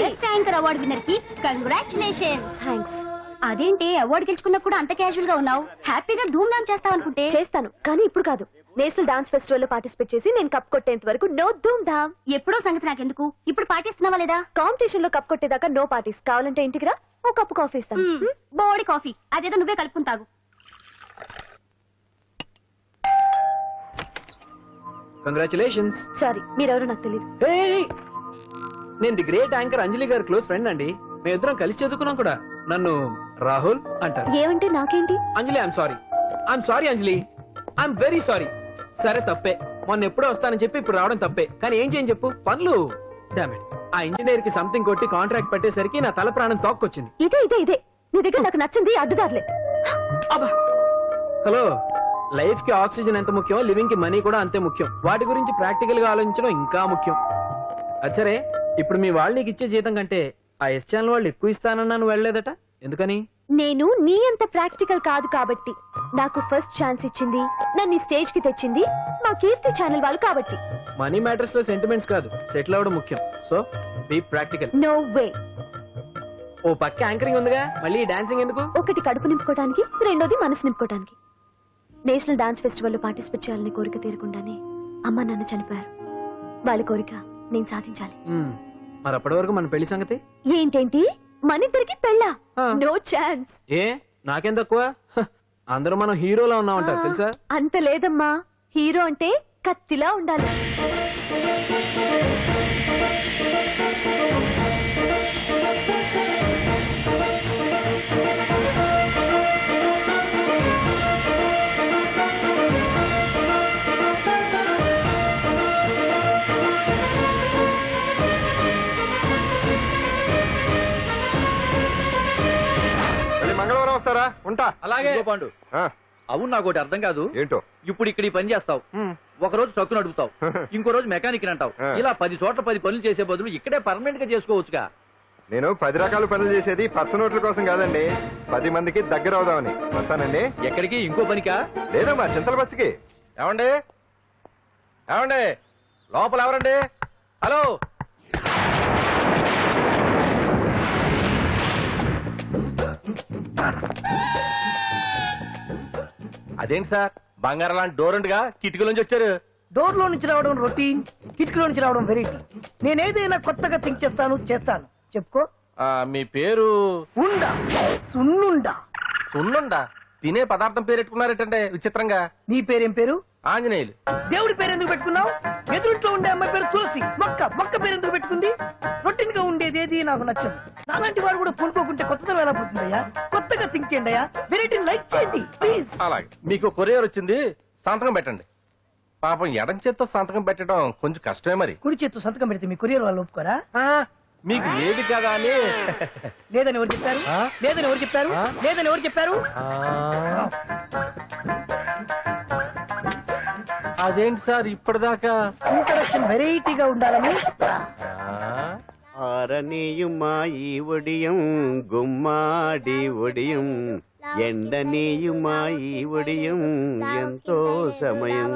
Best anchor award winner కి congratulation. Thanks. అదేంటి award గెలుచుకున్నా కూడా అంత క్యాజువల్ గా ఉన్నావు? హ్యాపీగా ధూమ్ ధామ్ చేస్తావు అనుకుంటే. చేస్తాను, కానీ ఇప్పుడు కాదు. నేషనల్ డాన్స్ ఫెస్టివల్ లో పార్టిసిపేట్ చేసి నేను కప్ కొట్టేంత వరకు నో ధూమ్ ధామ్. ఎప్పుడో సంగతి నాకెందుకు, ఇప్పుడు పాటిస్తున్నావా లేదా? కాంపిటీషన్ లో కప్ కొట్టేదాకా నో పార్టీస్. కావాలంటే ఇంటికి రా, ఓ కప్పు కాఫీ ఇస్తాను. బోడి కాఫీ అదేదో నువ్వే కలుపుకుని తాగు. కంగ్రాచులేషన్స్. సారీ, మీరెవరో నాకు తెలియదు. నేను ది గ్రేట్ యాంకర్ అంజలి గారి క్లోజ్ ఫ్రెండ్ అండి. మేమిద్దరం కలిసి చదువుకున్నాం కూడా. నన్ను రాహుల్ అంటారు. ఏమంటే నాకేంటి? Anjali I'm sorry Anjali, I'm very sorry. సరే తప్పే, మొన్న ఎప్పుడో వస్తానని చెప్పి ఇప్పుడు రావడం తప్పే. కానీ ఏం చేయని చెప్పు, పనులు. ఆ ఇంజనీర్ కి సంథింగ్ కొట్టి కాంట్రాక్ట్ పెట్టేసరికి నా తల ప్రాణం తోక్కొచ్చింది. ఇదే నీ దగ్గర నాకు నచ్చింది అడ్డుదారులే. హలో, లైఫ్ కి ఆక్సిజన్ ఎంత ముఖ్యం, లివింగ్ కి మనీ కూడా అంతే ముఖ్యం. వాటి గురించి ప్రాక్టికల్ గా ఆలోచించడం ఇంకా ముఖ్యం. అచ్చరే, ఇప్పుడు మీ వాళ్ళు నీకు ఇచ్చే జీతం కంటే ఆ ఎస్ ఛానల్ వాళ్ళు ఎక్కువ ఇస్తానన్నా నువ్వు వెళ్ళలేదట, ఎందుకని? నేను నీ అంత ప్రాక్టికల్ కాదు కాబట్టి. నాకు ఫస్ట్ ఛాన్స్ ఇచ్చింది, నన్ను స్టేజ్ కి తెచ్చింది మా కీర్తి ఛానల్ వాళ్ళు కాబట్టి. మనీ మ్యాటర్స్ లో సెంటిమెంట్స్ కాదు, సెటిల్ అవ్వడం ముఖ్యం. So be practical. No way. ఓ పక్క యాంకరింగ్ ఉందిగా, మళ్ళీ డాన్సింగ్ ఎందుకు? ఒకటి కడుపు నింపుకోవడానికి, రెండోది మనసు నింపుకోవడానికి. నేషనల్ డాన్స్ ఫెస్టివల్ లో పార్టిసిపేట్ చేయాలని కోరిక తీరకుండానే అమ్మ నాన్న చనిపోయారు. వాళ్ళ కోరిక నేను సాధించాలి. మరి అప్పటి వరకు మన పెళ్లి సంగతి ఏంటేంటి? మన ఇద్దరికి పెళ్ళా? No chance. ఏ నాకేం తక్కువ? అందరూ మనం హీరోలా ఉన్నామంటారు తెలుసా? అంత లేదమ్మా, హీరో అంటే కత్తిలా ఉండాలి. మంగళవారం వస్తారా? ఉంటా. అలాగే పాండు. అవును, నాకు ఒకటి అర్థం కాదు. ఏంటో? ఇప్పుడు ఇక్కడ ఈ పని చేస్తావు, ఒక రోజు ట్రక్కు నడుపుతావు, ఇంకో రోజు మెకానిక్ అంటావు. ఇలా 10 చోట్ల 10 పనులు చేసే బదులు ఇక్కడే పర్మనెంట్ గా చేసుకోవచ్చుగా. నేను 10 రకాల పనులు చేసేది పర్స నోట్ల కోసం కాదండి, 10 మందికి దగ్గర అవుదామని. వస్తానండి. ఎక్కడికి? ఇంకో పనికా? లేదు, మా చింతల బస్సుకి. ఏమండి ఏమండి లోపల ఎవరండి? హలో, అదేంటి సార్, బంగారం లాంటి డోర్ ఉండగా కిటికీలోంచి వచ్చారు? డోర్ లో నుంచి రావడం రొటీన్, కిటికీలో నుంచి రావడం వెరైటీ. నేనేదైనా కొత్తగా థింక్ చేస్తాను. చెప్పుకో. మీ పేరు? ఉండా, సున్నుండా. సున్నుండా? తినే పదార్థం పేరు పెట్టుకున్నారేటంటే విచిత్రంగా. నీ పేరేం పేరు? ఆంజనేయులు. దేవుడి పేరు ఎందుకు పెట్టుకున్నావు? ఎదురుంట్లో ఉండే అమ్మాయి పేరు తులసి. మొక్క పేరు ఎందుకు పెట్టుకుంది? రొటీన్ గా ఉండేది ఏది నాకు నచ్చదు. నాలాంటి వాడు కూడా పూనుకోకుంటే కొత్తదనం ఎలా పోతుందయ్యా? కొత్తగా థింక్ చేయండి అయ్యా, వెరైటీ లైక్ చేయండి ప్లీజ్. అలాగే. మీకు కొరియర్ వచ్చింది, సంతకం పెట్టండి. పాపం ఎడం చేత్తో సంతకం పెట్టడం కొంచెం కష్టమే. మరి కుడి చేత్తు సంతకం పెడితే మీ కొరియర్ వాళ్ళు ఒప్పుకోరా? మీకు లేదు కదా అని. లేదని ఎవరు చెప్పారు? లేదని ఎవరు చెప్పారు? లేదని ఎవరు చెప్పారు? అదేంటి సార్ ఇప్పటిదాకా ఇంట్రడక్షన్ వెరైటీగా ఉండాలని. ఆరనీయుమా ఈ ఒడియం గుమ్మాడి ఒడియం, ఎండనీయుమా ఈ ఒడియం ఎంతో సమయం.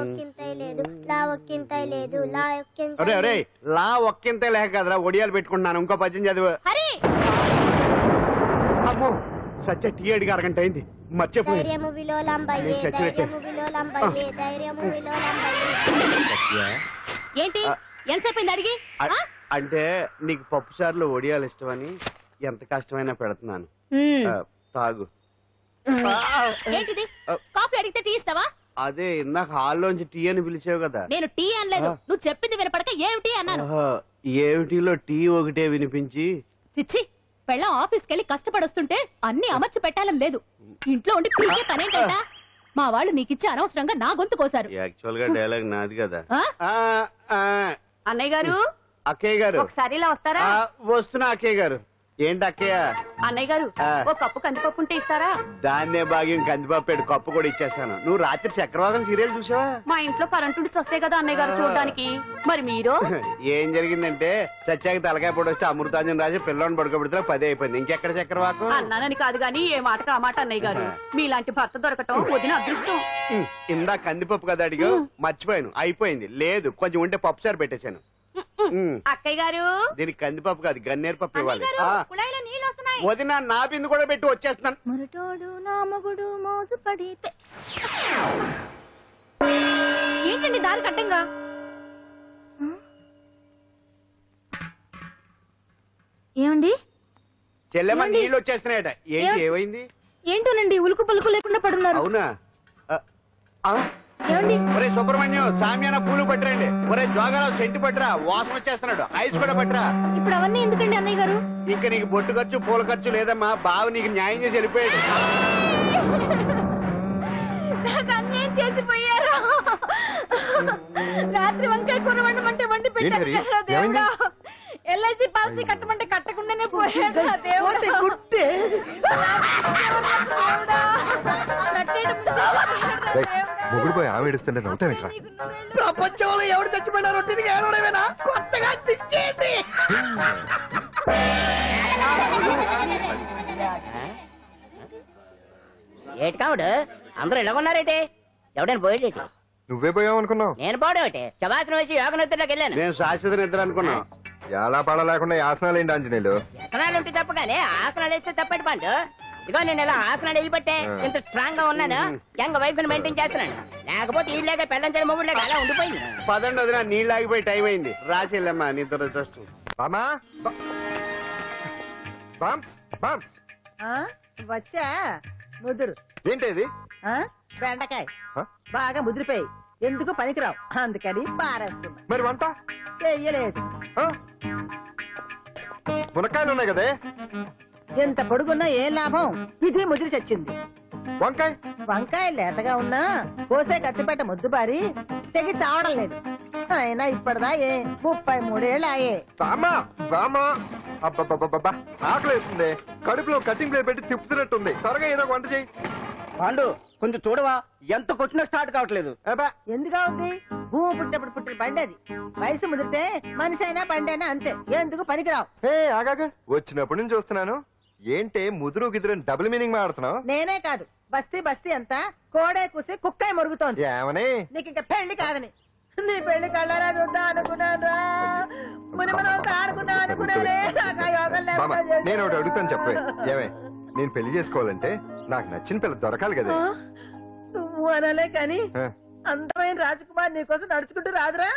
అరే అరే, లా ఒక్కింతే లేక కదరా ఒడియాలు పెట్టుకుంటున్నాను. ఇంకో పద్యం చదువు. అమ్మో, సత్య టీ అడిగి అరగంట అయింది, మర్చిపోయి. ఏంటి ఎంతసేపు అడిగి? అంటే నీకు పప్పు సార్లు ఒడియాలు ఇష్టమని ఎంత కష్టమైనా పెడుతున్నాను, తాగు. ఏంటిది? కాఫీ అడిగితే టీ ఇస్తావా? అదే ఇందాక హాల్లోంచి టీ అని పిలిచావు కదా. నేను టీ అనలేదు, నువ్వు చెప్పింది వినపడక ఏమిటి అన్నాను. ఏమిటిలో టీ ఒకటే వినిపించి. చిచ్చి, పెళ్ళం ఆఫీస్కి వెళ్ళి కష్టపడొస్తుంటే అన్ని అమర్చి పెట్టాలని లేదు. ఇంట్లో ఉండి పీకే పనేంటా? మా వాళ్ళు నీకిచ్చి అనవసరంగా నా గొంతు కోసారు. యాక్చువల్ గా డైలాగ్ నాది కదా. అన్నయ్య గారు, అక్కయ్య గారు ఒకసారి ఇలా వస్తారా? వస్తున్నా అక్కయ్య గారు. ఏంటి అక్కయ్య? అన్నయ్య గారు, ఓ కప్పు కందిపప్పు ఉంటే ఇస్తారా? దాన్నే భాగ్యం కందిపప్పు కప్పు కూడా ఇచ్చేస్తాను. నువ్వు రాత్రి చక్రవాదం సీరియల్ చూసావా? మా ఇంట్లో కరెంటు వస్తే కదా అన్నయ్య గారు చూడడానికి. మరి మీరు? ఏం జరిగిందంటే సత్యాకి తలకాయ పొడి వస్తే అమృతాంజన్ రాజు పిల్లని పడుకోబెడితే 10 అయిపోయింది. ఇంకెక్కడ చక్రవాకం? అన్నానని కాదు గాని ఏ మాటకు ఆ మాట అన్నయ్య గారు. మీలాంటి భర్త దొరకటం వదిన అదృష్టం. ఇందా కందిపప్పు కదా అడిగా, మర్చిపోయాను. అయిపోయింది. లేదు, కొంచెం ఉంటే పప్పు సార్ పెట్టేశాను. అక్కయ్య గారు దీనికి కందిపప్పు కాదు గన్నేరు పప్పు ఇవ్వాలి అన్నయ్య గారు, కుళాయిలో నీళ్ళు వస్తున్నాయి. వదిన నా బిందు కూడా పెట్టి వచ్చేస్తున్నాను. మురటోడు నా మొగుడు మోజు పడితే ఏంటండి దారి కట్టంగా? ఏమండి చెల్లెమ్మ ఏమండి? నీళ్ళు వచ్చేస్తున్నాయట. ఏంటి ఏమైంది? ఏంటోనండి ఉలుకు పలుకు లేకుండా పడున్నారు. అవునా ఏమండి ఒరే సుబ్రహ్మణ్యం సామ్యాన పూలు పట్టరండి. ఒరే జోగారావు సెంటు పట్టరా, వాసన వచ్చేస్తున్నాడు. ఐస్ కూడా పట్టరా. ఇప్పుడు అవన్నీ ఎందుకండి అన్నయ్య గారు? ఇంకా నీకు బొట్టు ఖర్చు పూల ఖర్చు లేదమ్మా. బావ నీకు న్యాయం చేసి వెళ్ళిపోయాడు. నాకు అన్నేం చేసిపోయారు. రాత్రి వంకాయ కూర వండమంటే వండి పెట్టారు ఏంటి కదా ఏమైంది? దేవుడా. ఎల్ఐసి పాలసీ కట్టమంటే కట్టకుండానే పోయాడు నా దేవుడా. పోతే గుట్టే. దేవుడా. కట్టేయడం ముందు దేవుడా. మొగుడు పోయి ఆమె ఏడుస్తుంటే నవ్వుతావేంట్రా? నీకు నువ్వెళ్ళు. ప్రపంచంలో ఎవరు చచ్చిపోయినా రొట్టెని ఏడవడమేనా? కొత్తగా తెచ్చేయండి. ఏటి కావుడు అందరూ ఇలా ఉన్నారేటి? ఎవడైనా పోయేటి? నువ్వే పోయావు అనుకున్నావు. నేను పోవడం శవాసనం వేసి యోగ నిద్రలోకి వెళ్ళాను. మేము శాశ్వత నిద్ర అనుకున్నాం. ఎలా పడ లేకుండా ఆసనాలు ఏంటి ఆంజనేయులు? వ్యసనాలు ఉంటే తప్పగానే ఆసనాలు వేస్తే తప్పటి పండు. ఇదిగో నేను ఇలా ఆసనాలు వేయబట్టే ఇంత స్ట్రాంగ్ గా ఉన్నాను. యంగ్ వైఫ్ ని మెయింటైన్ చేస్తున్నాను. లేకపోతే ఈ లేక పెళ్ళంచని మొగుడు అలా ఉండిపోయింది. పదండి వదిన, నీళ్ళు ఆగిపోయి టైం అయింది. రాసి వెళ్ళమ్మా నిద్ర ట్రస్ట్. బామా బామ్స్ బామ్స్ వచ్చా ముదురు ఏంటి ఇది? బెండకాయ ఆ? బాగా ముదిరిపోయి ఎందుకు పనికిరావు అందుకని పారేస్తున్నా. మరి వంట చెయ్యలేదు. ఆ? మునక్కాయలు ఉన్నాయి కదే. ఎంత పొడుగున్నా ఏం లాభం? ఇది ముదిరి చచ్చింది. వంకాయ వంకాయ లేతగా ఉన్నా కోసే కత్తిపేట ముద్దుబారి తెగి చావడం లేదు. అయినా ఇప్పటిదా 33 ఏళ్ళు ఆయే. బామా బామా అబ్బబ్బబ్బబ్బా ఆకలేస్తుంది. కడుపులో కటింగ్ ప్లేట్ పెట్టి తిప్పుతున్నట్టుంది. త్వరగా ఏదో వంట చేయి. పాండు కొంచెం చూడవా, ఎంత కొట్టినా స్టార్ట్ కావట్లేదు. అబ్బా ఎందుగా ఉంది? భూమి పుట్టినప్పుడు పుట్టిన బండి అది. వయసు ముదిరితే మనిషి అయినా బండి అయినా అంతే. ఎందుకు పనికిరావు. ఏ ఆగాగా వచ్చినప్పటి నుంచి చూస్తున్నాను. ఏంటే ముదురు గిదురు డబుల్ మీనింగ్ మాడుతున్నావు? నేనే కాదు బస్తీ బస్తీ అంతా కోడే కూసి కుక్కాయ మురుగుతోంది. ఏమని? నీకు ఇంకా పెళ్లి కాదని. నీ పెళ్లి కళ్ళారా చూద్దాం అనుకున్నాను. మునిమనంతా ఆడుకుందాం అనుకున్నానే. నాకు ఆ యోగం బామా లేకుండా నేను ఒకటి అడుగుతాను చెప్పే. చేశావు. ఏమే నేను పెళ్లి చేసుకోవాలంటే నాకు నచ్చిన పిల్ల దొరకాలి కదా. ఆ? నువ్వు అనలే కాని ఆ. అందమైన రాజకుమార్ నీకోసం నడుచుకుంటూ రాదురా.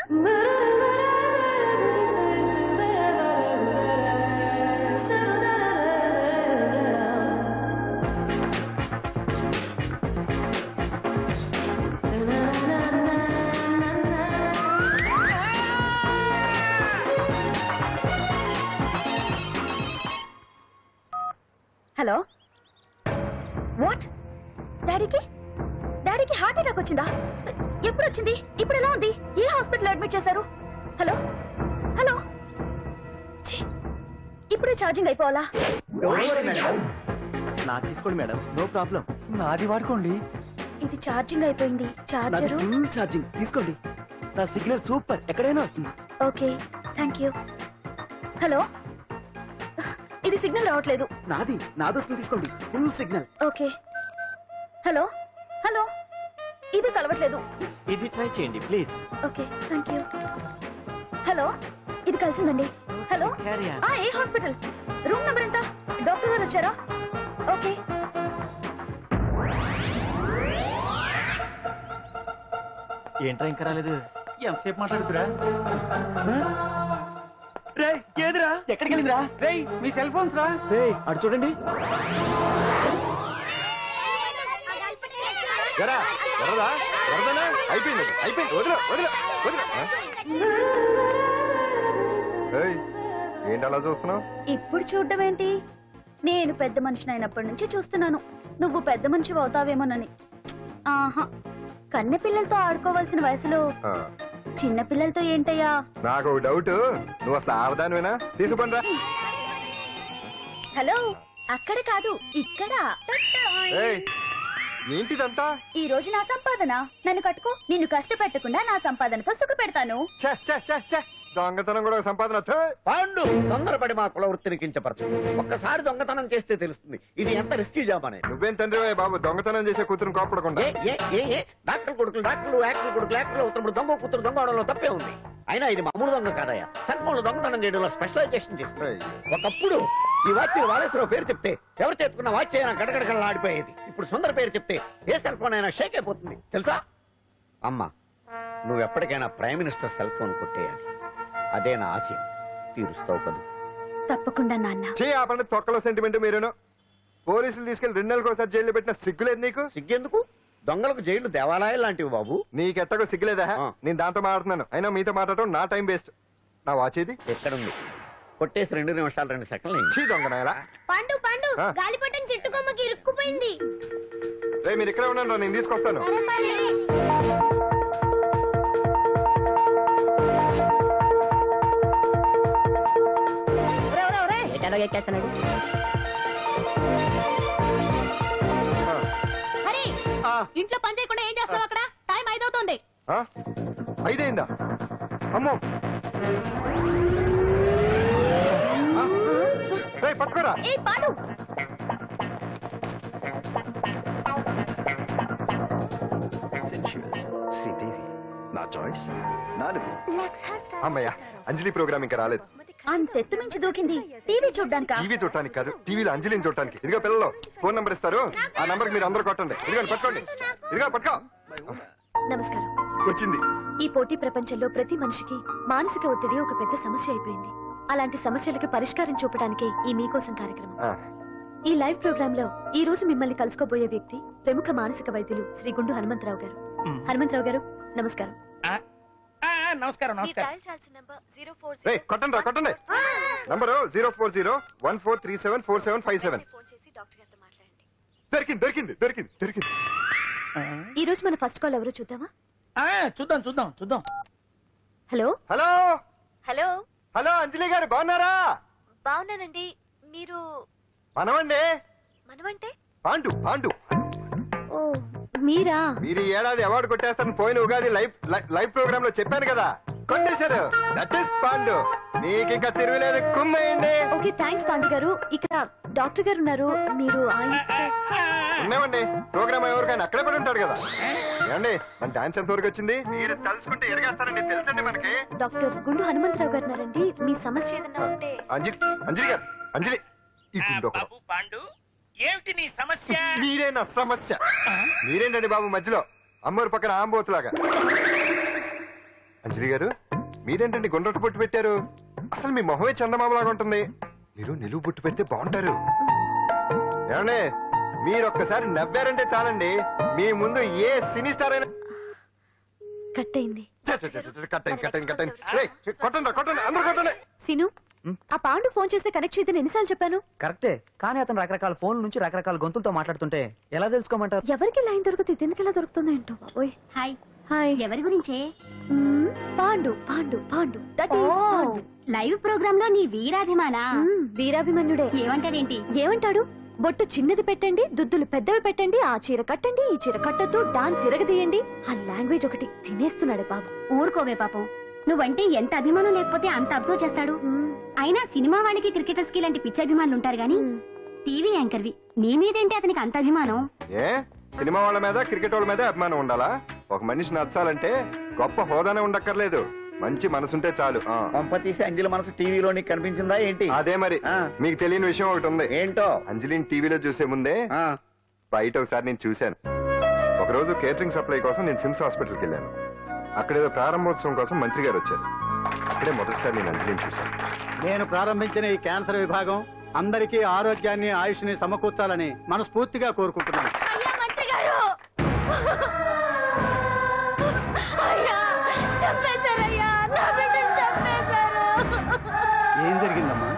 Hello what? డాడీకి హార్ట్ అటాక్ వచ్చిందా? ఎప్పుడు వచ్చింది? ఇప్పుడు ఎలా ఉంది? ఏ హాస్పిటల్ అడ్మిట్ చేశారు? హలో హలో ఛీ, ఇప్పుడే ఛార్జింగ్ అయిపోవాలా? నాకు తీసుకోండి మేడం, నో ప్రాబ్లం. నాది వాడుకోండి. ఇది ఛార్జింగ్ అయిపోయింది. చార్జరు ఫుల్ ఛార్జింగ్ తీసుకోండి. నా సిగ్నల్ సూపర్, ఎక్కడైనా వస్తుంది. Okay thank you. హలో ఇది సిగ్నల్ రావట్లేదు. నాది వస్తుంది, తీసుకోండి. Full signal. Okay hello hello ఇది కలవట్లేదు. ఇది ట్రై చేయండి please. Okay thank you. Hello ఇది కలిసిందండి. హలో ఏ హాస్పిటల్? రూమ్ నెంబర్ ఎంత? డాక్టర్ గారు వచ్చారా? ఓకే ఏంట్రా ఇంకా రాలేదు? ఎంతసేపు మాట్లాడుతురా? రే ఏదిరా? ఎక్కడికి వెళ్ళిందిరా? రే మీ సెల్ ఫోన్స్ రా. రే అటు చూడండి. ఎరా ఎర్రదా ఎర్రదనా? అయిపోయింది అయిపోయింది. వదిలే వదిలే వదిలే. ఏయ్, ఏంటి అలా చూస్తున్నావు? ఇప్పుడు చూడ్డం ఏంటి? నేను పెద్ద మనిషిని అయినప్పటి నుంచి చూస్తున్నాను. నువ్వు పెద్ద మనిషి అవుతావేమోనని. ఆహా, కన్నె పిల్లలతో ఆడుకోవాల్సిన వయసులో చిన్న పిల్లలతో ఏంటయ్యా? నాకు ఒక డౌట్. నువ్వు అసలు ఆడదానివేనా? తీసుకుంటా. హలో అక్కడ కాదు ఇక్కడ. ఏంటిదంతా? ఈ రోజు నా సంపాదన. నన్ను కట్టుకో. నిన్ను కష్టపెట్టకుండా నా సంపాదనతో సుఖ పెడతాను. దొంగతనం కూడా ఒక సంపాదన. పాండు తొందరపడి మా కుల వృత్తిని కించపరచు. ఒక్కసారి దొంగతనం చేస్తే తెలుస్తుంది ఇది ఎంత రిస్కీ జాబ్ అనేది. నువ్వేం తండ్రి బాబు దొంగతనం చేసే కూతురు కోపడకుండా. డాక్టర్ కొడుకులు డాక్టర్లు, యాక్టర్ కొడుకులు యాక్టర్లు అవుతున్నప్పుడు దొంగ కూతురు దొంగ అవడంలో తప్పే ఉంది. అయినా ఇది మామూలు దొంగ కాదయ్యా, సెల్ ఫోన్ దొంగతనం చేయడంలో స్పెషలైజేషన్ చేస్తుంది. ఒకప్పుడు ఈ వాచ్ వాలేశ్వరరావు పేరు చెప్తే ఎవరు చేతుకున్న వాచ్ అయినా గడగడగడలా ఆడిపోయేది. ఇప్పుడు సుందర పేరు చెప్తే ఏ సెల్ ఫోన్ అయినా షేక్ అయిపోతుంది తెలుసా? అమ్మా, నువ్వు ఎప్పటికైనా ప్రైమ్ మినిస్టర్ సెల్ ఫోన్ కొట్టేయాలి. అదే నా ఆశయం. తీరుస్తావు కదా? తప్పకుండా నాన్న. ఆ పండుగ తొక్కలో సెంటిమెంట్ మీరేను. పోలీసులు తీసుకెళ్లి 2 నెలలకు ఒకసారి జైల్లో పెట్టిన సిగ్గులేదు నీకు? సిగ్గెందుకు? దొంగలకు జైలు దేవాలయాలు లాంటివి బాబు. నీకెట్టకు సిగ్గులేదా? నేను దాంతో మాట్లాడుతున్నాను, అయినా మీతో మాట్లాడటం నా టైం వేస్ట్. నా వాచ్ ఇది ఎక్కడుంది? కొట్టేసి 2 నిమిషాలు 2 సెకండ్లు అయింది. చీ దొంగనాయలా. పండు పండు గాలిపటం చెట్టు కొమ్మకి ఇరుక్కుపోయింది. మీరు ఇక్కడే ఉన్నాను, నేను తీసుకొస్తాను. ఎక్కేస్తున్నాడు. హరి, ఇంట్లో పని చేయకుండా ఏం చేస్తావు అక్కడ? టైం 5 అవుతుంది. 5 అయిందా? అమ్మో, పట్టుకోరా. నా చాయిస్. అమ్మయ్యా, అంజలి ప్రోగ్రామ్ ఇంకా రాలేదు. అంతెత్తు మించి దూకింది. టీవీ చూడ్డానికా? టీవీ చూడటానికి కాదు, టీవీలో అంజలిని చూడటానికి. ఇదిగో పిల్లలు, ఫోన్ నంబర్ ఇస్తారు, ఆ నంబర్ మీరు అందరూ కొట్టండి. ఇదిగోండి, పట్టుకోండి. ఇదిగో పట్టుకో. నమస్కారం. వచ్చింది. ఈ పోటీ ప్రపంచంలో ప్రతి మనిషికి మానసిక ఒత్తిడి ఒక పెద్ద సమస్య అయిపోయింది. అలాంటి సమస్యలకు పరిష్కారం చూపడానికి ఈ మీకోసం కార్యక్రమం. ఈ లైవ్ ప్రోగ్రామ్ లో ఈ రోజు మిమ్మల్ని కలుసుకోబోయే వ్యక్తి ప్రముఖ మానసిక వైద్యులు శ్రీ గుండు హనుమంతరావు గారు. హనుమంతరావు గారు, నమస్కారం. నమస్కారం. కొట్టండి కొట్టండి. నంబరు 04014374757. దొరికింది దొరికింది దొరికింది దొరికింది. ఈ రోజు మన ఫస్ట్ కాల్ ఎవరో చూద్దామా? చూద్దాం. హలో హలో హలో హలో, అంజలి గారు బాగున్నారా? బాగున్నానండి. మీరు? మనమండి. మనమంటే? పాండు పాండు. ఓ మీరా? మీరు ఈ ఏడాది అవార్డు కొట్టేస్తారని పోయిన ఉగాది లైవ్ ప్రోగ్రామ్ లో చెప్పాను కదా, కొట్టేశారు. That is Pandu. మీకు ఇంకా తిరుగులేదు, కుమ్మేయండి. ఓకే, థ్యాంక్స్ పాండు గారు. ఇక్కడ డాక్టర్ గారు ఉన్నారు, మీరు ఆయన? ఉన్నామండి. ప్రోగ్రామ్ ఎవరికైనా అక్కడే పడి ఉంటాడు కదా. ఏమండి, మన డాన్స్ ఎంత వరకు వచ్చింది? మీరు తలుచుకుంటే ఎరగేస్తారండి, తెలుసండి మనకి. డాక్టర్ గుండు హనుమంతరావు గారు ఉన్నారండి. మీ సమస్య ఏదన్నా ఉంటే. అంజలి అంజలి గారు, అంజలి పాండు, ఏమిటి నీ సమస్య? మీరే నా సమస్య. మీరేంటండి బాబు మధ్యలో అమ్మోరు పక్కన ఆంబోతులాగా? అంజలి గారు, మీరేంటండి గుండ్రటి బొట్టు పెట్టారు? అసలు మీ మొహమే చందమామలాగా ఉంటుంది. మీరు నిలువు బొట్టు పెడితే బాగుంటారు. ఏమండి, మీరు ఒక్కసారి నవ్వారంటే చాలండి, మీ ముందు ఏ సినీ స్టార్ అయినా కట్ అయింది. కొట్టండి కొట్టండి, అందరూ కొట్టండి. సిను, ఆ పాండు ఫోన్ చేస్తే కనెక్ట్ చేయదని ఎన్నిసార్లు చెప్పాను? కరెక్టే, కానీ అతను రకరకాల ఫోన్ నుంచి రకరకాల గొంతులతో మాట్లాడుతుంటే ఎలా తెలుసుకోమంటారు? ఎవరికి లైన్ దొరుకుతుంది, దీనికి ఎలా దొరుకుతుందో ఏంటో బాబోయ్. Hi hi. ఎవరి గురించే? Pandu Pandu Pandu. That is Pandu. Live program లో నీ వీరాభిమానా? వీరాభిమన్యుడే. ఏమంటాడేంటి? ఏమంటాడు? బొట్టు చిన్నది పెట్టండి, దుద్దులు పెద్దవి పెట్టండి, ఆ చీర కట్టండి, ఈ చీర కట్టద్దు, డాన్స్ ఇరగదీయండి. ఆ లాంగ్వేజ్ ఒకటి తినేస్తున్నాడు బాబు. ఊరుకోవే పాపం, నువ్వంటే ఎంత అభిమానం లేకపోతే అంత అబ్జర్వ్ చేస్తాడు. అయినా సినిమా వాళ్ళకి క్రికెటర్స్ కి ఇలాంటి పిచ్చి అభిమానులు ఉంటారు గానీ టీవీ యాంకర్వి నీ మీదేంటి అతనికి అంత అభిమానం? ఏ సినిమా వాళ్ళ మీద క్రికెట్ వాళ్ళ మీద అభిమానం ఉండాలా? ఒక మనిషి నచ్చాలంటే గొప్ప హోదానే ఉండక్కర్లేదు, మంచి మనసుంటే చాలు. పంప తీసి అంజలి మనసు టీవీలో నీకు కనిపించిందా ఏంటి? అదే మరి. మీకు తెలియని విషయం ఒకటి ఉంది. ఏంటో? అంజలిని టీవీలో చూసే ముందే బయట ఒకసారి నేను చూశాను. ఒకరోజు కేటరింగ్ సప్లై కోసం నేను సిమ్స్ హాస్పిటల్కి వెళ్ళాను. అక్కడేదో ప్రారంభోత్సవం కోసం మంత్రి గారు వచ్చారు. అక్కడే మొదటిసారి నేను అంజలిని చూశాను. నేను ప్రారంభించిన ఈ క్యాన్సర్ విభాగం అందరికీ ఆరోగ్యాన్ని ఆయుష్ని సమకూర్చాలని మనస్ఫూర్తిగా కోరుకుంటున్నాను. ఏం జరిగిందమ్మా?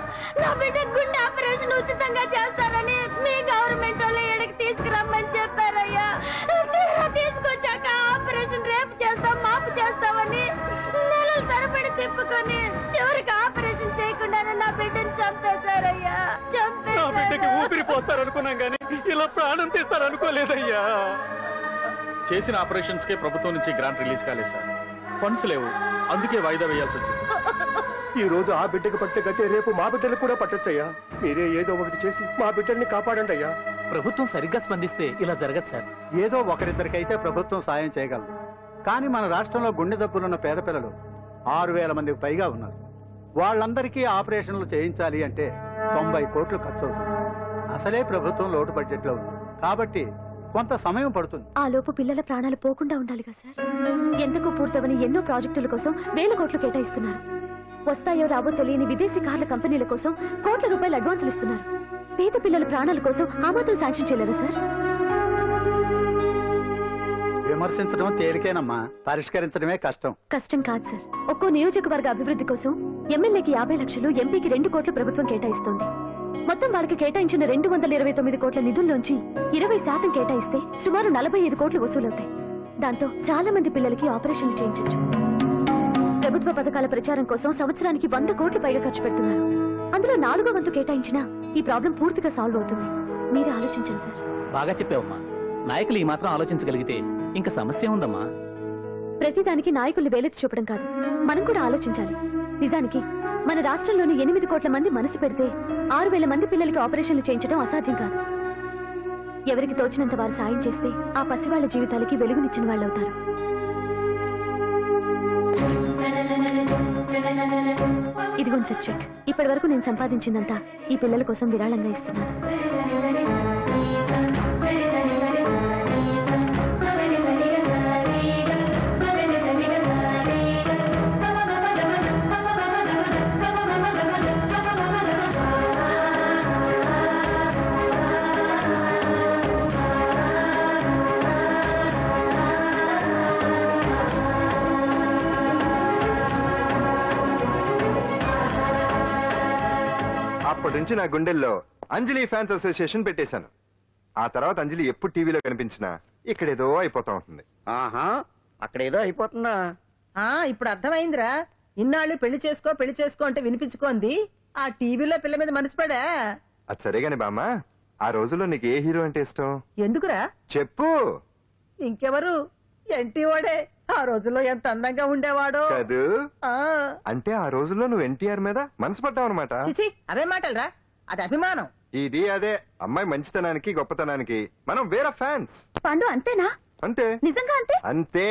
నా బిడ్డ గుండె ఆపరేషన్ ఉచితంగా చేస్తారని మీ గవర్నమెంట్ వాళ్ళు ఎడకి తీసుకురమ్మని చెప్పారయ్యా. తీసుకొచ్చాక ఆపరేషన్ రేపు చేస్తాం మాపు చేస్తామని నెలలు తరబడి తిప్పుకొని చివరికి ఆపరేషన్ చేయకుండానే నా బిడ్డను చంపేశారయ్యా. బిడ్డకి ఊపిరి పోస్తారనుకున్నాం గానీ ఇలా ప్రాణం తీస్తారనుకోలేదయ్యా. చేసిన ఆపరేషన్స్ కే ప్రభుత్వం నుంచి గ్రాంట్ రిలీజ్ కాలేదు సార్. ఫండ్స్ లేవు, అందుకే వాయిదా వేయాల్సి వచ్చింది. ఈ రోజు ఆ బిడ్డకు పట్టే గట్టే రేపు మా బిడ్డలకు కూడా పట్టొచ్చయ్యా. మీరే ఏదో ఒకటి చేసి మా బిడ్డల్ని కాపాడండి అయ్యా. ప్రభుత్వం సరిగ్గా స్పందిస్తే ఇలా జరగదు సార్. ఏదో ఒకరిద్దరికైతే ప్రభుత్వం సాయం చేయగలదు, కానీ మన రాష్ట్రంలో గుండె దప్పులున్న పేద పిల్లలు 6,000 మందికి పైగా ఉన్నారు. వాళ్ళందరికీ ఆపరేషన్లు చేయించాలి అంటే 90 కోట్లు ఖర్చు అవుతుంది. అసలే ప్రభుత్వం లోటు బడ్జెట్లో ఉంది కాబట్టి కొంత సమయం పడుతుంది. ఆ లోపు పిల్లల ప్రాణాలు పోకుండా ఉండాలిగా సార్. ఎందుకు పూర్తవని ఎన్నో ప్రాజెక్టుల కోసం 1,000 కోట్లు కేటాయిస్తున్నారు. వస్తాయో రావో తెలియని విదేశీ కార్ల కంపెనీల కోసం కోట్ల రూపాయలు అడ్వాన్సులు ఇస్తున్నారు. పేద పిల్లల ప్రాణాల కోసం ఆ మాత్రం శాంక్షన్ చేయలేరా సార్? విమర్శించడం తేలికేనమ్మా, పరిష్కరించడమే కష్టం. కష్టం కాదు సార్. ఒక్కో నియోజకవర్గ అభివృద్ధి కోసం ఎమ్మెల్యేకి 50 లక్షలు, ఎంపీకి 2 కోట్లు ప్రభుత్వం కేటాయిస్తోంది. మొత్తం వాళ్ళకి కేటాయించిన 229 కోట్ల నిధుల్లోంచి 20% కేటాయిస్తే సుమారు 45 కోట్లు వసూలవుతాయి. దాంతో చాలా మంది పిల్లలకి ఆపరేషన్లు చేయించవచ్చు. ప్రభుత్వ పథకాల ప్రచారం కోసం సంవత్సరానికి 100 కోట్లు పైగా ఖర్చు పెడుతున్నారు. అందులో 4వ వంతు కేటాయించినా ఈ ప్రాబ్లం పూర్తిగా సాల్వ్ అవుతుంది. మీరే ఆలోచించండి సార్. బాగా చెప్పావమ్మా. నాయకులు ఈ మాత్రం ఆలోచించగలిగితే ఇంకా సమస్య ఉందమ్మా. ప్రతిదానికి నాయకులు వేలెత్తి చూపడం కాదు, మనం కూడా ఆలోచించాలి. నిజానికి మన రాష్ట్రంలోని 8 కోట్ల మంది మనసు పెడితే 6,000 మంది పిల్లలకి ఆపరేషన్లు చేయించడం అసాధ్యం కాదు. ఎవరికి తోచినంత వారు సాయం చేస్తే ఆ పసివాళ్ల జీవితాలకి వెలుగునిచ్చిన వాళ్ళు అవుతారు. ఇదిగోండి సార్ చెక్. ఇప్పటి వరకు నేను సంపాదించిందంతా ఈ పిల్లల కోసం విరాళంగా ఇస్తున్నాను. అప్పటి నుంచి నా గుండెల్లో అంజలి ఫ్యాన్స్ అసోసియేషన్ పెట్టేశాను. ఆ తర్వాత అంజలి ఎప్పుడు టీవీలో కనిపించినా ఇక్కడేదో అయిపోతా ఉంటుంది. ఆహా, అక్కడేదో అయిపోతుందా? ఇప్పుడు అర్థమైందిరా. ఇన్నాళ్ళు పెళ్లి చేసుకో అంటే వినిపించుకోంది. ఆ టీవీలో పిల్ల మీద మనసు పడా. అది సరేగాని బామ్మ, ఆ రోజుల్లో నీకు ఏ హీరో అంటే ఇష్టం? ఎందుకురా చెప్పు. ఇంకెవరు? ఎన్టీవాడే. ఆ రోజుల్లో ఎంత అందంగా ఉండేవాడో కాదు. అంటే ఆ రోజుల్లో నువ్వు ఎన్టీఆర్ మీద మనసు పడ్డావు అనమాట. చిచి, అవే మాటలరా, అది అభిమానం. ఇది అదే అమ్మాయి మంచితనానికి గొప్పతనానికి మనం వేరే ఫ్యాన్స్. పండు అంతేనా? అంతే. నిజంగా అంతే? అంతే.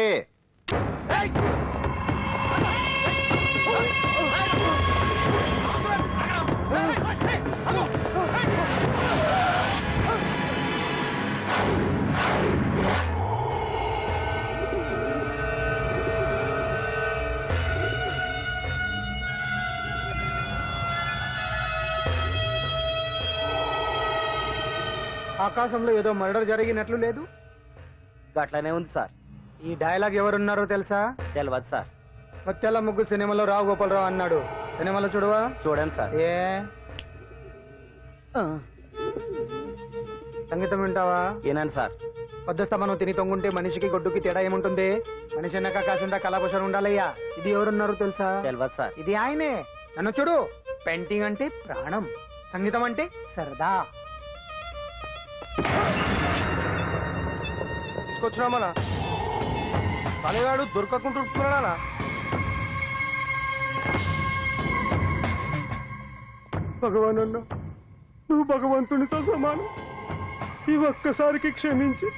ఆకాశంలో ఏదో మర్డర్ జరిగినట్లు లేదు. అట్లానే ఉంది సార్. ఈ డైలాగ్ ఎవరున్నారో తెలుసా? తెలియదు సార్. ముత్యాల ముగ్గు సినిమాలో రావు గోపాలరావు అన్నాడు. సినిమాలో చూడవా? చూడండి సార్. ఏ సంగీతం వింటావా? ఏనండి సార్. పొద్దుస్తమనం తిని తొంగుంటే మనిషికి గొడ్డుకి తేడా ఏముంటుంది? మనిషి అన్నాక కాసింత కళాభూషణ ఉండాలయ్యా. ఇది ఎవరున్నారో తెలుసా? తెలియదు సార్. ఇది ఆయనే. నన్ను చూడు. పెయింటింగ్ అంటే ప్రాణం, సంగీతం అంటే సరదా. తీసుకొచ్చినామనా తలగాడు దొరకకుంటున్నాడా? భగవాన్ అన్న, నువ్వు భగవంతునితో సమానం. ఈ ఒక్కసారికి క్షమించి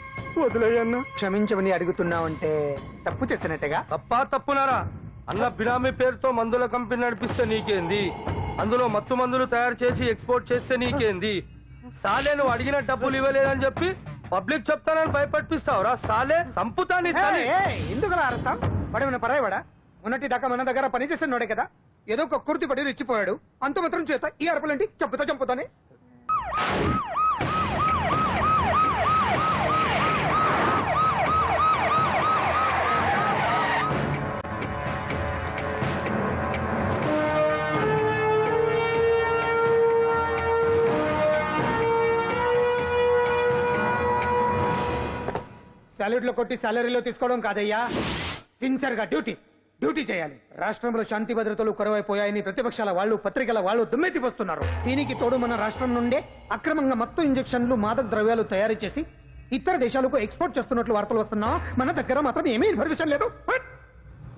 వదిలేయన్నా. క్షమించమని అడుగుతున్నావంటే తప్పు చేసినట్టుగా. తప్పునారా అన్న? బినామీ పేరుతో మందుల కంపెనీ నడిపిస్తే నీకేంది? అందులో మత్తు మందులు తయారు చేసి ఎక్స్పోర్ట్ చేస్తే నీకేంది? సాలే నువ్వు అడిగిన డబ్బులు ఇవ్వలేదని చెప్పి పబ్లిక్ చెప్తానని భయపడిపిస్తావురా? సాలే సంపుతాని. ఎందుకు అర్థం? వాడేమన్నా పరాయవాడా? ఉన్నట్టి దాకా మన దగ్గర పనిచేస్తున్నాడే కదా. ఏదో ఒక కుర్తి పడి రెచ్చిపోయాడు. అంత మాత్రం చేత ఈ అరపలేంటి? చంపుతానే. సాలరీలో కొట్టి సాలరీలో తీసుకోవడం కాదయ్యా. సిన్సియర్ గా డ్యూటీ చేయాలి. రాష్ట్రంలో శాంతి భద్రతలు కరువైపోయాయని ప్రతిపక్షాల వాళ్ళు, పత్రికల వాళ్ళు దుమ్మెత్తి వస్తున్నారు. దీనికి తోడు మన రాష్ట్రం నుండే అక్రమంగా మత్తు ఇంజెక్షన్లు, మాదక ద్రవ్యాలు తయారు చేసి ఇతర దేశాలకు ఎక్స్పోర్ట్ చేస్తున్నట్లు వార్తలు వస్తున్నా మన దగ్గర మాత్రం ఏమీ ఇన్ఫర్మేషన్ లేదు.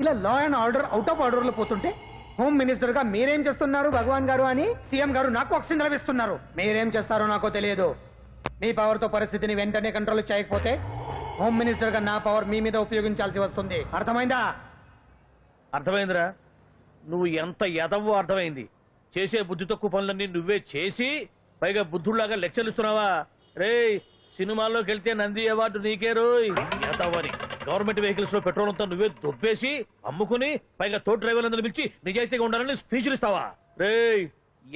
ఇలా law and order out of order లో పోతుంటే హోమ్ మినిస్టర్ గా మీరేం చేస్తున్నారు భగవాన్ గారు అని సీఎం గారు నాకు ఆక్సిజన్ లభిస్తున్నారు. మీరేం చేస్తారో నాకు తెలియదు. మీ పవర్ తో పరిస్థితిని వెంటనే కంట్రోల్ చేయకపోతే హోమ్ మినిస్టర్ గా నా పవర్ మీ మీద ఉపయోగించాల్సి వస్తుంది. అర్థమైందా? అర్థమైందిరా. నువ్వు ఎంత ఎదవో అర్థమైంది. చేసే బుద్ధి తక్కువ పనులన్నీ నువ్వే చేసి పైగా బుద్ధుళ్లాగా లెక్చర్లు ఇస్తున్నావా? రేయ్, సినిమాల్లోకి వెళ్తే నంది అవార్డు నీకే రోయ్. ఎదవని గవర్నమెంట్ వెహికల్స్ లో పెట్రోల్ అంతా నువ్వే దొబ్బేసి అమ్ముకుని పైగా తోటి డ్రైవర్లందరూ పిలిచి నిజాయితీగా ఉండాలని స్పీచ్లు ఇస్తావా? రేయ్,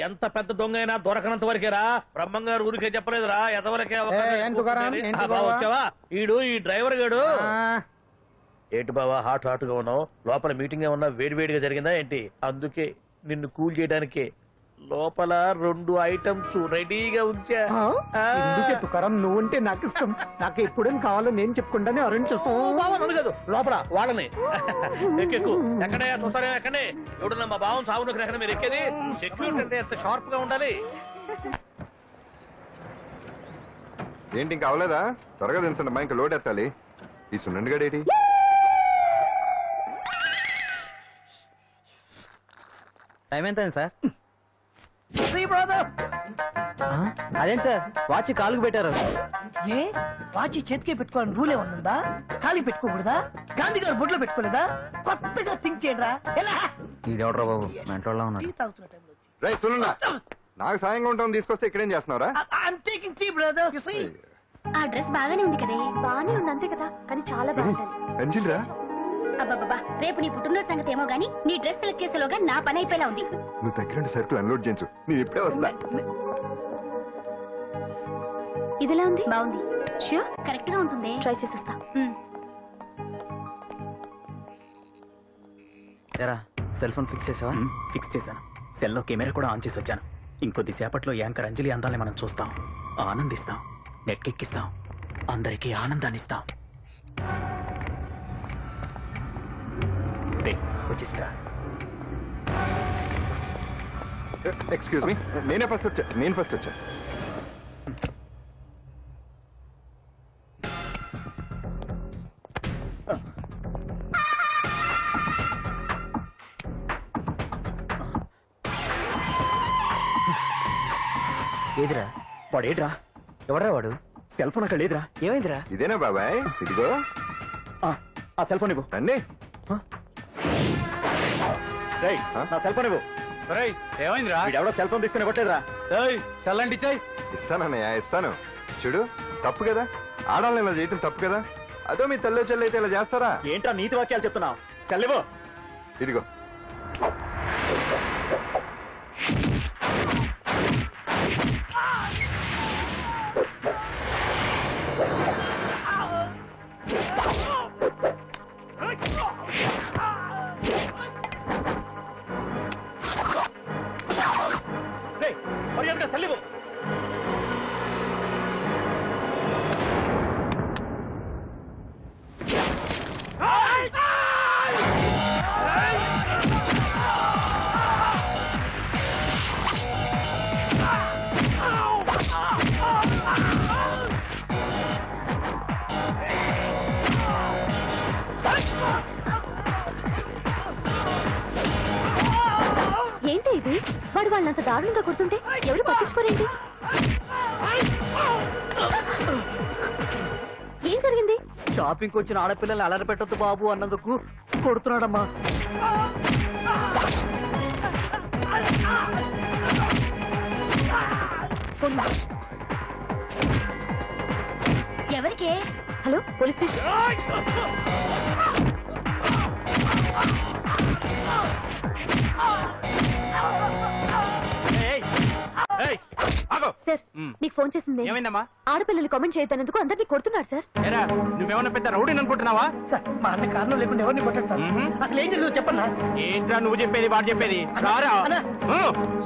ఎంత పెద్ద దొంగ అయినా దొరకనంత వరకేరా. బ్రహ్మంగారు ఊరికే చెప్పలేదురా, ఎదవలకే వచ్చావా? ఈడు ఈ డ్రైవర్ గాడు. ఏంటి బావా హాట్ హాట్ గా ఉన్నావు? లోపల మీటింగ్ ఏమన్నా వేడివేడిగా జరిగిందా ఏంటి? అందుకే నిన్ను కూల్ చేయడానికే లోపల 2 ఐటమ్స్ రెడీగా ఉంచా. నువ్వుంటే నాకు ఇష్టం. నాకు ఎప్పుడేం కావాలో నేను చెప్పుకుంటానే అరేంజ్ చేస్తాను కాదు, లోపల వాళ్ళని ఎక్కెక్కు. ఎక్కడయ్యా చూస్తారా? ఎక్కడే ఎవడన్నా మా బావం సాగునకు ఎక్కడ మీరు ఎక్కేది? సెక్యూరిటీ అంటే ఎంత షార్ప్ గా ఉండాలి. ఏంటి ఇంకా అవలేదా? త్వరగా దించండి అమ్మా, ఇంకా లోడ్ ఎత్తాలి. ఈ సున్నండి గడేటి టైం ఎంత సార్? బ్రదర్ అదేంటి సార్ వాచ్ కాలుకు పెట్టారు? ఏ వాచి చేతికే పెట్టుకోవాలని రూల్ ఏమన్నా ఉందా? ఖాళీ పెట్టుకోకూడదా? గాంధీ గారు బొడ్లో పెట్టుకోలేదా? కొత్తగా థింక్ చేయరా? ఎలా ఇదెవడ్రా బాబు మెంటోళ్ళ ఉన్నాడు. టీ తాగుతున్న టైంలో వచ్చి. రైట్ సున్నా, నాకు సాయంగా ఉంటాం తీసుకొస్తే ఇక్కడేం చేస్తున్నారా? I'm taking tea, brother. You see? ఆ డ్రెస్ బాగానే ఉంది కదే. బానే ఉంది అంతే కదా, కానీ చాలా బాగుంటుంది. అంజిల్ రా, అబ్బాబ్బా, రేపు నీ పుట్టినరోజు సంగతి ఏమో గానీ నీ డ్రెస్ సెలెక్ట్ చేసేలోగా నా పని అయిపోయేలా ఉంది. నువ్వు దగ్గర సరుకులు అన్లోడ్ చేయించు, నేను ఇప్పుడే వస్తా. ఇదిలా ఉంది? బాగుంది. ష్యూర్ కరెక్ట్ గా ఉంటుంది. ట్రై చేసేస్తా. ఎరా సెల్ ఫోన్ ఫిక్స్ చేసావా? ఫిక్స్ చేశాను. సెల్లో కెమెరా కూడా ఆన్ చేసి వచ్చాను. ఇంకొద్ది సేపట్లో యాంకర్ అంజలి అందాలని మనం చూస్తాం, ఆనందిస్తాం, నెట్కెక్కిస్తాం, అందరికీ ఆనందాన్ని ఇస్తాం. వచ్చేసిందా? ఎక్స్క్యూజ్ మీ, నేను ఫస్ట్ వచ్చా. ఏదిరా వాడు? ఏడ్రా ఎవడరా వాడు? సెల్ ఫోన్ అక్కడ లేదురా. ఏమైందిరా? ఇదేనా బాబాయ్? ఇదిగో ఆ సెల్ ఫోన్ ఇవ్వు. రండి. నా సెల్ ఫోన్ ఇవ్వు. ఏమైందిరా? ఎవడో సెల్ ఫోన్ తీసుకుని ఇవ్వట్లేదురా. సెల్ అంటే ఇచ్చాయి. ఇస్తానన్నయ్య, ఇస్తాను. చూడు, తప్పు కదా, ఆడాలని ఇలా చేయటం తప్పు కదా. అదో మీ తల్లి చెల్లి అయితే ఇలా చేస్తారా? ఏంట్రా నీతి వాక్యాలు చెప్తున్నావు? సెల్ ఇవ్వు. ఇదిగో. మర్యాదగా సెల్ ఇవ్వు. ఏంటి ఇది? వాడు వాళ్ళంత దారుణంగా కొడుతుంటే ఎవరు పట్టించుకోరేంటి? ఏం జరిగింది? షాపింగ్ వచ్చిన ఆడపిల్లల్ని అలరి పెట్టొద్దు బాబు అన్నందుకు కొడుతున్నాడమ్మా. ఎవరికే? Hello, police station. సార్, మీకు ఫోన్ చేసింది. ఏమైందమ్మా? ఆడపిల్లలు కామెంట్ చేయొద్దన్నందుకు అందరినీ కొడుతున్నాడు సార్. నువ్వేమన్నా పెద్ద రౌడీని అనుకుంటున్నావా? సార్, మా అన్న కారణం లేకుండా ఎవరిని కొట్టాడు సార్. అసలు ఏం జరిగిందో చెప్పన్నా. ఏంట్రా నువ్వు చెప్పేది వాడు చెప్పేది? రారా అన్నా.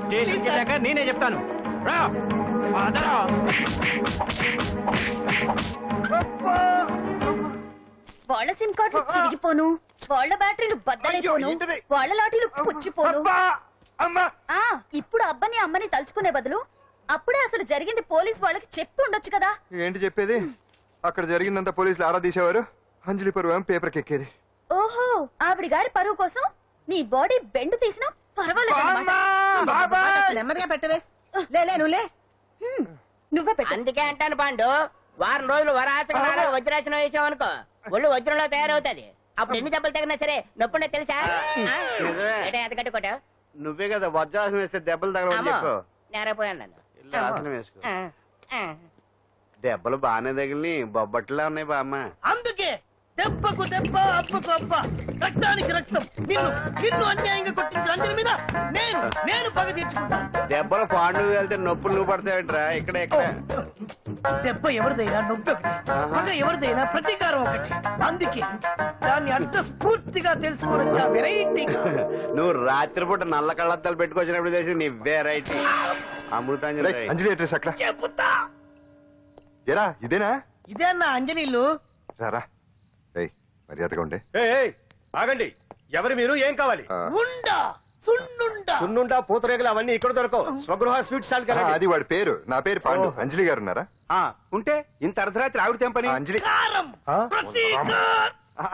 స్టేషన్కి వెళ్ళాక నేనే చెప్తాను. రా అదరా. వాళ్ళ సిమ్ కార్డులు చిరిగిపోను, వాళ్ళ బ్యాటరీలు బద్దలైపోను, వాళ్ళ లాఠీలు పుచ్చిపోను. ఇప్పుడు అబ్బని అమ్మని తలుచుకునే బదులు అప్పుడే అసలు జరిగింది పోలీస్ వాళ్ళకి చెప్పి ఉండొచ్చు కదా. ఏంటి చెప్పేది? అక్కడ జరిగిందంతా పోలీసులు ఆరా తీసేవారు, అంజలి పరువు పేపర్కి ఎక్కేది. ఓహో, ఆవిడ గారి పరువు కోసం నీ బాడీ బెండ్ తీసినా పర్వాలేదు. నెమ్మదిగా పెట్టవే. లే నువ్వులే. నువ్వే పెట్టు. అందుకే అంటాను పాండు, వారం రోజులు వరాచక వజ్రాసనం వేసామనుకో ఒళ్ళు వజ్రంలో తయారవుతుంది. అప్పుడు ఎన్ని దెబ్బలు తగినా సరే నొప్పుండే తెలుసా నిజమే. ఎంత కట్టుకోట నువ్వే కదా వజ్రాసనం వేస్తే దెబ్బలు తగలవని చెప్పు నేరైపోయాను నన్ను ఇల్లు ఆసనం వేసుకో దెబ్బలు బాగానే తగిలి బొబ్బట్లా ఉన్నాయి బామ్మ అందుకే దెబ్బకు దెబ్బ అబ్బకు అబ్బ రక్తానికి రక్తం నిన్ను నిన్ను అన్యాయంగా కొట్టించిన అంజలి మీద నేను పగ తీర్చుకుంటాను. దెబ్బలు పాండు వెళ్తే నొప్పులు నువ్వు పడతావేంట్రా ఇక్కడ ఇక్కడ దెబ్బ ఎవరిదైనా నొప్పి ఒకటి, పగ ఎవరిదైనా ప్రతీకారం ఒకటి. అందుకే దాన్ని అంత స్ఫూర్తిగా తెలుసుకోవచ్చా వెరైటీ. నువ్వు రాత్రిపూట నల్ల కళ్ళద్దాలు పెట్టుకొచ్చినప్పుడు చేసి నీ వెరైటీ అమృతాంజలి అంజలి అడ్రస్ అక్కడ చెబుతా. ఎరా ఇదేనా? ఇదే అన్న అంజనీలు. రారా మర్యాదగా ఉండే. ఆగండి, ఎవరు మీరు? ఏం కావాలి? ఉండా సున్నుండా సున్నుండా పూతరేగలు అవన్నీ ఇక్కడ దొరకవు. స్వగృహ స్వీట్ స్టాల్ కదా. అది వాడి పేరు. నా పేరు పాండు. అంజలి గారు ఉన్నారా? ఉంటే ఇంత అర్ధరాత్రి ఆవిడ తెంపని. అంజలి కారం ప్రతీకారం.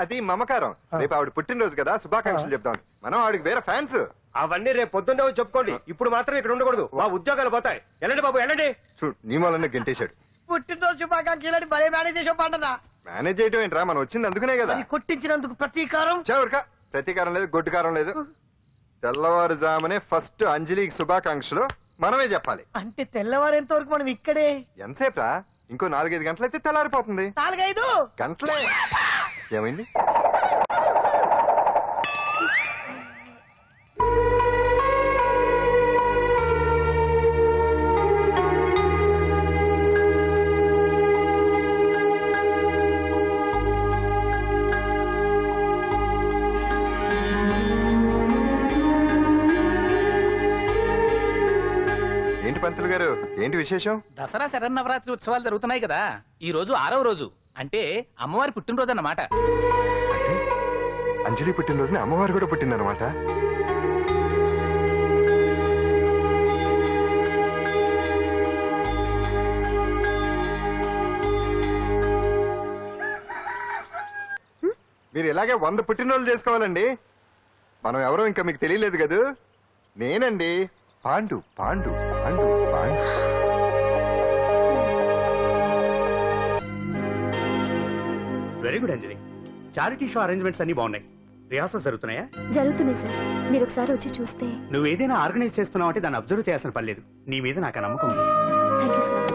అది మమకారం. రేపు ఆవిడ పుట్టినరోజు కదా, శుభాకాంక్షలు చెప్తాం. మనం ఆవిడకి వేరే ఫ్యాన్స్. అవన్నీ రేపు పొద్దున్నే వచ్చి చెప్పుకోండి. ఇప్పుడు మాత్రం ఇక్కడ ఉండకూడదు, మా ఉద్యోగాలు పోతాయి. వెళ్ళండి బాబు వెళ్ళండి. చూడు నీ వల్లనే గెంటేశాడు. పుట్టినరోజు శుభాకాంక్షలు భలే మేనేజ్ చేసావు పంటదా. మేనేజ్ చేయటం ఏంట్రా, మనం వచ్చింది అందుకునే కదా. కొట్టించినందుకు ప్రతీకారం. చవరికా ప్రతీకారం లేదు, గొడ్డుకారం లేదు. తెల్లవారుజామునే ఫస్ట్ అంజలికి శుభాకాంక్షలు మనమే చెప్పాలి. అంటే తెల్లవారేంత వరకు మనం ఇక్కడే. ఎంతసేపురా? ఇంకో 4-5 గంటలైతే తెల్లారిపోతుంది. 4-5 గంటలే. ఏమైంది? పంతులు గారు ఏంటి విశేషం? దసరా శరన్నవరాత్రి ఉత్సవాలు జరుగుతున్నాయి కదా, ఈ రోజు 6వ రోజు, అంటే అమ్మవారి పుట్టినరోజు అన్నమాట. అంటే అంజలి పుట్టినరోజున అమ్మవారు కూడా పుట్టిందన్నమాట. మీరు ఇలాగే 100 పుట్టినరోజులు చేసుకోవాలండి. మనం ఎవరో ఇంకా మీకు తెలియలేదు కదా, నేనండి పాండు. పాండు పాండు పాండు. వెరీ గుడ్ అంజలి. చారిటీ షో అరేంజ్మెంట్స్ అన్ని బాగున్నాయి. రిహార్సల్స్ జరుగుతున్నాయా? జరుగుతున్నాయి సార్, మీరు ఒకసారి వచ్చి చూస్తే. నువ్వు ఏదైనా ఆర్గనైజ్ చేస్తున్నావు అంటే దాన్ని అబ్జర్వ్ చేయాల్సిన పని లేదు. నీ మీద నాకు నమ్మకం ఉంది. Thank you sir.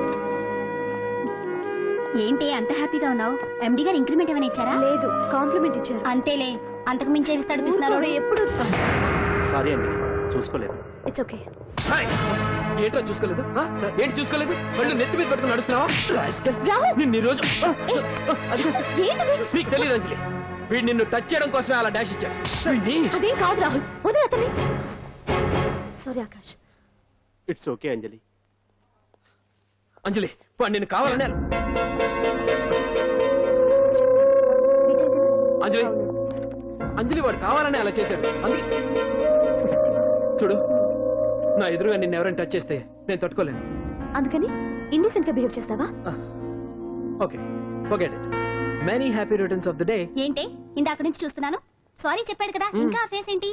ఏంటి అంత హ్యాపీగా ఉన్నావు? ఎండి గారు ఇంక్రిమెంట్ ఏమైనా ఇచ్చారా? లేదు, కాంప్లిమెంట్ ఇచ్చారు. అంతేలే, అంతకు మించి ఇస్తాడు. ఎప్పుడు సారీ అండి, చూసుకోలేదు. It's okay. ఏంటో చూసుకోలేదు? ఏంటి చూసుకోలేదు? వాళ్ళు నెత్తి మీద పట్టుకుని నడుస్తున్నావా? నిన్ను ఈ రోజు నీకు తెలియదు అంజలి, వీడు నిన్ను టచ్ చేయడం కోసం అలా డాష్ ఇచ్చాడు. అదేం కాదు రాహుల్, వదిలే అతని. సారీ ఆకాష్. ఇట్స్ ఓకే అంజలి. అంజలి వాడు నిన్ను కావాలనే. అంజలి అంజలి వాడు కావాలని అలా చేశాడు. అందుకే చూడు, నా ఎదురుగా నిన్ను ఎవరైనా టచ్ చేస్తే నేను తట్టుకోలేను. అందుకని ఇండిసెంట్ గా బిహేవ్ చేస్తావా? Okay, forget it. Many happy returns of the day. ఏంటి ఇందాక నుంచి చూస్తున్నాను? సారీ చెప్పాడు కదా, ఇంకా ఫేస్ ఏంటి?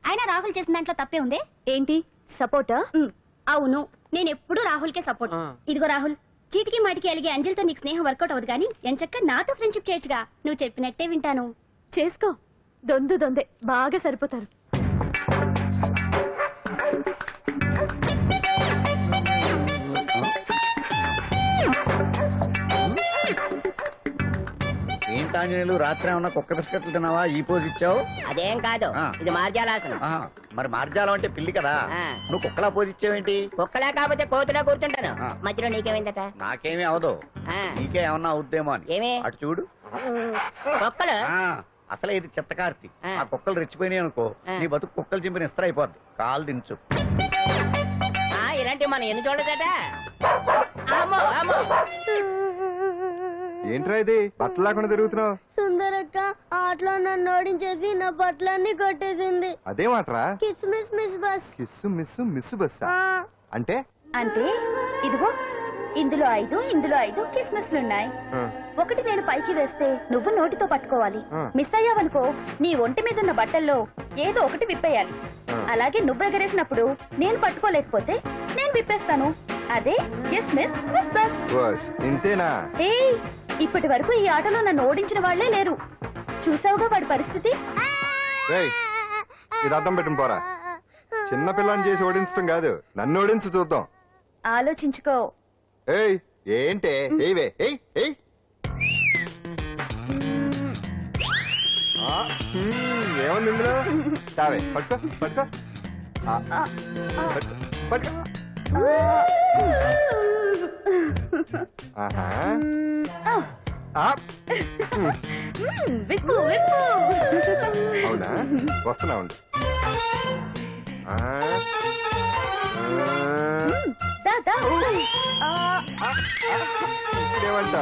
అయినా రాహుల్ చేసిన దాంట్లో తప్పే ఉందే. ఏంటి సపోర్టా? అవును, నేను ఎప్పుడు రాహుల్ కే సపోర్ట్. ఇదిగో రాహుల్, చీటికి మాటికి అలిగే అంజలితో నీకు స్నేహం వర్కౌట్ అవ్వదు కానీ ఎంచక్క నాతో ఫ్రెండ్షిప్ చేయొచ్చుగా. నువ్వు చెప్పినట్టే వింటాను. చేసుకో, దొందే బాగా సరిపోతారు. ఏంటాంజనేయులు రాత్రి ఏమన్నా కుక్క బిస్కెట్లు తిన్నావా? ఈ పోజ్ ఇచ్చావు. అదేం కాదు, ఇది మార్జాలాసనం. మరి మార్జాలం అంటే పిల్లి కదా, నువ్వు కుక్కలా పోజ్ ఇచ్చావేంటి? కుక్కలా కాకపోతే కోతులా కూర్చుంటాను. మధ్యలో నీకేమైందట? నాకేమీ అవదు, నీకే ఏమన్నా అవుద్దేమో అని. ఏమి? అటు చూడు. కుక్కలు అసలే ఇది చిత్తకార్తి. ఆ కుక్కలు రెచ్చిపోయినాయి అనుకో, నీ బతుకు కుక్కలు చింపిన ఇస్త్ర అయిపోద్ది. కాలు దించు. ఇలాంటి మనం ఎన్ని చూడదట. ఏంట్రా ఇది బట్టలు లేకుండా తిరుగుతున్నావు? సుందరక్క ఆటలో నన్ను ఓడించేసి నా బట్టలన్నీ కొట్టేసింది. అదేమాట్రా? Kiss miss miss bus. Kiss miss miss బస్సా అంటే? అంటే ఇదిగో ఇందులో 5 కిస్మిస్లున్నాయి. ఒకటి నేను పైకి వేస్తే నువ్వు నోటితో పట్టుకోవాలి. మిస్ అయ్యావనుకో నీ ఒంటి మీద ఉన్న బట్టల్లో ఏదో ఒకటి విప్పేయాలి. అలాగే నువ్వు ఎగరేసినప్పుడు నేను పట్టుకోలేకపోతే నేను విప్పేస్తాను. అదే కిస్మిస్ మిస్ బస్. ఇంతేనా? ఇప్పటి వరకు ఈ ఆటలో నన్ను ఓడించిన వాళ్లే లేరు. చూసావుగా వాడి పరిస్థితి. రేయ్, ఇది అర్థం పెట్టుకుని పోరా. చిన్న పిల్లని చేసి ఓడించడం కాదు, నన్ను ఓడించి చూద్దాం. ఆలోచించుకో. ఏయ్ ఏంటే? ఏవే ఏయ్ ఏయ్. ఏముంది ఇందులో? చావే పట్టుకో పట్టుకో పట్టుకో. ఆహా. విప్పు విప్పు. అవునా, వస్తున్నా ఉండు. ఇదేమంట?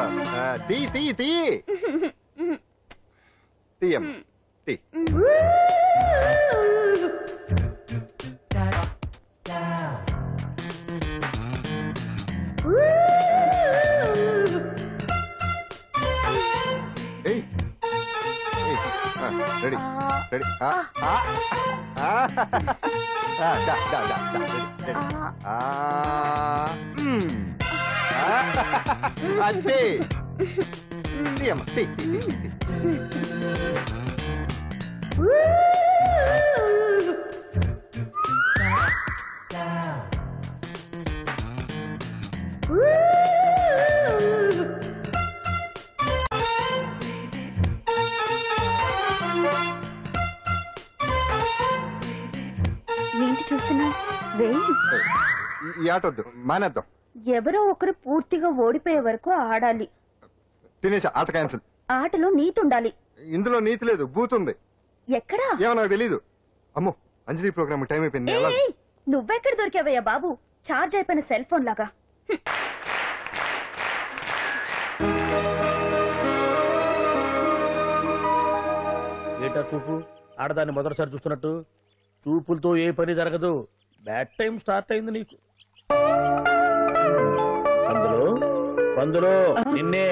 తీ తీ తీ తీయం తీ. Ready ready. అంతే తీయమ్మ తీ. ఏంటి చూస్తున్నా? ఈ ఆట వద్దు, మానేద్దాం. ఎవరో ఒకరు పూర్తిగా ఓడిపోయే వరకు ఆడాలి. తినేసా, ఆట క్యాన్సిల్. ఆటలో నీతి ఉండాలి. ఇందులో నీతి లేదు, బూత్ ఉంది. ఎక్కడా? ఏమో నాకు తెలీదు. అమ్మో, అంజలి ప్రోగ్రామ్ టైం అయిపోయింది. నువ్వెక్కడ దొరికావయ్యా బాబు? చార్జ్ అయిపోయిన సెల్ ఫోన్ లాగా. ఏటా చూపు? ఆడదాన్ని మొదటిసారి చూస్తున్నట్టు. చూపులతో ఏ పని జరగదు. బ్యాడ్ టైం స్టార్ట్ అయింది నీకు. పందులో నిన్నే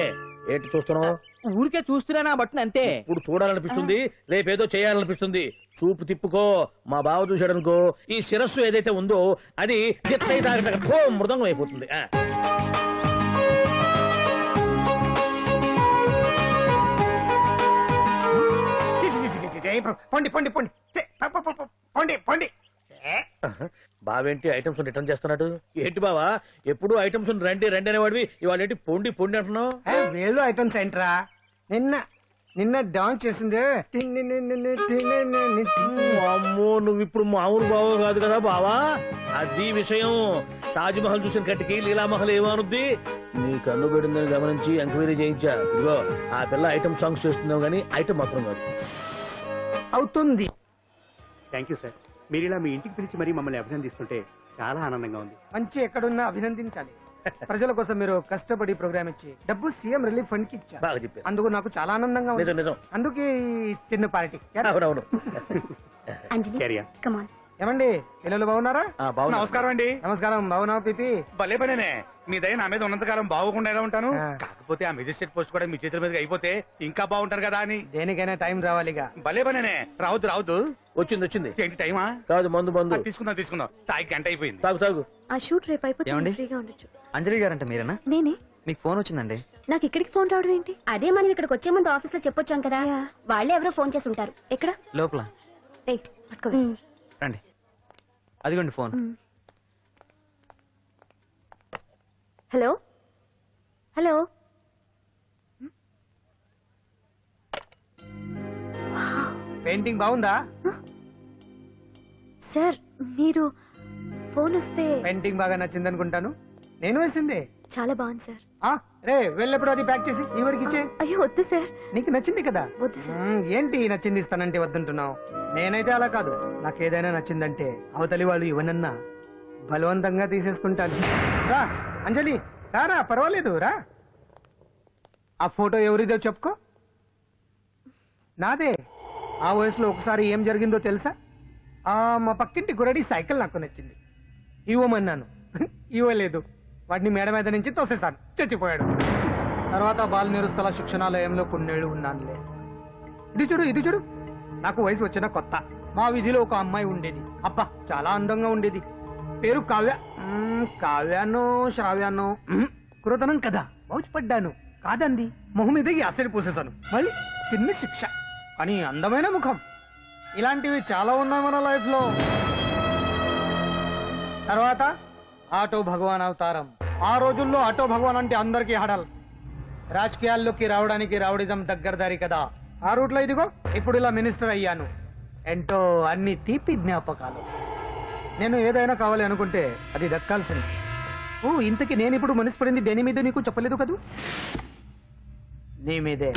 ఏంటి చూస్తున్నావు? ఊరికే చూస్తున్నానా బట్టను అంతే. ఇప్పుడు చూడాలనిపిస్తుంది, రేపేదో చేయాలనిపిస్తుంది. చూపు తిప్పుకో. మా బావ చూశాడనుకో, ఈ శిరస్సు ఏదైతే ఉందో అది మృదంగం అయిపోతుంది. పొండి పొండి పొండి పొండి పొండి. బావేంటి ఐటమ్స్ రిటర్న్ చేస్తున్నాడు? ఏంటి బావా, ఎప్పుడు ఐటమ్స్ రండి రండి అనేవాడివి, ఇవాళ ఏంటి పొండి పొండి అంటున్నావు? వేలు ఐటమ్స్ ఏంట్రా? నిన్న డాన్స్ చేసిందే. అమ్మో, నువ్వు ఇప్పుడు మామూలు బావ కాదు కదా బావా. అది విషయం. తాజ్ మహల్ చూసిన కట్టికి లీలామహల్ ఏమనుద్ది? నీ కన్ను పెడిందని గమనించి ఎంక్వైరీ చేయించా. ఇదిగో ఆ పిల్ల ఐటమ్ సాంగ్స్ చేస్తున్నావు గానీ ఐటమ్ మాత్రం కాదు. అవుతుంది. Thank you sir. మీరు ఇలా మీ ఇంటికి పిలిచి మరీ మమ్మల్ని అభినందిస్తుంటే చాలా ఆనందంగా ఉంది. మంచి ఎక్కడున్నా అభినందించాలి. ప్రజల కోసం మీరు కష్టపడి ప్రోగ్రామ్ ఇచ్చి డబ్బు సీఎం రిలీఫ్ ఫండ్ కి ఇచ్చారు. బాగా చెప్పారు. అందుకు నాకు చాలా ఆనందంగా ఉంది. నిజం. అందుకే ఈ చిన్న పార్టీ. అవునవును. ఏమండి, పిల్లలు బాగున్నారా? నమస్కారం అండి. నమస్కారం. బాగున్నావు పిపి? భలే పనేనే. మీ దయ నా మీద ఉన్నంతకాలం బాగుకుండా ఎలా ఉంటాను. కాకపోతే ఆ మెజిస్ట్రేట్ పోస్ట్ కూడా మీ చేతుల మీద అయిపోతే ఇంకా బాగుంటారు కదా అని. దేనికైనా టైం రావాలిగా. భలే పనేనే. రావద్దు. వచ్చింది. ఏంటి టైమా? కాదు, మందు. తీసుకుందాం. తాగి గంట అయిపోయింది. తాగు. ఆ షూట్ రేపు అయిపోతుంది. ఫ్రీగా ఉండొచ్చు. అంజలి గారంట మీరేనా? నేనే. మీకు ఫోన్ వచ్చిందండి. నాకు ఇక్కడికి ఫోన్ రావడం ఏంటి? అదే మనం ఇక్కడికి వచ్చే ముందు ఆఫీస్ లో చెప్పొచ్చాం కదా, వాళ్ళే ఎవరో ఫోన్ చేసి ఉంటారు. ఎక్కడ? లోపల. రండి, అదిగోండి ఫోన్. హలో. పెయింటింగ్ బాగుందా సార్? మీరు ఫోన్ వస్తే. పెయింటింగ్ బాగా నచ్చింది అనుకుంటాను. నేను వేసింది. చాలా బాగుంది సార్. రే, వెళ్ళప్పుడు అది ప్యాక్ చేసి ఈ వరకు ఇచ్చే. అయ్యో వద్దు సార్. నీకు నచ్చింది కదా. వద్దు సార్. ఏంటి నచ్చింది ఇస్తానంటే వద్దంటున్నావు? నేనైతే అలా కాదు. నాకు ఏదైనా నచ్చిందంటే అవతలి వాళ్ళు ఇవ్వనన్నా బలవంతంగా తీసేసుకుంటాను. రా అంజలి, రారా, పర్వాలేదు రా. ఆ ఫోటో ఎవరిదో చెప్పుకో. నాదే. ఆ వయసులో ఒకసారి ఏం జరిగిందో తెలుసా? మా పక్కింటి గురడి సైకిల్ నాకు నచ్చింది. ఇవ్వమన్నాను, ఇవ్వలేదు. వాడిని మేడ మీద నుంచి తోసేశాను, చచ్చిపోయాడు. తర్వాత బాల నిరుస్తల శిక్షణాలయంలో కొన్నేళ్లు ఉన్నానులే. ఇది చూడు. నాకు వయసు వచ్చిన కొత్త. మా వీధిలో ఒక అమ్మాయి ఉండేది. అబ్బా, చాలా అందంగా ఉండేది. పేరు కావ్య. కావ్యానో శ్రావ్యానో కురతనం కదా. మౌచిపడ్డాను. కాదండి, మొహం మీద యాసిడ్ పూసేశాను. మళ్ళీ చిన్న శిక్ష. కానీ అందమైన ముఖం. ఇలాంటివి చాలా ఉన్నాయి మన లైఫ్ లో. తర్వాత ఆటో భగవాన్ అవతారం. ఆ రోజుల్లో ఆటో భగవాన్ అంటే అందరికీ హడల్. రాజకీయాల్లోకి రావడానికి రౌడిజం దగ్గరదారి కదా. ఆ రూట్లో ఇదిగో ఇప్పుడు ఇలా మినిస్టర్ అయ్యాను. ఏంటో అన్ని తీపి జ్ఞాపకాలు. నేను ఏదైనా కావాలి అనుకుంటే అది దక్కాల్సింది. ఓ ఇంతకీ నేను ఇప్పుడు మనసు పడింది దేని మీద నీకు చెప్పలేదు కదూ? నీ మీదే.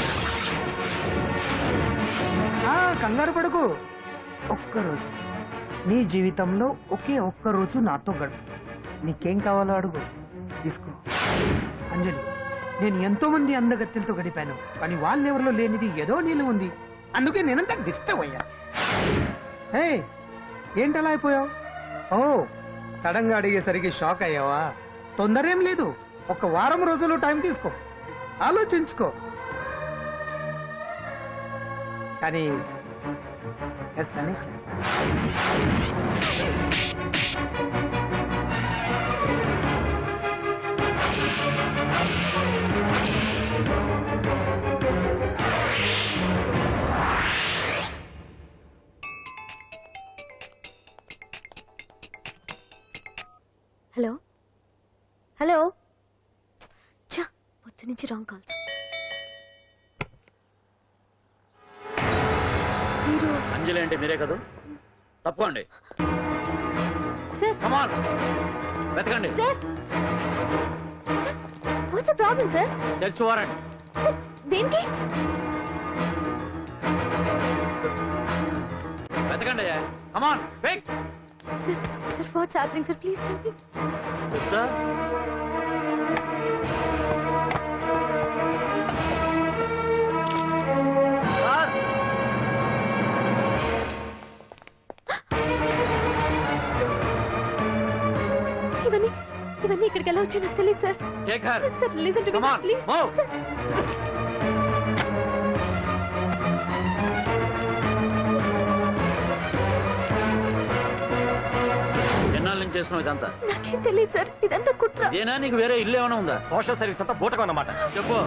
కంగారు పడుకు. ఒక్కరోజు నీ జీవితంలో ఒకే ఒక్కరోజు నాతో గడుపు. నీకేం కావాలో అడుగు, తీసుకో. అంజలి, నేను ఎంతో మంది అందగత్తెలతో గడిపాను, కానీ వాళ్ళెవరిలో లేనిది ఏదో నీళ్ళు ఉంది. అందుకే నేనంతా డిస్టర్బ్ అయ్యా. హే, ఏంటలా అయిపోయావు? ఓ సడన్ గా అడిగేసరికి షాక్ అయ్యావా? తొందరేం లేదు, ఒక వారం రోజులు టైం తీసుకో, ఆలోచించుకో. కానీ ఎస్ అని హలో హలో. చా, పొద్దు నుంచి రాంగ్ కాల్స్. అంజలి అంటే మీరే కదా? తప్పకోండి. సార్ కమాన్ వెతకండి. Sir what's the problem sir? Search warrant. Sir దేనికి? వెతకండి. Come on quick. Sir sir what's happening sir? Please tell me. ఇవన్నీ ఇక్కడికి ఎలా వచ్చాయో నాకు తెలియదు sir. Sir listen to me please. ఎన్నాళ్ళ నుంచి చేస్తున్నావు ఇదంతా? నాకేం తెలియదు సార్, ఇదంతా కుట్ర. ఇదేనా నీకు వేరే ఇల్లు ఏమైనా ఉందా? సోషల్ సర్వీస్ అంతా బూటకం అన్నమాట. చెప్పు,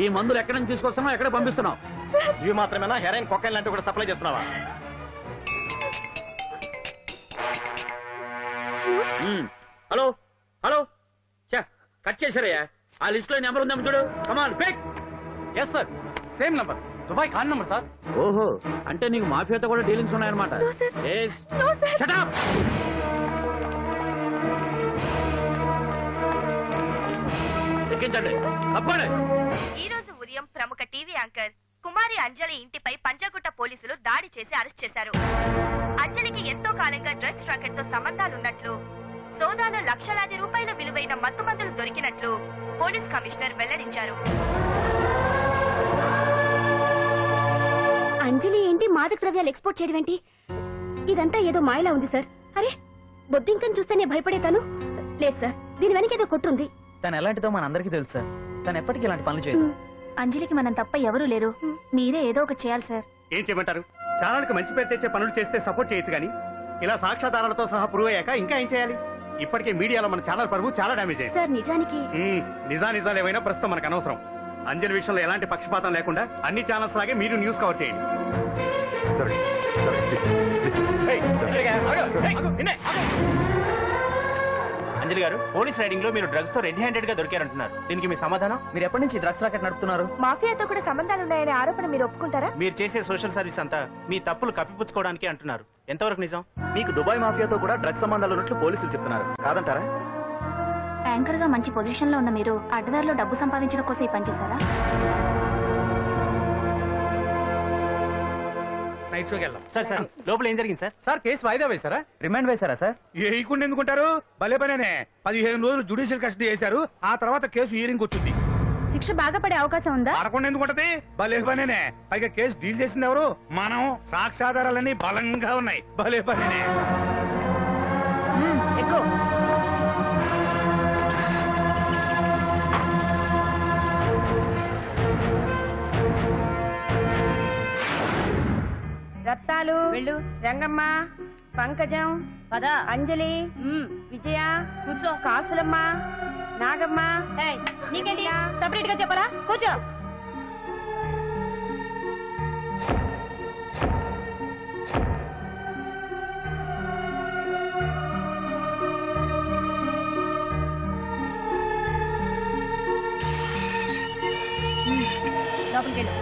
ఈ మందులు ఎక్కడి నుంచి తీసుకొస్తున్నావు, ఎక్కడ పంపిస్తున్నావు? ఇవి మాత్రమేనా? హెరాయిన్, కొకైన్ లాంటివి కూడా సప్లై చేస్తున్నావా? హలో హలో, కట్ చేశారయ్యా. ఆ లిస్ట్ లో నెంబర్ ఉందేమో చూడు. Come on pick. Yes sir, same number, Dubai Khan number sir. ఓహో, అంటే నీకు మాఫియాతో కూడా డీలింగ్స్ ఉన్నాయన్నమాట. Shut up. ఎక్కించండి, తప్పండి. ఈ రోజు ఉదయం ప్రముఖ టీవీ యాంకర్ కుమారి అంజలి ఇంటిపై పంజాగుట్ట పోలీసులు దాడి చేసి అరెస్ట్ చేశారు. అంజలికి ఎంతో కాలంగా డ్రగ్స్ రాకెట్ తో సంబంధాలున్నట్లు, సోదాలో లక్షలాది రూపాయల విలువైన మత్తుమందులు దొరికినట్లు పోలీస్ కమిషనర్ వెల్లడించారు. అంజలి ఏంటి మాదక ద్రవ్యాలు ఎక్స్పోర్ట్ చేయడం ఏంటి? ఇదంతా ఏదో మాయలా ఉంది సార్. అరే, బొద్దింకని చూస్తేనే భయపడేతాను. లేదు సార్, దీని వెనక ఏదో కొట్టుంది. తను ఎలాంటిదో మనందరికీ తెలుసు సార్. తను ఎప్పటికీ ఇలాంటి పనులు చేయదు. అంజలికి మనం తప్ప ఎవరూ లేరు. మీరే ఏదో ఒకటి చేయాలి సార్. ఏం చేయమంటారు? ఛానల్కి మంచి పేరు తెచ్చే పనులు చేస్తే సపోర్ట్ చేయొచ్చు కానీ ఇలా సాక్ష్యాధారాలతో సహా ప్రూవ్ అయ్యాక ఇంకా ఏం చేయాలి? ఇప్పటికే మీడియాలో మన ఛానల్ పరువు చాలా డ్యామేజ్ అయింది సార్. నిజానికి నిజాలు ఏమైనా ప్రస్తుతం మనకు అనవసరం. అంజలి విషయంలో ఎలాంటి పక్షపాతం లేకుండా అన్ని ఛానల్స్ లాగే మీరు న్యూస్ కవర్ చేయండి. అంజలి గారు, పోలీస్ రైడింగ్ లో మీరు డ్రగ్స్ తో రెడ్ హ్యాండెడ్ గా దొరికారంటున్నారు. దీనికి మీ సమాధానం? మీరు ఎప్పటి నుంచి డ్రగ్స్ రాకెట్ నడుపుతున్నారు? మాఫియాతో కూడా సంబంధాలున్నాయనే ఆరోపణ మీరు ఒప్పుకుంటారా? మీరు చేసే సోషల్ సర్వీస్ అంతా మీ తప్పులు కప్పిపుచ్చుకోవడానికి అంటున్నారు. ఎంతవరకు నిజం? మీకు దుబాయ్ మాఫియాతో కూడా డ్రగ్స్ సంబంధాలు ఉన్నట్లు పోలీసులు చెప్తున్నారు, కాదంటారా? యాంకర్ గా మంచి పొజిషన్ లో ఉన్న మీరు అడ్డదారిలో డబ్బు సంపాదించడం కోసం ఈ పని చేశారా? నైట్ షోకి వెళ్దాం. సార్ సార్, లోపల ఏం జరిగింది సార్? సార్, కేసు వాయిదా వేశారా? రిమాండ్ వేశారా సార్? వేయకుండా ఎందుకుంటారు? భలే పనేనే. 15 రోజులు జుడిషియల్ కస్టడీ చేశారు. ఆ తర్వాత కేసు హీరింగ్ వచ్చింది. శిక్ష బాగా పడే అవకాశం ఉందా? పడకుండా ఎందుకుంటది? భలే పనేనే. పైగా కేసు డీల్ చేసింది ఎవరు? మనం. సాక్ష్యాధారాలన్నీ బలంగా ఉన్నాయి. భలే పనేనే. ఎక్కువ రత్తాలు, రంగమ్మ, పంకజం, అంజలి, విజయ, కూర్చో, కాసులమ్మ, నాగమ్మ. నీకేంటి సపరేట్ గా చెప్పరా? కూర్చో. లోపలికి వెళ్ళు.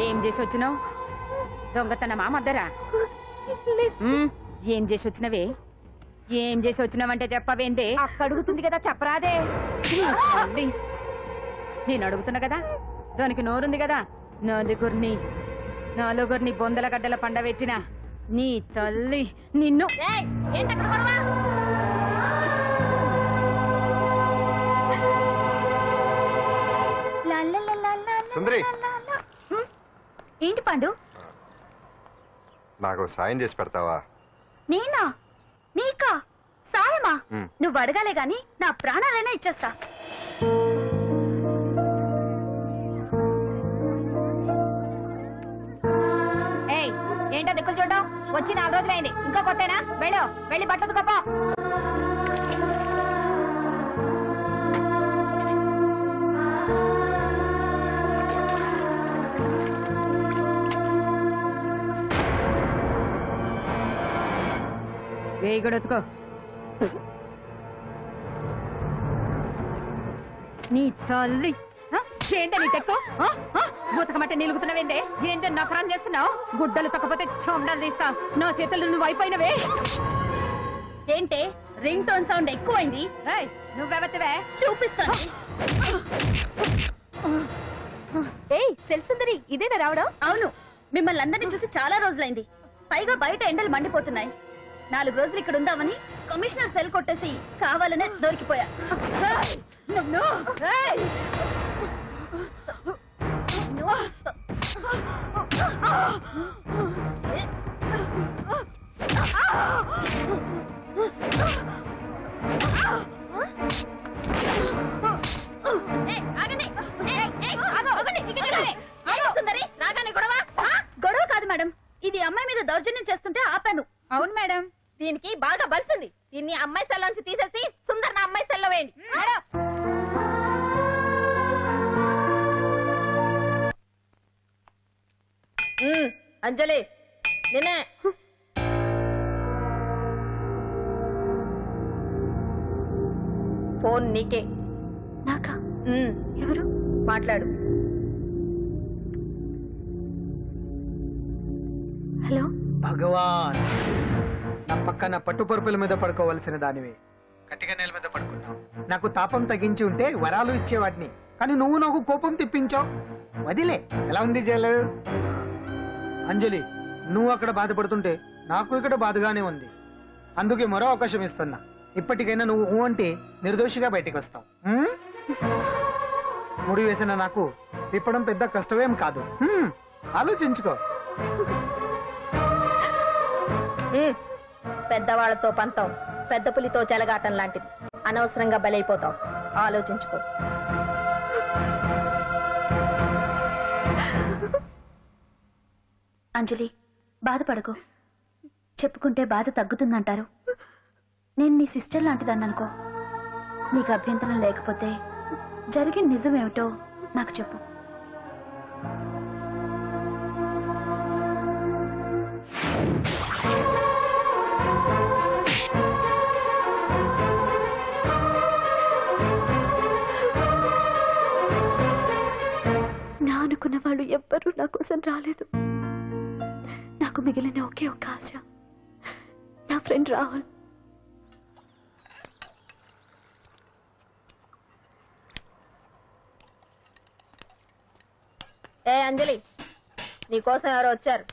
ఏం చేసి వచ్చినావు? దొంగతనమా మద్దరా? ఏం చేసి వచ్చినవే? ఏం చేసి వచ్చినావంటే చెప్పవేందే? అడుగుతుంది కదా, చెప్పరాదే. నేను అడుగుతున్నా కదా, దానికి నోరుంది కదా. నలుగురిని బొందల గడ్డల పండబెట్టిన నీ తల్లి నిన్ను. సుందరి, ఏంటి పండు? నాకు సాయం చేసి పెడతావా? నేనా? నీకా సాయమా? నువ్వు అడగాలే గాని నా ప్రాణాలైనా ఇచ్చేస్తా. ఏయ్, ఏంటో దిక్కులు చూడడం? వచ్చి 4 రోజులైంది, ఇంకా కొత్తేనా? వెళ్ళి బట్టలు కప్ప. వేయగొడతుకో. నీ తల్లి ఏంటే నీ తెక్కు? బూతకమంటే నిలుగుతున్నావేందే? ఏంటో నఫరాన్ చేస్తున్నావు? గుడ్డలు తక్కపోతే చొండాలు తీస్తా. నా చేతులు నువ్వు అయిపోయినవే. ఏంటే రింగ్ టోన్ సౌండ్ ఎక్కువైంది? నువ్వెవతివే? చూపిస్తాను. ఏయ్ సెల్సుందరి, ఇదేనా రావడం? అవును, మిమ్మల్ని అందరినీ చూసి చాలా రోజులైంది. పైగా బయట ఎండలు మండిపోతున్నాయి. 4 రోజులు ఇక్కడ ఉందామని కమిషనర్ సెల్ కొట్టేసి కావాలనే దొరికిపోయా. గొడవ కాదు మేడం, ఇది అమ్మాయి మీద దౌర్జన్యం చేస్తుంటే ఆపాను. అవును మేడం, దీనికి బాగా బలిసింది. దీన్ని అమ్మాయి సెల్ నుంచి తీసేసి సుందర్ నా అమ్మాయి సెల్లో వేయండి. అంజలి, నిన్నే. ఫోన్ నీకే. నాకా? ఎవరు? మాట్లాడు. హలో భగవాన్, నా పక్కన పట్టుపరుపుల మీద పడుకోవలసిన దానివి గట్టిగా నేల మీద పడుకున్నావు. నాకు తాపం తగ్గించి ఉంటే వరాలు ఇచ్చేవాడిని, కానీ నువ్వు నాకు కోపం తెప్పించావు. వదిలే. ఎలా ఉంది జైలు? అంజలి, నువ్వు అక్కడ బాధపడుతుంటే నాకు ఇక్కడ బాధగానే ఉంది. అందుకే మరో అవకాశం ఇస్తున్నా. ఇప్పటికైనా నువ్వు అంటే నిర్దోషిగా బయటికి వస్తావు. ముడి వేసిన నాకు తిప్పడం పెద్ద కష్టమేం కాదు. ఆలోచించుకో. పెద్దవాళ్లతో పంతం పెద్ద పులితో చెలగాటం లాంటిది. అనవసరంగా బలైపోతావు. ఆలోచించుకో. అంజలి, బాధపడకు. చెప్పుకుంటే బాధ తగ్గుతుందంటారు. నేను నీ సిస్టర్ లాంటిదన్ననుకో. నీకు అభ్యంతరం లేకపోతే జరిగిన నిజమేమిటో నాకు చెప్పు. నా అనుకున్న వాళ్ళు ఎవ్వరూ నా కోసం రాలేదు. నాకు మిగిలిన ఒకే ఒక ఆశ, నా ఫ్రెండ్ రాహుల్. ఏ అంజలి, నీకోసం ఎవరో వచ్చారు.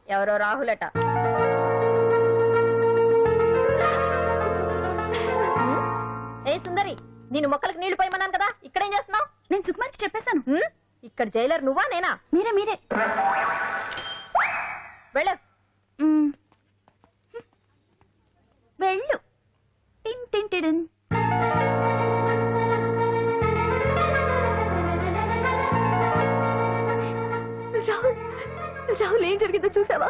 ఎవరో రాహుల్ అట. ఏ సుందరి, నేను మొక్కలకు నీళ్లు పోయమన్నాను కదా, ఇక్కడేం చేస్తున్నావు? నేను సుకుమార్కి చెప్పేశాను. ఇక్కడ జైలర్ నువ్వా నేనా? మీరే. వెళ్ళు. వెళ్ళు. టిన్ టిన్ టిన్. రాహుల్ ఏం జరిగిందో చూసావా?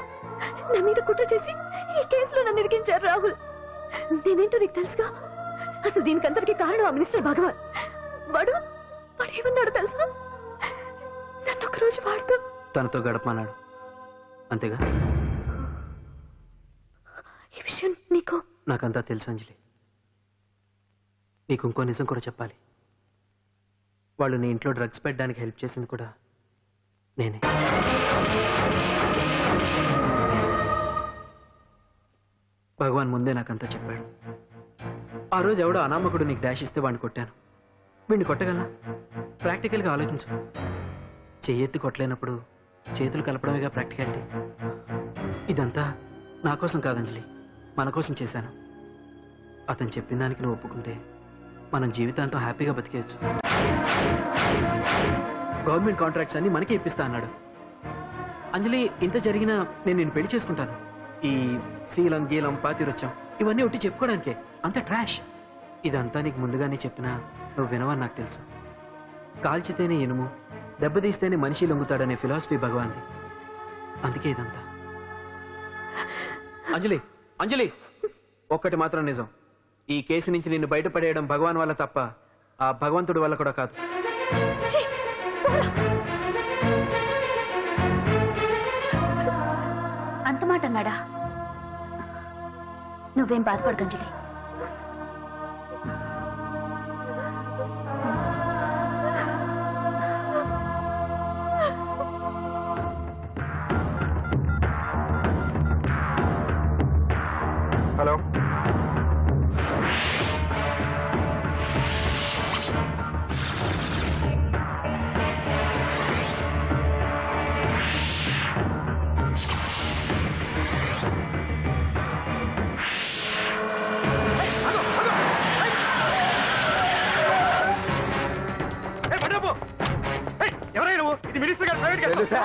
నా మీద కుట్ర చేసి ఈ కేసులో నన్ను ఇరికించారు రాహుల్. నేనేంటో నీకు తెలుసుగా. అసలు దీనికంతటికి కారణం ఆ మినిస్టర్ భగవాన్. వాడు వాడు ఏమన్నాడు తెలుసా? నన్ను ఒకరోజు వాడుతూ తనతో గడపమన్నాడు, అంతేగా? ఈ విషయం నీకు నాకంతా తెలుసు అంజలి. నీకు ఇంకో నిజం కూడా చెప్పాలి. వాళ్ళు నీ ఇంట్లో డ్రగ్స్ పెట్టడానికి హెల్ప్ చేసింది కూడా నేనే. భగవాన్ ముందే నాకంతా చెప్పాడు. ఆ రోజు ఎవడో అనామకుడు నీకు డాష్ ఇస్తే వాడిని కొట్టాను. వీడిని కొట్టగలనా? ప్రాక్టికల్గా ఆలోచించు. చెయ్యెత్తి కొట్టలేనప్పుడు చేతులు కలపడమేగా ప్రాక్టికాలిటీ. ఇదంతా నా కోసం కాదంజలి, మన కోసం చేశాను. అతను చెప్పిన దానికి నువ్వు ఒప్పుకుంటే మనం జీవితాంతం హ్యాపీగా బతికేయచ్చు. గవర్నమెంట్ కాంట్రాక్ట్స్ అన్ని మనకే ఇప్పిస్తా అన్నాడు. అంజలి, ఇంత జరిగినా నేను నిన్ను పెళ్లి చేసుకుంటాను. ఈ శీలం గీలం పాతిరొచ్చాం ఇవన్నీ ఒట్టి చెప్పుకోవడానికే. అంత ట్రాష్. ఇదంతా నీకు ముందుగానే చెప్పినా నువ్వు వినవని నాకు తెలుసు. కాల్చితేనే ఇనుము, దెబ్బతీస్తేనే మనిషి లొంగుతాడనే ఫిలాసఫీ భగవాన్ది. అందుకే ఇదంతా. అంజలి, అంజలి, ఒక్కటి మాత్రం నిజం. ఈ కేసు నుంచి నిన్ను బయటపడేయడం భగవాన్ వల్ల తప్ప ఆ భగవంతుడి వల్ల కూడా కాదు. అంత మాట అన్నాడా? నువ్వేం బాధపడకు అంజలి. హలో, ఎవరైనా నువ్వు? ఇది మినిస్టర్ గారు ప్రైవేట్ గారు. తెలుసా?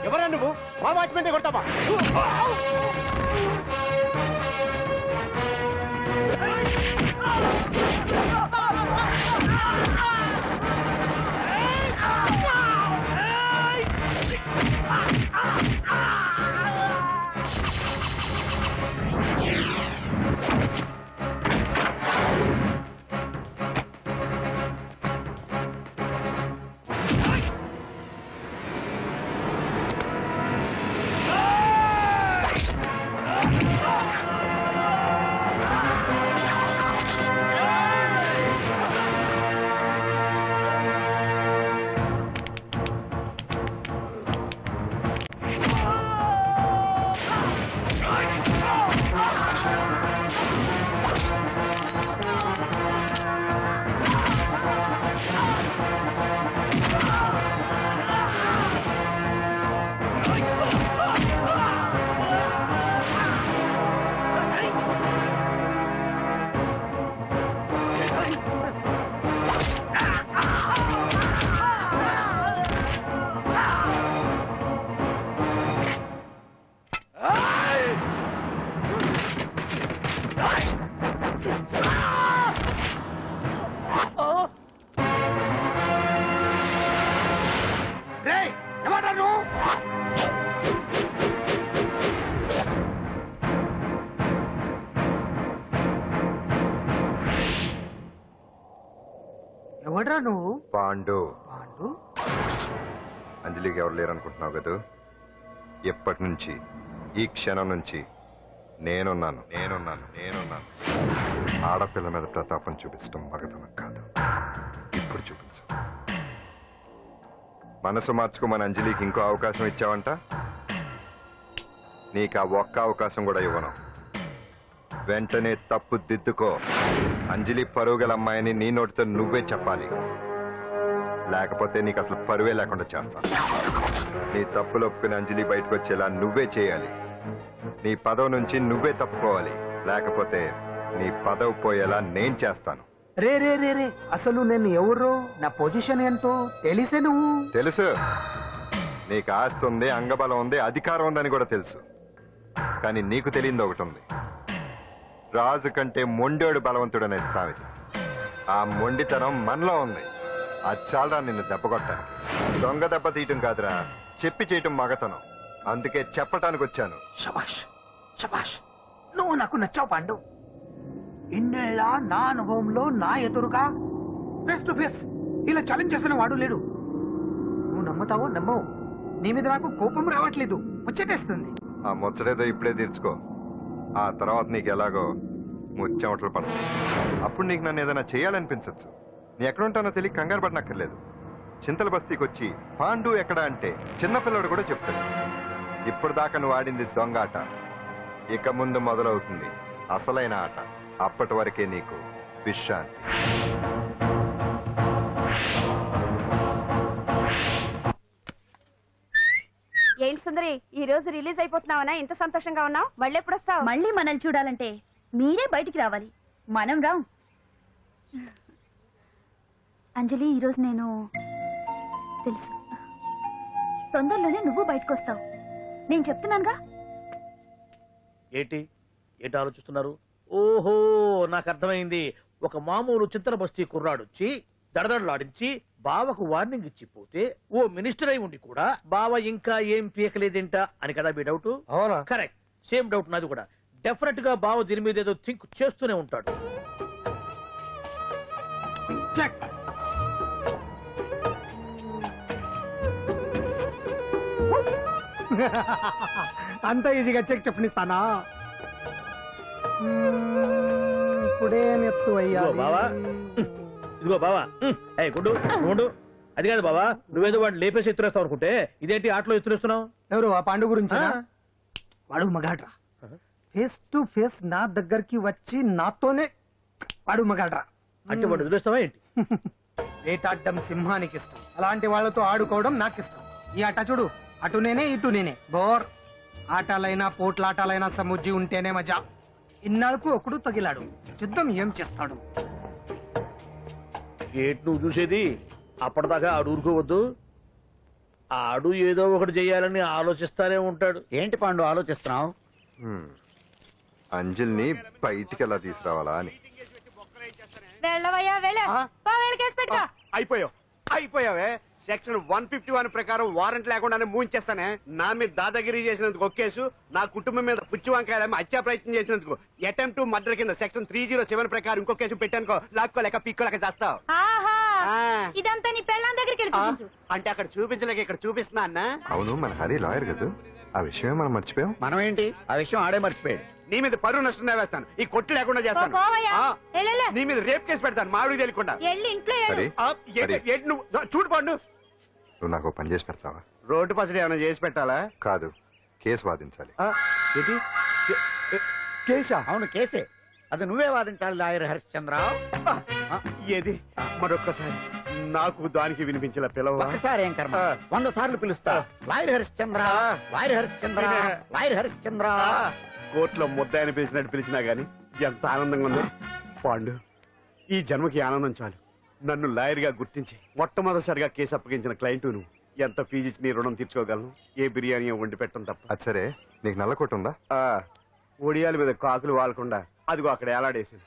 ఎవరా నువ్వు? మా వాచ్మెన్ కొడతావా? ఎవడ్రా నువ్వు? పాండు. పాండు? అంజలికి ఎవరు లేరనుకుంటున్నావు కదా? ఎప్పటి నుంచి, ఈ క్షణం నుంచి నేనున్నాను. ఆడపిల్ల మీద ప్రతాపం చూపించడం మగతనం కాదు. ఇప్పుడు చూపించు. మనసు మార్చుకోమని అంజలికి ఇంకో అవకాశం ఇచ్చావంట. నీకు ఆ ఒక్క అవకాశం కూడా ఇవ్వను. వెంటనే తప్పు దిద్దుకో. అంజలి పరువుగల అమ్మాయిని నీ నోటితో నువ్వే చెప్పాలి. లేకపోతే నీకు అసలు పరువే లేకుండా చేస్తాను. నీ తప్పులు ఒప్పుకుని అంజలి బయటకు వచ్చేలా నువ్వే చేయాలి. నీ పదవి నుంచి నువ్వే తప్పుకోవాలి. లేకపోతే నీ పదవి పోయేలా నేను చేస్తాను. రే రే రే రే అసలు నేను ఎవరు, నా పొజిషన్ ఏంటో తెలిసే నువ్వు? తెలుసు. నీకు ఆస్తి ఉంది, అంగబలం ఉంది, అధికారం ఉందని కూడా తెలుసు. కానీ నీకు తెలియదు ఒకటి ఉంది. రాజు కంటే మొండోడు బలవంతుడనే సామెత. ఆ మొండితనం మనలో ఉంది. అది చాలరా నిన్ను దెబ్బ కొట్టాను. దొంగ దెబ్బ తీయటం కాదురా, చెప్పి చేయటం మగతనం. అందుకే చెప్పటానికి వచ్చాను. శబాష్ శబాష్, నువ్వు నాకు నచ్చావు పాండు. ఇన్నేళ్ళ నా అనుభవంలో నా ఎదురుగా ఫేస్ టు ఫేస్ ఇలా ఛాలెంజ్ చేసిన వాడు లేడు. నువ్వు నమ్ముతావో నమ్మవు, నీ మీద నాకు కోపం రావట్లేదు, ముచ్చటేస్తుంది. ఆ ముచ్చటేదో ఇప్పుడే తీర్చుకో. ఆ తర్వాత నీకు ఎలాగో ముచ్చెమటలు పడతాయి. అప్పుడు నీకు నన్ను ఏదైనా చేయాలనిపించచ్చు. నీ ఎక్కడుంటానో తెలియ కంగారు పడనక్కర్లేదు. చింతల బస్తీకి వచ్చి పాండు ఎక్కడ అంటే చిన్నపిల్లడు కూడా చెప్తాడు. ఇప్పుడు దాకా నువ్వు ఆడింది దొంగ ఆట. ఇక ముందు మొదలవుతుంది అసలైన ఆట. అప్పటి వరకే నీకు విశ్రాంతి. ఏంటి సుందరి, ఈ రోజు రిలీజ్ అయిపోతున్నావనా? ఇంత సంతోషంగా ఉన్నావు? మళ్ళీ ఎప్పుడు వస్తావు? మళ్ళీ మనల్ని చూడాలంటే మీరే బయటికి రావాలి, మనం రాం. అంజలి, ఈరోజు నేను తెలుసు తొందరలోనే నువ్వు బయటకు వస్తావు. నేను చెప్తున్నానుగా. ఏంటి ఏంటి ఆలోచిస్తున్నారు? ఓహో, నాకు అర్థమైంది. ఒక మామూలు చింతల బస్తీ కుర్రాడొచ్చి దడదడలాడించి బావకు వార్నింగ్ ఇచ్చిపోతే ఓ మినిస్టర్ అయి ఉండి కూడా బావ ఇంకా ఏం పీకలేదేంట అని కదా మీ డౌట్? అవునా? కరెక్ట్, సేమ్ డౌట్ నాది కూడా. డెఫినెట్ గా బావ దీని మీద ఏదో థింక్ చేస్తూనే ఉంటాడు. అంత ఈజీగా చెక్ చెప్పనిస్తానా? ఇప్పుడే నెత్తు అయ్యా. ఇదిగో బావా, గుడ్డు గుండు. అది కాదు బావా, నువ్వేదో వాడిని లేపేసి ఎత్తురేస్తావు అనుకుంటే ఇదేంటి ఆటలో ఎత్తురేస్తున్నావు? ఎవరు ఆ పాండు గురించి? వాడు మగాడ్రా. ఫేస్ టు ఫేస్ నా దగ్గరికి వచ్చి నాతోనే వాడు మగాడ్రా. అంటే వాడు వదిలేస్తావా ఏంటి? వేటాడ్డం సింహానికి ఇష్టం, అలాంటి వాళ్ళతో ఆడుకోవడం నాకు ఇష్టం. ఈ ఆట చూడు, అటు నేనే ఇటు నేనే. బోర్. ఆటలైనా పోట్లాటలైనా సముజ్జి ఉంటేనే మజా. ఇన్నాళ్ళకు ఒకడు తగిలాడు, యుద్ధం ఏం చేస్తాడు? ఏంటి నువ్వు చూసేది? అప్పటిదాకా ఆడు ఊరుకోవద్దు. ఆడు ఏదో ఒకటి చెయ్యాలని ఆలోచిస్తానే ఉంటాడు. ఏంటి పాండు ఆలోచిస్తున్నావు? అంజలిని బయటికి ఎలా తీసుకురావాలా అని. వెళ్ళవయ్యా, అయిపోయావే. సెక్షన్ 151 ప్రకారం వారెంట్ లేకుండానే మూయించేస్తానే. నా మీద దాదాగిరి చేసినందుకు ఒక కేసు, నా కుటుంబం మీద పుచ్చి వంకాయలేమో హత్యా ప్రయత్నం చేసినందుకు అటెంప్ట్ టు మర్డర్ కింద సెక్షన్ 307 ప్రకారం ఇంకో కేసు పెట్టానుకో, లాక్కోలేక పీక్కోలేక చేస్తావు. ఇదంతా నీ పెళ్ళాం దగ్గరికి వెళ్ళి చూపించు. అంటే అక్కడ చూపించలేక ఇక్కడ చూపిస్తున్నా అన్న. అవును, మన హరి లాయర్ కదా, ఆ విషయమే మనం మర్చిపోయాం. మనం ఏంటి ఆ విషయం ఆడే మర్చిపోయాడు. నీ మీద పరువు నష్టం వేస్తాను, ఈ కొట్టు లేకుండా చేస్తాను. నీ మీద రేప్ కేసు పెడతాను మాడు తెలియకుండా. నువ్వు చూడు పండు, నువ్వు నాకు పని చేసి పెడతావా? రోడ్డు పచ్చడి ఏమైనా చేసి పెట్టాలా? కాదు, కేసు వాదించాలి. కేసా? అవును కేసే. అది నువ్వే వాదించాలి లాయర్ హరిశ్చంద్ర. ఏది మరొక్కసారి నాకు దానికి వినిపించిన పిలవ. ఒక్కసారి ఏం కర్మ, 100 సార్లు పిలుస్తా. Lawyer Harishchandra, lawyer Harishchandra, lawyer Harishchandra. కోర్టులో ముద్దాయని పిలిచినట్టు పిలిచినా గాని ఎంత ఆనందంగా ఉంది పాండు. ఈ జన్మకి ఆనందం చాలు. నన్ను లాయర్ గా గుర్తించి మొట్టమొదటిసారిగా కేసు అప్పగించిన క్లయింట్ నువ్వు. ఎంత ఫీజు ఇచ్చి నీ రుణం తీర్చుకోగలను? ఏ బిర్యానీ వండి పెట్టడం తప్ప. అది సరే, నీకు నల్ల కొట్టు ఉందా? ఒడియాల మీద కాకులు వాలకుండా అదిగో అక్కడ ఏలాడేసింది.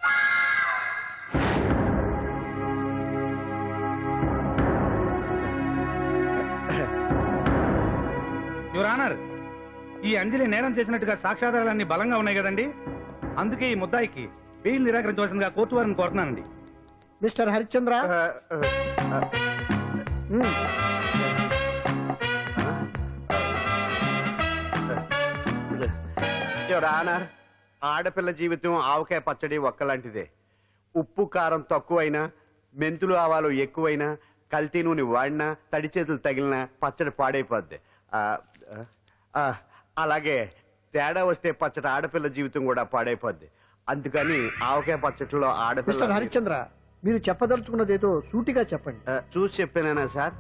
యువర్ ఆనర్, ఈ అంజలి నేరం చేసినట్టుగా సాక్ష్యాధారాలన్నీ బలంగా ఉన్నాయి కదండి. అందుకే ఈ ముద్దాయికి బెయిల్ నిరాకరించవలసిందిగా కోర్టు వారిని కోరుతున్నానండి. మిస్టర్ హరిశ్చంద్ర, యువర్ ఆనర్, ఆడపిల్ల జీవితం ఆవకాయ పచ్చడి ఒక్కలాంటిదే. ఉప్పు కారం తక్కువైనా, మెంతులు ఆవాలు ఎక్కువైనా, కల్తీ నూనె వాడినా, తడి చేతులు తగిలినా పచ్చడి పాడైపోద్ది. అలాగే తేడా వస్తే పచ్చడి ఆడపిల్ల జీవితం కూడా పాడైపోద్ది. అందుకని ఆవకాయ పచ్చడిలో ఆడపిల్ల. హరిశ్చంద్ర, మీరు చెప్పదలుచుకున్నది ఏదో సూటిగా చెప్పండి. చూసి చెప్పానా సార్?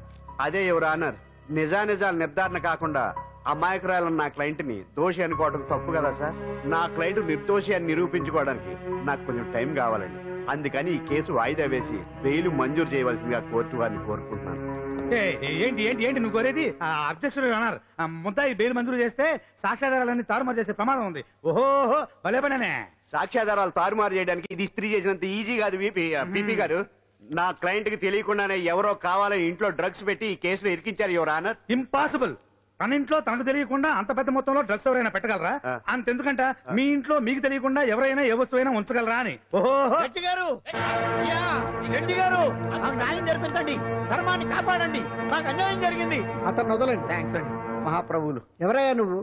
అదే యువర్ ఆనర్, నిజానిజాలు నిర్ధారణ కాకుండా అమాయకురాలన్న నా క్లయింట్ ని దోషి అనుకోవడం తప్పు కదా సార్? నా క్లయింట్ నిర్దోషి అని నిరూపించుకోవడానికి నాకు కొంచెం టైం కావాలండి. అందుకని ఈ కేసు వాయిదా వేసి బెయిల్ మంజూరు చేయవలసిందిగా కోర్టు వారిని కోరుకుంటున్నాను. ఏంటి ఏంటి ఏంటి నువ్వు కోరేది? అధ్యక్షుడు అన్నారు ముద్దాయి బెయిల్ మంజూరు చేస్తే సాక్ష్యాధారాలన్నీ తారుమారు చేసే ప్రమాదం ఉంది. ఓహో భలే పనేనే. సాక్ష్యాధారాలు తారుమారు చేయడానికి ఇది స్త్రీ చేసినంత ఈజీ కాదు పీపీ గారు. నా క్లయింట్ కి తెలియకుండానే ఎవరో కావాలని ఇంట్లో డ్రగ్స్ పెట్టి ఈ కేసులో ఇరికించారు యువర్ ఆనర్. ఇంపాసిబుల్. తన ఇంట్లో తనకు తెలియకుండా అంత పెద్ద మొత్తంలో డ్రగ్స్ ఎవరైనా పెట్టగలరా? అంతెందుకంట మీ ఇంట్లో మీకు తెలియకుండా ఎవరైనా ఏ వస్తువైనా ఉంచగలరా అని. ఓహో గట్టి గారు, గట్టి గారు, నాకు న్యాయం జరిపించండి, ధర్మాన్ని కాపాడండి, నాకు అన్యాయం జరిగింది. అతను వదలండి. థ్యాంక్స్ అండి మహాప్రభువులు. ఎవరయ్యా నువ్వు?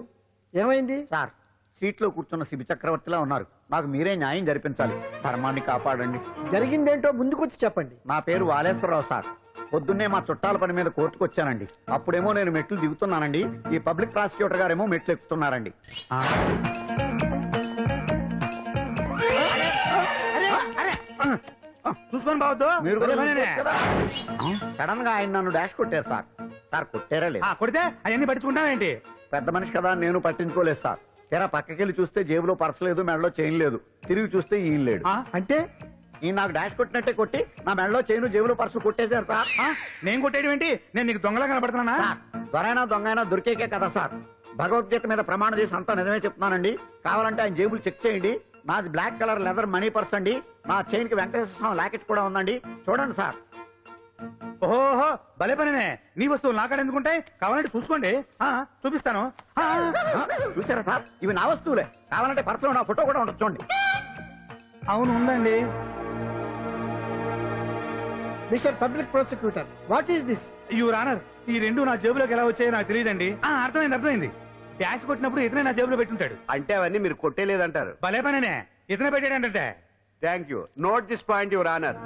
ఏమైంది? సార్, సీట్లో కూర్చున్న శిబి చక్రవర్తిలా ఉన్నారు. నాకు మీరే న్యాయం జరిపించాలి, ధర్మాన్ని కాపాడండి. జరిగిందేంటో ముందుకొచ్చి చెప్పండి. నా పేరు వాలేశ్వరరావు సార్. పొద్దున్నే మా చుట్టాల పని మీద కోర్టుకు వచ్చానండి. అప్పుడేమో నేను మెట్లు దిగుతున్నానండి, ఈ పబ్లిక్ ప్రాసిక్యూటర్ గారేమో మెట్లు ఎక్కుతున్నారండి. చూసుకొని బావద్దు. మీరు సడన్ గా ఆయన నన్ను డాష్ కొట్టారు సార్. సార్ కొట్టారా లేదు? కొడితే అవన్నీ పట్టించుకుంటావేంటి? పెద్ద మనిషి కదా నేను పట్టించుకోలేదు సార్. తెరా పక్కకెళ్ళి చూస్తే జేబులో పర్స్ లేదు, మెడలో చైన్ లేదు. తిరిగి చూస్తే ఈయన లేడు. అంటే ఈయన నాకు డాష్ కొట్టినట్టే కొట్టి నా మెడలో చైన్ జేబులో పర్సు కొట్టేశారు సార్. నేను కొట్టేయడం ఏంటి? నేను నీకు దొంగలా కనబడుతున్నా? దొరైనా దొంగైనా దొరికేకే కదా సార్. భగవద్గీత మీద ప్రమాణం చేసి అంతా నిజమే చెప్తున్నానండి. కావాలంటే ఆయన జేబులు చెక్ చేయండి. నాది black colour leather money purse అండి. నా చైన్ కి వెంకటేశ్వర స్వామి లాకెట్ కూడా ఉందండి, చూడండి సార్. ఓహో భలే పనినే. నీ వస్తువులు నాకాడ ఎందుకుంటాయి? కావాలంటే చూసుకోండి, చూపిస్తాను. చూసారా సార్, ఇవి నా వస్తువులే. కావాలంటే పర్సులో నా ఫోటో కూడా ఉండొచ్చు చూడండి. అవును ఉందండి. Mister public prosecutor, what is this? Your honour, ఈ రెండు నా జేబులోకి ఎలా వచ్చాయో నాకు తెలియదండి. అర్థమైంది. డాష్ కొట్టినప్పుడు ఇతనే నా జేబులో పెట్టుంటాడు. అంటే అవన్నీ మీరు కొట్టేలేదంటారు? భలే పనేనే, ఇతనే పెట్టాడంటే. Thank you. Note this point your honour.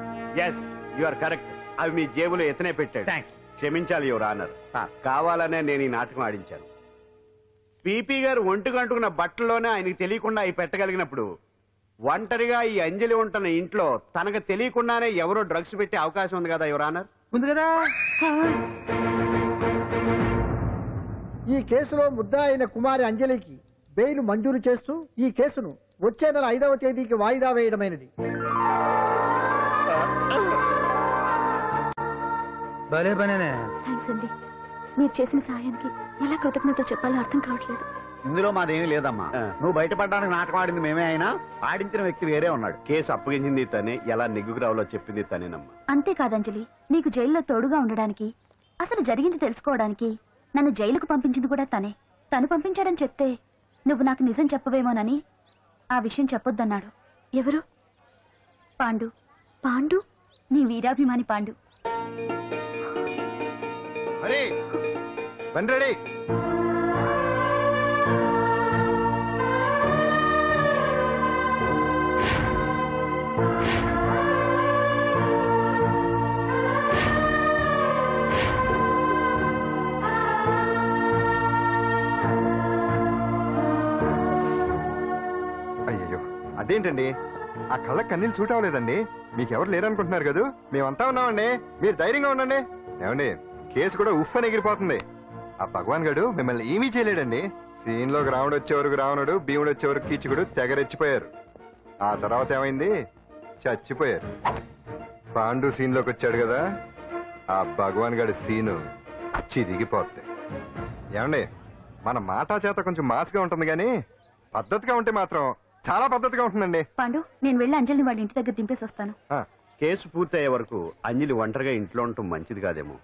Yes, you are correct. అవి మీ జేబులో ఎత్తనే పెట్టాడు. థ్యాంక్స్. క్షమించాలి యువర్ ఆనర్. సార్, కావాలనే నేను ఈ నాటకం ఆడించాను. పీపీ గారు ఒంటికంటుకున్న బట్టల్లోనే ఆయనకి తెలియకుండా అవి పెట్టగలిగినప్పుడు ఒంటరిగా ఈ అంజలి ఉంటున్న ఇంట్లో తనకు తెలియకుండానే ఎవరో డ్రగ్స్ పెట్టే అవకాశం ఉంది కదా యువర్ ఆనర్. ఉంది కదా. ఈ కేసులో ముద్దా అయిన కుమారి అంజలికి బెయిల్ మంజూరు చేస్తూ ఈ కేసును వచ్చే నెల 5వ తేదీకి వాయిదా వేయడమైనది. భలే పనేనే. థ్యాంక్స్ అండి. మీరు చేసిన సహాయానికి ఎలా కృతజ్ఞతలు చెప్పాలో అర్థం కావట్లేదు. ఇందులో మాదేమీ లేదమ్మా. నువ్వు బయటపడడానికి నాటకం ఆడింది మేమే అయినా ఆడించిన వ్యక్తి వేరే ఉన్నాడు. కేసు అప్పగించింది తనే, ఎలా నెగ్గుకు రావాలో చెప్పింది తనేనమ్మా. అంతేకాదంజలి, నీకు జైల్లో తోడుగా ఉండడానికి, అసలు జరిగింది తెలుసుకోవడానికి నన్ను జైలుకు పంపించింది కూడా తనే. తను పంపించాడని చెప్తే నువ్వు నాకు నిజం చెప్పవేమోనని ఆ విషయం చెప్పొద్దన్నాడు. ఎవరు? పాండు. పాండు, నీ వీరాభిమాని పాండు. అయ్యో, అదేంటండి ఆ కళ్ళకి కన్నీళ్ళు సూట్ అవ్వలేదండి. మీకెవరు లేరనుకుంటున్నారు కదా? మేమంతా ఉన్నామండి, మీరు ధైర్యంగా ఉండండి. ఏమండి, కేసు కూడా ఉఫ్ అని ఎగిరిపోతుంది. ఆ భగవాన్ గడు మిమ్మల్ని ఏమీ చేయలేడండి. సీన్ లోకి రావణుడు వచ్చేవరకు రావణుడు, భీముడు వచ్చేవరకు కీచుకుడు తెగరెచ్చిపోయారు. ఆ తర్వాత ఏమైంది? చచ్చిపోయారు. పాండు సీన్ లోకి వచ్చాడు కదా, ఆ భగవాన్ గడి సీను చిరిగిపోద్ది. ఏమండి, మన మాటా చేత కొంచెం మాస్గా ఉంటుంది కానీ పద్ధతిగా ఉంటే మాత్రం చాలా పద్ధతిగా ఉంటుందండి. పాండు, నేను వెళ్ళి అంజలిని వాళ్ళ ఇంటి దగ్గర దింపేసి వస్తాను. కేసు పూర్తయ్యే వరకు అంజలి ఒంటరిగా ఇంట్లో ఉండటం మంచిది కాదేమో.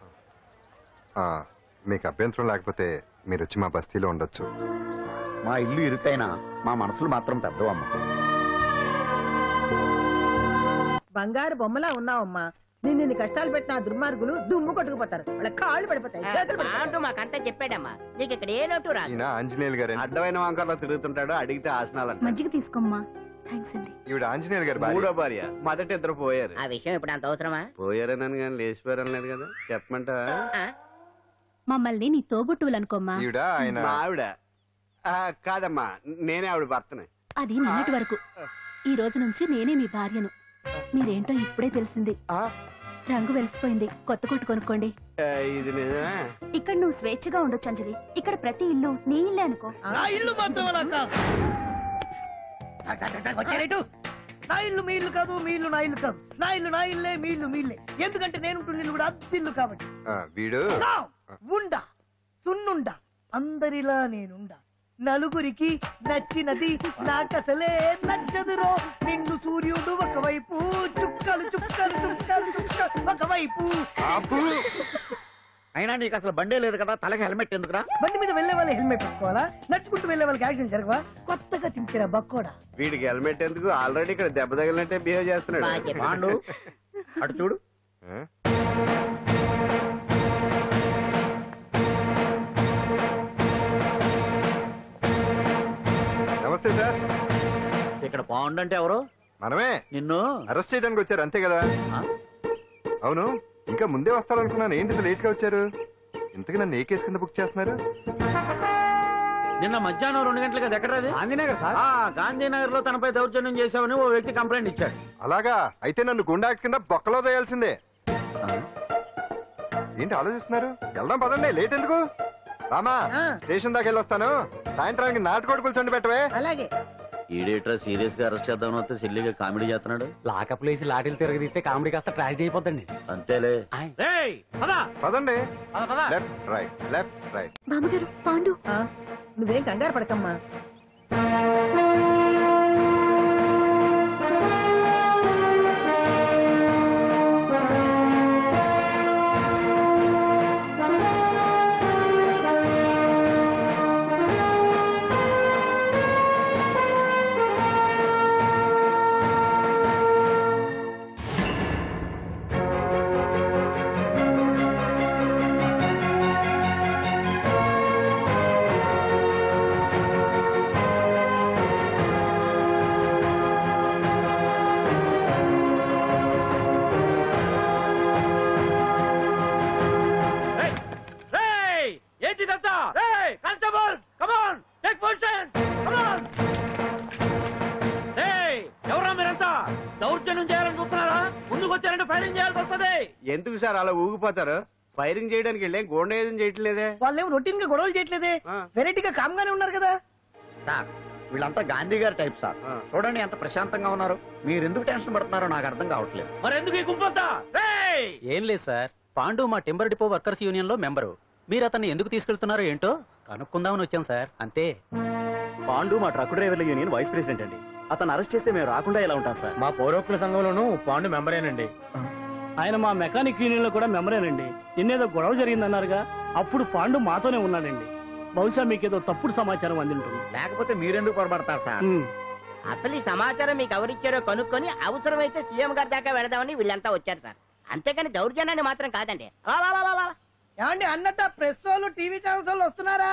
మీకు అభ్యంతరం లేకపోతే మీరు వచ్చి మా బస్తీలో ఉండొచ్చు. మా ఇల్లు ఇరుకైనా మా మనసులు మాత్రం పెద్దవమ్మ. బంగారు బొమ్మలా ఉన్నావమ్మా. నిన్ను కష్టాలు పెట్టిన దుర్మార్గులు దుమ్ము కొట్టుకుపోతారు, వాళ్ళ కాళ్ళు పడిపోతాయి, చేతులు పడిపోతాయి. మాకంతా చెప్పాడమ్మా, నీకు ఇక్కడ ఏ లోటు రాదు. ఆంజనేయులు గారు అడ్డమైన వంకర్లో తిరుగుతుంటాడు, అడిగితే ఆసనాలంట. మజ్జిగ తీసుకోమ్మా. థ్యాంక్స్ అండి. ఈవిడ ఆంజనేయులు గారు మూడో భార్య. మొదటి ఇద్దరు పోయారు. ఆ విషయం ఇప్పుడు అంత అవసరమా? పోయారనని కానీ లేచిపోయారని లేదు కదా. చెప్పమంటా? మమ్మల్ని నీ తోబుట్టువులనుకోమ్మా. ఆవిడ కాదమ్మా, నేనే ఆవిడ భర్తనే. అది నిన్నటి వరకు. ఈ రోజు నుంచి నేనే మీ భార్యను. మీరేంటో ఇప్పుడే తెలిసింది. రంగు వెలిసిపోయింది, కొత్త కొట్టు కొనుక్కోండి. ఇది నిజమే. ఇక్కడ నువ్వు స్వేచ్ఛగా ఉండొచ్చు అంజలి. ఇక్కడ ప్రతి ఇల్లు నీ ఇల్లే అనుకో. నా ఇల్లు మాత్రం అలా కాదు. వచ్చారేటు నా ఇల్లు మీ ఇల్లు కాదు, మీ ఇల్లు నా ఇల్లు కాదు. నా ఇల్లు నా ఇల్లే, మీ ఇల్లు మీ ఇల్లే. ఎందుకంటే నేను ఇల్లు కూడా అద్దిల్లు కాబట్టి. వీడు ఉండా సున్నుండా అందరిలా నేనుండా. నలుగురికి నచ్చినది నాకసలే నచ్చదురో. నిండు సూర్యుడు ఒకవైపు, చుక్కలు చుక్కలు చుక్కలు చుక్కలు ఒకవైపు. అయినా నీకు అసలు బండే లేదు కదా, తలకి హెల్మెట్ ఎందుకురా? బండి మీద వెళ్లే వాళ్ళు హెల్మెట్ పెట్టుకోవాలా? నడుచుకుంటూ వెళ్లే వాళ్ళకి యాక్సిడెంట్ జరగవా? కొత్తగా తింటారా బక్కోడా? వీడికి హెల్మెట్ ఎందుకు? ఆల్రెడీ ఇక్కడ దెబ్బ తగిలినట్టే బిహేవ్ చేస్తున్నాడు. పాండు అటు చూడు. నమస్తే సార్. ఇక్కడ పాండు అంటే ఎవరు? మనమే. నిన్ను అరెస్ట్ చేయడానికి వచ్చారు అంతే కదా? అవును, ఇంకా ముందే వస్తారనుకున్నాను. ఏంటి లేట్ గా వచ్చారు? ఇంతకీ నన్ను ఏ కేసు కింద బుక్ చేస్తున్నారు? నిన్న మధ్యాహ్నం 2 గంటలకు అది ఎక్కడ? గాంధీనగర్ సార్. గాంధీనగర్ లో తనపై దౌర్జన్యం చేశామని ఓ వ్యక్తి కంప్లైంట్ ఇచ్చాడు. అలాగా? అయితే నన్ను గుండా కింద బొక్కలో తోయాల్సిందే. ఏంటి ఆలోచిస్తున్నారు? వెళ్దాం పదండి, లేట్ ఎందుకు? రామా, స్టేషన్ దాకా వెళ్ళొస్తాను. సాయంత్రానికి నాటుకోడి కూర్చొని పెట్టవే. అలాగే. ఈడేట్రా సీరియస్ గా అరెస్ట్ చేద్దామని వస్తే సిల్లిగా కామెడీ చేస్తున్నాడు. లాకప్ లేసి లాఠీలు తిరగదీస్తే కామెడీ కాస్త ట్రాజడీ అయిపోద్దండి. అంతేలే. పదండి. Left right, left right. బామ్మగారు, పాండు. నువ్వేం కంగారు పడకమ్మా. దౌర్జన్యం చేయాలని చూస్తున్నారా? ముందుకు వచ్చారంటే ఫైరింగ్ చేయాల్సి వస్తుంది. ఎందుకు సార్ అలా ఊగిపోతారు? ఫైరింగ్ చేయడానికి వెళ్ళే గోండేజం చేయట్లేదే. వాళ్ళేమో రొటీన్ గా గొడవలు చేయట్లేదే, వెరైటీగా కామ్ గానే ఉన్నారు కదా. సార్ వీళ్ళంతా గాంధీ గారి టైప్ సార్. చూడండి ఎంత ప్రశాంతంగా ఉన్నారు. మీరు ఎందుకు టెన్షన్ పడుతున్నారో నాకు అర్థం కావట్లేదు. మరి ఎందుకు ఈ గుంపంతా? ఏం లేదు సార్, పాండు మా టింబర్ డిపో వర్కర్స్ యూనియన్ లో మెంబరు. మీరు అతన్ని ఎందుకు తీసుకెళ్తున్నారో ఏంటో కనుక్కుందామని వచ్చాం సార్, అంతే. పాండు మా ట్రక్ డ్రైవర్ల యూనియన్ వైస్ ప్రెసిడెంట్ అండి. అతను అరెస్ట్ చేస్తే మేము రాకుండా ఎలా ఉంటాం సార్? మా పౌరోక్తుల సంఘంలోనూ పాండు మెంబరేనండి. ఆయన మా మెకానిక్ యూనియన్ లో కూడా మెంబరేనండి. నిన్నేదో గొడవ జరిగిందన్నారుగా, అప్పుడు పాండు మాతోనే ఉన్నాడండి. బహుశా మీకేదో తప్పుడు సమాచారం అందింటుంది. లేకపోతే మీరెందుకు పొరపడతారు సార్? అసలు ఈ సమాచారం మీకు ఎవరిచ్చారో కనుక్కొని అవసరమైతే సీఎం గారి దాకా వెళదామని వీళ్ళంతా వచ్చారు సార్. అంతేకాని దౌర్జన్యాన్ని మాత్రం కాదండి. ఏమండి అన్నట్టు ప్రెస్ వాళ్ళు టీవీ ఛానల్స్ వాళ్ళు వస్తున్నారా?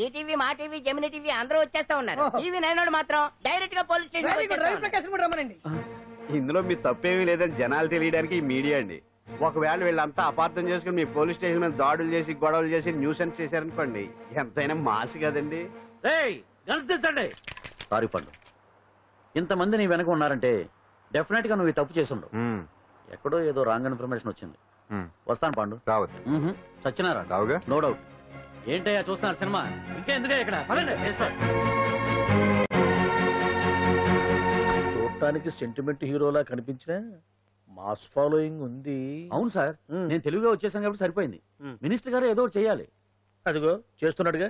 ఈటీవీ, మా టీవీ, జెమిని టీవీ అందరూ వచ్చేస్తా ఉన్నారు. టీవీ 9 మాత్రం డైరెక్ట్ గా పోలీస్ స్టేషన్ రమ్మనండి. ఇందులో మీ తప్పేమీ లేదని జనాలు తెలియడానికి ఈ మీడియా అండి. ఒకవేళ వీళ్ళంతా అపార్థం చేసుకుని మీ పోలీస్ స్టేషన్ మీద దాడులు చేసి గొడవలు చేసి న్యూసెన్స్ చేశారనుకోండి, ఎంతైనా మాసి కదండి. సారీ పండు, ఇంతమంది నీ వెనక ఉన్నారంటే డెఫినెట్ గా నువ్వు ఈ తప్పు చేసుండవు. ఎక్కడో ఏదో రాంగ్ ఇన్ఫర్మేషన్ వచ్చింది. వస్తాను పాండు. రావద్దు. సత్యనారా? No doubt. ఏంటయ్యా చూస్తున్నారు సినిమా? ఇంకా ఎందుకే ఇక్కడ? చూడటానికి సెంటిమెంట్ హీరోలా కనిపించిన మాస్ ఫాలోయింగ్ ఉంది. అవును సార్, నేను తెలుగుగా వచ్చేసాను కాబట్టి సరిపోయింది. మినిస్టర్ గారు ఏదో ఒకటి చేయాలి. అదిగో చేస్తున్నాడుగా.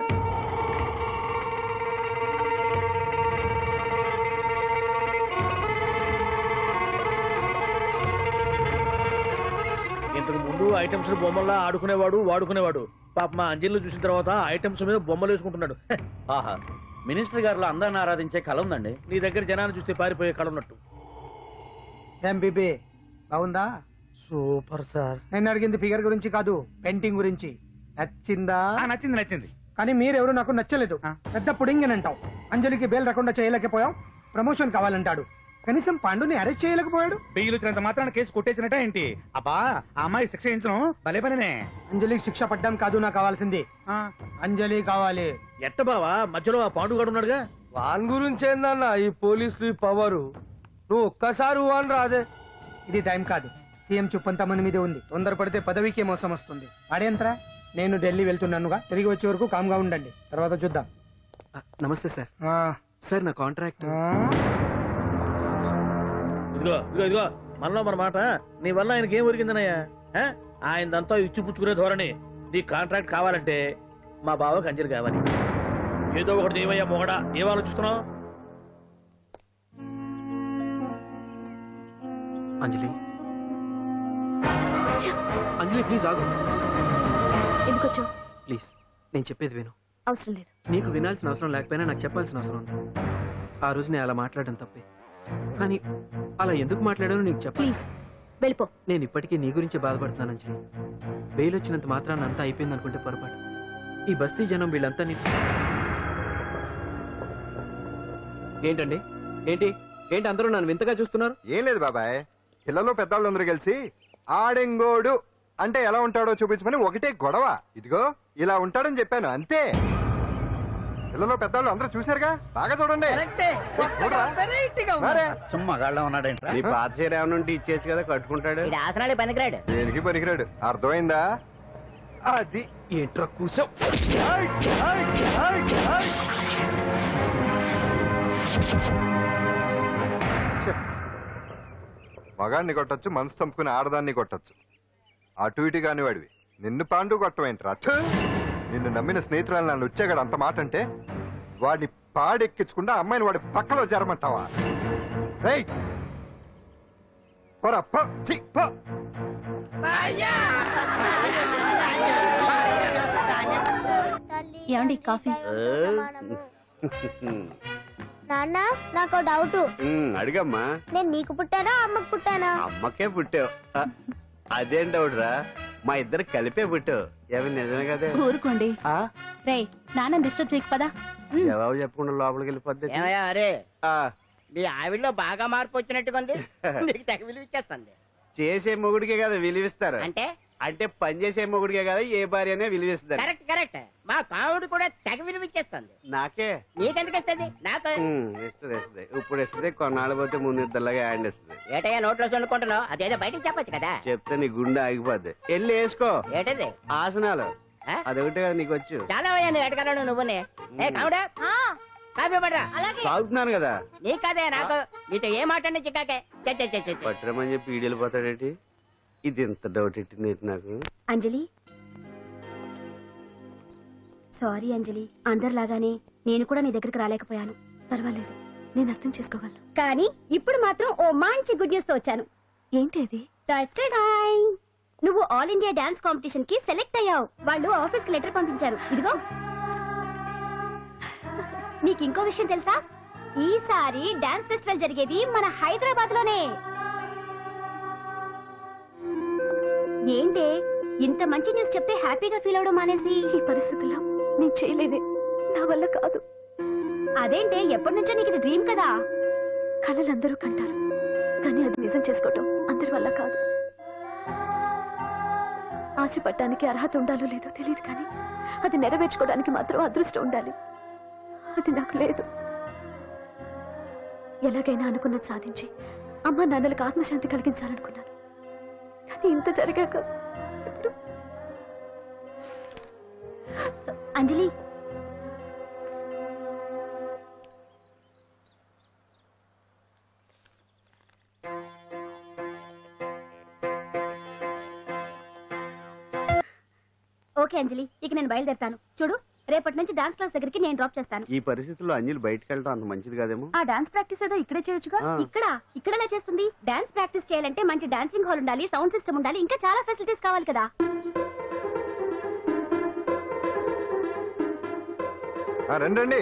ఇంతకు ముందు ఐటమ్స్ బొమ్మల్లా ఆడుకునేవాడు, వాడుకునేవాడు. పాప మా అంజలిని చూసిన తర్వాత ఐటమ్స్ మీద బొమ్మలు వేసుకుంటున్నాడు. ఆహా, మినిస్టర్ గారిలో అందరిని ఆరాధించే కళ ఉందండి. నీ దగ్గర జనాన్ని చూస్తే పారిపోయే కళ ఉన్నట్టు. ఎంబీబీ బాగుందా? Super sir. నేను అడిగింది ఫిగర్ గురించి కాదు, పెయింటింగ్ గురించి. నచ్చిందా? నచ్చింది నచ్చింది. కానీ మీరెవరు నాకు నచ్చలేదు. పెద్ద పుడింగ్ అని అంటావు. అంజలికి బెయిల్ రాకుండా చేయలేకపోయావు. ప్రమోషన్ కావాలంటాడు. కనీసం పాండుని అరెస్ట్ చేయలేకపోయాడు. బెయిల్ వచ్చినంత మాత్రాన కేసు కొట్టేసినట్ట ఏంటి? అబ్బా, ఆ అమ్మాయి శిక్ష వేయించడం భలే పనినే. అంజలికి శిక్ష పడ్డం కాదు నాకు కావాల్సింది. అంజలి కావాలి. ఎట్ట బావా, మధ్యలో ఆ పాండుగాడు ఉన్నాడుగా. వాన్ గురించి ఏందన్నా ఈ పోలీసులు పవరు? నువ్వు ఒక్కసారి వాన్ రాదే. ఇది టైం కాదు, సీఎం చుప్పంతా మన మీదే ఉంది. తొందరపడితే పదవికే మోసం వస్తుంది. అడేంతరా, నేను ఢిల్లీ వెళ్తున్నానుగా, తిరిగి వచ్చే వరకు కామ్గా ఉండండి, తర్వాత చూద్దాం. నమస్తే సార్. సార్ నా కాంట్రాక్ట్. ఇదిగో ఇదిగో ఇదిగో మనలో మన మాట. నీ వల్ల ఆయనకి ఏం ఒరిగిందనయ్యా? ఆయనదంతా ఇచ్చిపుచ్చుకునే ధోరణి. నీ కాంట్రాక్ట్ కావాలంటే మా బావకి అంజలి కావాలి. ఏదో ఒకటి ఏమయ్యా మొగడా, ఏం ఆలోచిస్తున్నావు? అంజలి అంజలి ప్లీజ్ ఆగు. ఎందుకొచ్చు? ప్లీజ్ నేను చెప్పేది విను. అవసరం లేదు. నీకు వినాల్సిన అవసరం లేకపోయినా నాకు చెప్పాల్సిన అవసరం ఉంది. ఆ రోజు నేను అలా మాట్లాడడం తప్పే, కానీ అలా ఎందుకు మాట్లాడానో నీకు చెప్ప. ప్లీజ్ వెళ్ళిపో. నేను ఇప్పటికీ నీ గురించి బాధపడుతున్నాను అంజలి. బెయిల్ వచ్చినంత మాత్రాన్ని అంతా అయిపోయింది అనుకుంటే పొరపాటు. ఈ బస్తీ జనం వీళ్ళంతా ఏంటండి? ఏంటి ఏంటి అందరూ నన్ను వింతగా చూస్తున్నారు? ఏం లేదు బాబాయ్, పిల్లలు పెద్దవాళ్ళు అందరూ కలిసి ఆడెంగోడు అంటే ఎలా ఉంటాడో చూపించమని ఒకటే గొడవ. ఇదిగో ఇలా ఉంటాడని చెప్పాను అంతే. పిల్లలు పెద్దవాళ్ళు అందరూ చూశారుగా, బాగా చూడండి. చుమ్మగాళ్ళ ఉన్నాడేంట్రా? నీ పాత చీర ఏమైనా ఉంటే ఇచ్చేసి కదా, కట్టుకుంటాడు. ఆసనాడే పనికిరాడు. దేనికి పనికిరాడు, అర్థమైందా? అది ఏంట్రా కూసావ్? మగాన్ని కొట్టచ్చు, మనసు చంపుకుని ఆడదాన్ని కొట్టచ్చు. అటు ఇటు కాని వాడివి నిన్ను పాండు కొట్టమేంట్రా? నిన్ను నమ్మిన స్నేహితురాలు నన్ను వచ్చాగాడు అంత మాట అంటే వాడిని పాడెక్కించకుండా అమ్మాయిని వాడి పక్కలో చేరమంటావా? ఏమండి కాఫీ? నాన్న నాకు డౌట్. అడిగమ్మా. నేను నీకు పుట్టానా అమ్మకు పుట్టానా? అమ్మకే పుట్టావు. అదేం డౌట్ రా, మా ఇద్దరు కలిపే పుట్టావు. ఏమి నిజమే కదా? ఊరుకోండి. రే నాన్న డిస్టర్బ్ చేయకు పదా. జవాబు చెప్పకుండా లోపలికి వెళ్ళిపోద్ది. అరే నీ ఆవిడలో బాగా మార్పు వచ్చినట్టుగా ఉంది. నీకు తెగ విలువ ఇచ్చేస్తుంది. చేసే మొగుడికే కదా విలువిస్తారు. అంటే అంటే పని చేసే మొగుడికే కదా ఏ భార్య అనే విలువిస్తారు. Correct correct. మా కావుడు కూడా తెగ విలువ ఇచ్చేస్తుంది. నాకే? నీకెందుకు ఇస్తుంది? నాకు ఇస్తుంది ఇస్తుంది. ఇప్పుడు ఇస్తుంది, కొన్నాళ్ళు పోతే ముందు ఇద్దరులాగా హ్యాండ్ ఇస్తుంది. ఏటయ్యా నోట్లో చల్లుకుంటున్నావు? అదేదో బయటకు చెప్పొచ్చు కదా. చెప్తే నీ గుండె ఆగిపోద్ది. వెళ్ళి వేసుకో. ఏంటది? ఆసనాలు. అదొకటి కదా నీకు వచ్చు. చాలా అయ్యా నువ్వు ఎటకరాడు నువ్వునే. ఏ కావుడా కాఫీ పడరా. సాగుతున్నాను కదా. నీ కదే నాకు నీతో ఏ మాట్లాడి చిక్కాకే. పట్టరమని చెప్పి ఈడెళ్ళిపోతాడేంటి? ఇది ఎంత డౌట్ ఎట్టింది నాకు. అంజలి సారీ అంజలి, అందరిలాగానే నేను కూడా నీ దగ్గరికి రాలేకపోయాను. పర్వాలేదు, నేను అర్థం చేసుకోగలను. కానీ ఇప్పుడు మాత్రం ఓ మంచి గుడ్ న్యూస్ తో వచ్చాను. ఏంటి అది? నువ్వు ఆల్ ఇండియా డాన్స్ కాంపిటీషన్ కి సెలెక్ట్ అయ్యావు. వాళ్ళు ఆఫీస్ కి లెటర్ పంపించారు. ఇదిగో. నీకు ఇంకో విషయం తెలుసా? ఈసారి డాన్స్ ఫెస్టివల్ జరిగేది మన హైదరాబాద్ లోనే. ఏంటే ఇంత మంచి న్యూస్ చెప్తే హ్యాపీగా ఫీల్ అవడం మానేసి? ఈ పరిస్థితుల్లో నేను చేయలేదే, నా వల్ల కాదు. అదేంటే ఎప్పటి నుంచో నీకు ఇది డ్రీమ్ కదా? కలలందరూ కంటారు, కానీ అది నిజం చేసుకోవటం అందరి వల్ల కాదు. ఆశపడటానికి అర్హత ఉండాలో లేదో తెలియదు, కానీ అది నెరవేర్చుకోవడానికి మాత్రం అదృష్టం ఉండాలి. అది నాకు లేదు. ఎలాగైనా అనుకున్నది సాధించి అమ్మ నాన్నలకు ఆత్మశాంతి కలిగించాలనుకున్నాను. కానీ ఇంత జరిగాక ఇప్పుడు అంజలి ఓకే అంజలి, ఇక నేను బయలుదేరుతాను. చూడు, రేపటి నుంచి డాన్స్ క్లాస్ దగ్గరికి నేను డ్రాప్ చేస్తాను. ఈ పరిస్థితుల్లో అంజలి బయటకు వెళ్ళడం అంత మంచిది కాదేమో. ఆ డాన్స్ ప్రాక్టీస్ ఏదో ఇక్కడే చేయొచ్చుగా. ఇక్కడ ఎలా చేస్తుంది? డాన్స్ ప్రాక్టీస్ చేయాలంటే మంచి డాన్సింగ్ హాల్ ఉండాలి, సౌండ్ సిస్టమ్ ఉండాలి, ఇంకా చాలా ఫెసిలిటీస్ కావాలి కదా. రండి.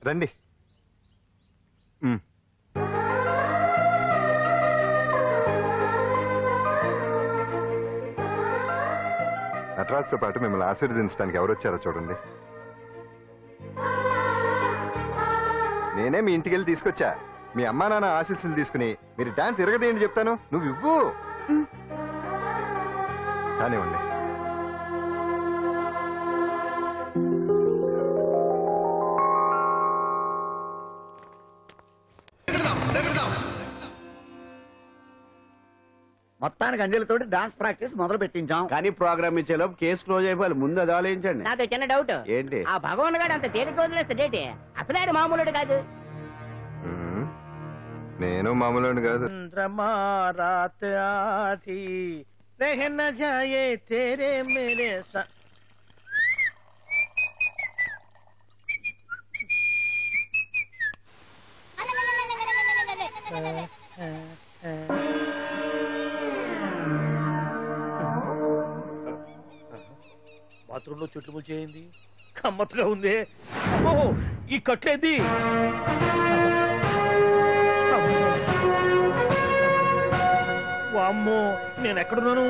రండి. నటరాజ్తో పాటు మిమ్మల్ని ఆశీర్వదించడానికి ఎవరు వచ్చారో చూడండి. నేనే మీ ఇంటికి వెళ్ళి తీసుకొచ్చా. మీ అమ్మా నాన్న ఆశీస్సులు తీసుకుని మీరు డాన్స్ ఎరగదేంటి చెప్తాను. నువ్వు ఇవ్వు కానివ్వండి. మొత్తానికి అంజలితోటి డాన్స్ ప్రాక్టీస్ మొదలు పెట్టించాం. కానీ ప్రోగ్రామ్ ఇచ్చేలోపు కేసు క్లోజ్ అయిపోవాలి. ముందు అది ఆలోచించండి. నాతో చిన్న డౌట్. ఏంటి? ఆ భగవాన్ గారు అంత తేలిక వదిలేస్తాడేటి? అసలు ఆయన మామూలుడు కాదు. నేను మామూలు కాదు. బాత్రూంలో చెట్లు ముచ్చేయింది. కమ్మత్తుగా ఉంది. ఓ ఈ కట్లేది? వామ్మో, నేను ఎక్కడున్నాను?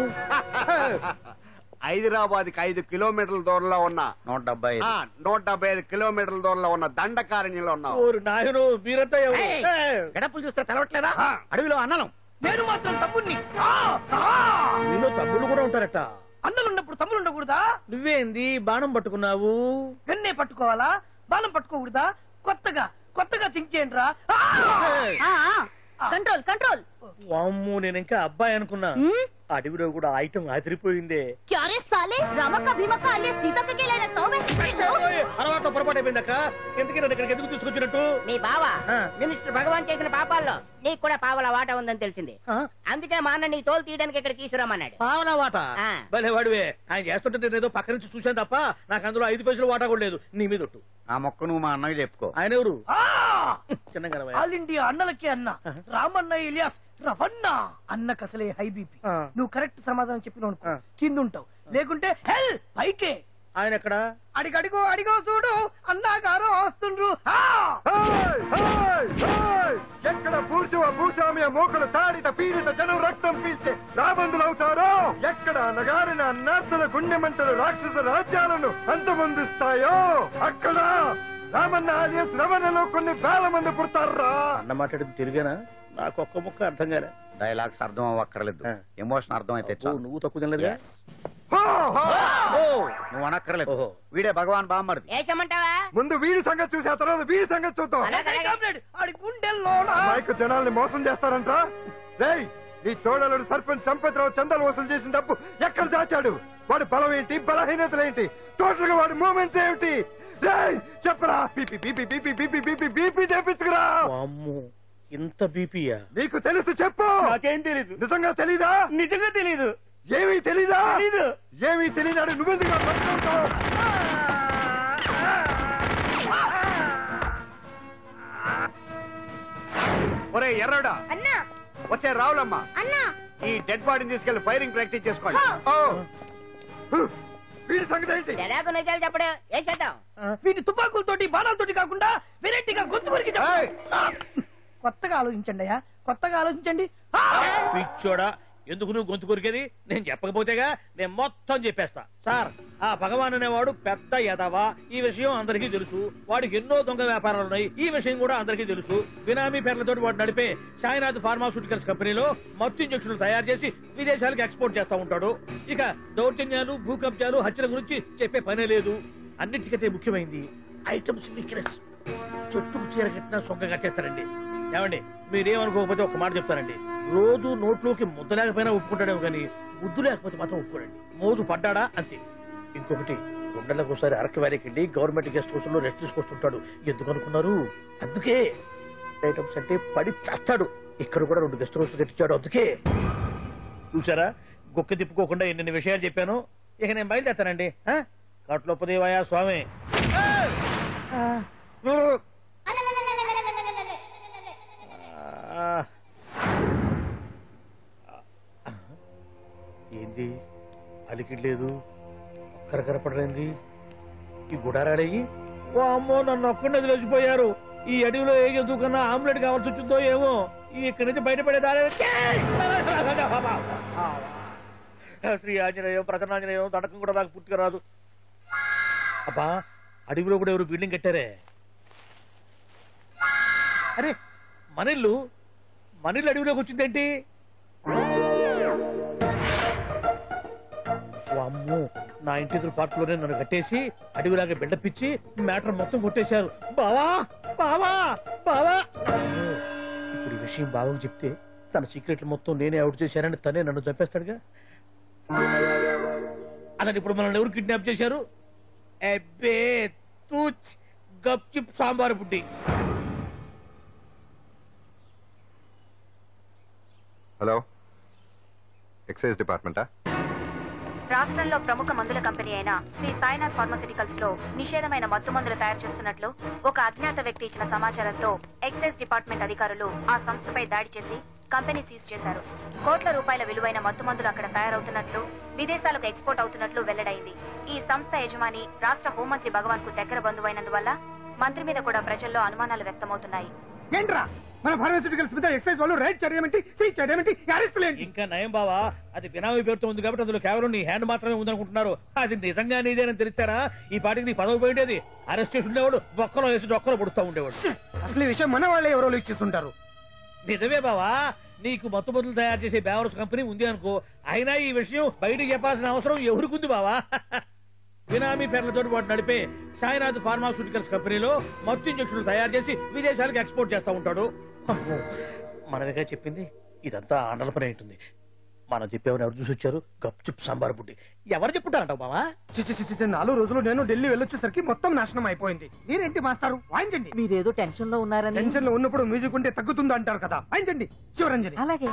హైదరాబాద్కి 5 కిలోమీటర్ల దూరంలో ఉన్న 175 కిలోమీటర్ల దూరంలో ఉన్న దండకారణ్యంలో ఉన్నావు. నాయను మీరంతా గడపలు చూస్తే తెలవట్లేదా? అడవిలో అన్నలం. నేను మాత్రం తమ్ముణ్ణి. మీలో తమ్ముళ్ళు కూడా ఉంటారట. అన్నలున్నప్పుడు తమ్ముడు ఉండకూడదా? నువ్వేంది బాణం పట్టుకున్నావు? వెన్నే పట్టుకోవాలా? బాణం పట్టుకోకూడదా? కొత్తగా థింక్ చేయండి రా. Control control. వామ్మో, నేను ఇంకా అబ్బాయి అనుకున్నా. అడవిలో కూడా ఐటమ్ ఆదిరిపోయిందే. అలవాటు పొరపాటు అయిపోయిందక్క. ఎందుకు నన్ను ఇక్కడికి ఎందుకు తీసుకొచ్చినట్టు? మీ బావా మినిస్టర్ భగవాన్ చేసిన పాపాల్లో నీకు కూడా పావల వాటా ఉందని తెలిసింది. అందుకే మా అన్న నీ తోలు తీయడానికి ఇక్కడ తీసుకురామన్నాడు. పావలా వాటా? భలే వాడివే. ఆయన చేస్తుంటే నేను ఏదో పక్క నుంచి చూశాను తప్ప నాకు అందులో 5 పైసలు వాటా కూడా లేదు. నీ మీద ఒట్టు. ఆ మొక్క నువ్వు మా అన్నకి చెప్పుకో. ఆయన ఎవరు? చిన్నగా ఆల్ ఇండియా అన్నలకి అన్న రామన్న ఇలియాస్ రవన్న. అన్నకు అసలే హై బీపీ. నువ్వు కరెక్ట్ సమాధానం చెప్పిన కింద ఉంటావు, లేకుంటే హెల్ పైకే. ఆయన ఎక్కడ? అడిగో చూడు, అన్నగారు వస్తుండ్రు. ఎక్కడ భూస్వామ్య మోకలు తాడిత పీడిత జనం రక్తం పీల్చే రాబందులవుతారో, ఎక్కడ నగారిన నర్సుల గుండె మంటలు రాక్షస రాజ్యాలను అంతమొందిస్తాయో అక్కడ రామన్న ఆలియస్ రమణలో కొన్ని వేల మంది పుడతారా. అన్న మాట్లాడింది తిరిగానా? నాకు ఒక్క ముక్క అర్థం కాలే. డైలాగ్స్ అర్థం అవ్వక్కర్లేదు, ఎమోషన్ అర్థం అయితే నువ్వు తక్కువ తినలేదు. నువ్వు అనక్కర్లేదు. వీడే భగవాన్ బామ్మర్ది. ఏమంటావా? ముందు వీడి సంగతి చూసి ఆ తర్వాత వీడి సంగతి చూద్దాం. మైకు జనాల్ని మోసం చేస్తారంట. రేయ్, నీ తోడలుడు సర్పంచ్ సంపత్రావు చందాలు వసూలు చేసిన డబ్బు ఎక్కడ దాచాడు? వాడి బలం ఏంటి, బలహీనతలేంటి, టోటల్ గా వాడి మూమెంట్స్ ఏమిటి? రేయ్ చెప్పరా. BP BP BP BP BP BP తెప్పించుకురా. ఇంత బీపీయా? నీకు తెలుసు చెప్పు. నాకేం తెలీదు. నిజంగా తెలీదా? నిజంగా తెలీదు. ఏమీ తెలీదా? తెలీదు. ఏమీ తెలియనాడు నువ్వెందుకు పట్టుకుంటావు? ఒరే ఎర్రడా, అన్నా వచ్చే రావులమ్మా, అన్నా ఈ డెడ్ బాడీని తీసుకెళ్లి ఫైరింగ్ ప్రాక్టీస్ చేసుకోండి. వీడి సంగతి ఏంటి? ఎలాగో నిజాలు చెప్పడు. ఏం చేద్దాం? వీటి తుపాకులతోటి బాణాలతోటి కాకుండా వెరైటీగా గొంతు వరకు కొత్తగా ఆలోచించండి అయ్యా, కొత్తగా ఆలోచించండి. పిచ్చోడా, ఎందుకు నువ్వు గొంతు కొరికేది? నేను చెప్పకపోతేగా నేను మొత్తం చెప్పేస్తా. సార్, ఆ భగవాన్ అనేవాడు పెద్ద యదవా. ఈ విషయం అందరికీ తెలుసు. వాడికి ఎన్నో దొంగ వ్యాపారాలు ఉన్నాయి. ఈ విషయం కూడా అందరికీ తెలుసు. బినామీ పేర్లతో వాడు నడిపే సాయినాథ్ ఫార్మాస్యూటికల్స్ కంపెనీలో మత్తు ఇంజక్షన్లు తయారు చేసి విదేశాలకు ఎక్స్పోర్ట్ చేస్తా ఉంటాడు. ఇక దౌర్జన్యాలు, భూకబ్జాలు, హత్యల గురించి చెప్పే పనే లేదు. అన్నిటికంటే ముఖ్యమైంది ఐటమ్స్ వీక్నెస్. చెట్టుకు చీర కట్టినా సొంగగా చేస్తారండి. ఏమండి, మీరేమనుకోకపోతే ఒక మాట చెప్తానండి. రోజు నోట్లోకి ముద్ద లేకపోయినా ఒప్పుకుంటాడేమో కానీ ముద్దు లేకపోతే మాత్రం ఒప్పుకోడండి. మోజు పడ్డాడా అంతే. ఇంకొకటి, 2 నెలలకు ఒకసారి అరకు వ్యాలీకి వెళ్ళి గవర్నమెంట్ గెస్ట్ హౌస్ లో రెస్ట్ తీసుకొస్తుంటాడు. ఎందుకు అనుకున్నారు? అందుకే. ఐటమ్స్ అంటే పడి చేస్తాడు. ఇక్కడ కూడా 2 గెస్ట్ హౌస్ కట్టించాడు. అందుకే. చూసారా, గొక్క తిప్పుకోకుండా ఎన్ని విషయాలు చెప్పాను. ఇక నేను బయలుదేరుతానండి. కట్లోపదేవాయా స్వామి. ఏంది అలికిడ్ లేదు, ఒక్కరు కనపడలేంది. ఈ గుడారాడయ్యి ఓ అమ్మో నన్ను ఒక్కడే వదిలేసిపోయారు. ఈ అడవిలో ఏ జంతువు కన్నా ఆమ్లెట్ కావాల్సి వచ్చిందో ఏమో. ఇక్కడి నుంచి బయటపడేదారే. శ్రీ ఆంజనేయం ప్రసన్నాంజనేయం తడకం కూడా నాకు పూర్తిగా రాదు. అబ్బా అడవిలో కూడా ఎవరు బిల్డింగ్ కట్టారే. అరే మనిల్లు అడవిలోకి వచ్చిందేంటి? అమ్మో నా ఇంటి ఎదురు పార్ట్లోనే నన్ను కట్టేసి అడవిలాగా బిడ్డపిచ్చి మ్యాటర్ మొత్తం కొట్టేశారు. బావా బావా బావా. ఇప్పుడు ఈ విషయం బావకు చెప్తే తన సీక్రెట్లు మొత్తం నేనే అవుట్ చేశానని తనే నన్ను చంపేస్తాడుగా. అతను ఇప్పుడు మనల్ని ఎవరు కిడ్నాప్ చేశారు? అబ్బే తూచ్ గప్ చిప్ సాంబార్ బుడ్డి. హలో, ఎక్సైజ్ డిపార్ట్మెంటా? రాష్ట్రంలో ప్రముఖ మందుల కంపెనీ అయిన శ్రీ సాయినాథ్ ఫార్మాస్యూటికల్స్ లో నిషేధమైన మత్తు మందులు తయారు చేస్తున్నట్లు ఒక అజ్ఞాత వ్యక్తి ఇచ్చిన సమాచారంతో ఎక్సైజ్ డిపార్ట్మెంట్ అధికారులు ఆ సంస్థపై దాడి చేసి కంపెనీ సీజ్ చేశారు. కోట్ల రూపాయల విలువైన మత్తు మందులు అక్కడ తయారవుతున్నట్లు, విదేశాలకు ఎక్స్పోర్ట్ అవుతున్నట్లు వెల్లడైంది. ఈ సంస్థ యజమాని రాష్ట్ర హోంమంత్రి భగవాన్ కు దగ్గర బంధువైనందువల్ల మంత్రి మీద కూడా ప్రజల్లో అనుమానాలు వ్యక్తమవుతున్నాయి. ఏంట్రా మన ఫార్మాస్యూటికల్స్ మీద ఎక్సైజ్ వాళ్ళు రైడ్ చేయడమేంటి, సీజ్ చేయడమేంటి, అరెస్ట్ లేంటి? ఇంకా నయం బావా, అది బినామీ పేరుతో ఉంది కాబట్టి అందులో కేవలం నీ హ్యాండ్ మాత్రమే ఉందనుకుంటున్నారు. అది నిజంగా నీదేనని తెలిసారా ఈ పాటికి నీ పదవి పోయేది. అరెస్ట్ చేసి ఉండేవాడు బొక్కలో వేసి డొక్కలో పుడుతూ ఉండేవాడు. అసలు ఈ విషయం మన వాళ్ళే ఎవరో ఇచ్చేస్తుంటారు. నిజమే బావా, నీకు మత్తు మందులు తయారు చేసే బేవర్స్ కంపెనీ ఉంది అనుకో, అయినా ఈ విషయం బయటకు చెప్పాల్సిన అవసరం ఎవరికుంది బావా? బినామీ పేర్లతో వాడు నడిపే సాయినాథ్ ఫార్మాస్యూటికల్స్ కంపెనీలో మత్తు ఇంజక్షన్లు తయారు చేసి విదేశాలకు ఎక్స్పోర్ట్ చేస్తూ ఉంటాడు. మనమేగా చెప్పింది, ఇదంతా ఆండల పని ఉంటుంది. మనం చెప్పేవని ఎవరు చూసి వచ్చారు? గప్ చిప్ సాంబార్ బుడ్డి. ఎవరు చెప్పుంటారంటావు బావా? 4 రోజులు నేను ఢిల్లీ వెళ్ళొచ్చేసరికి మొత్తం నాశనం అయిపోయింది. మీరేంటి మాస్టారు వాయించండి. మీరేదో టెన్షన్ లో ఉన్నారని. టెన్షన్ లో ఉన్నప్పుడు మ్యూజిక్ ఉంటే తగ్గుతుందా అంటారు కదా, వాయించండి శివరంజని. అలాగే.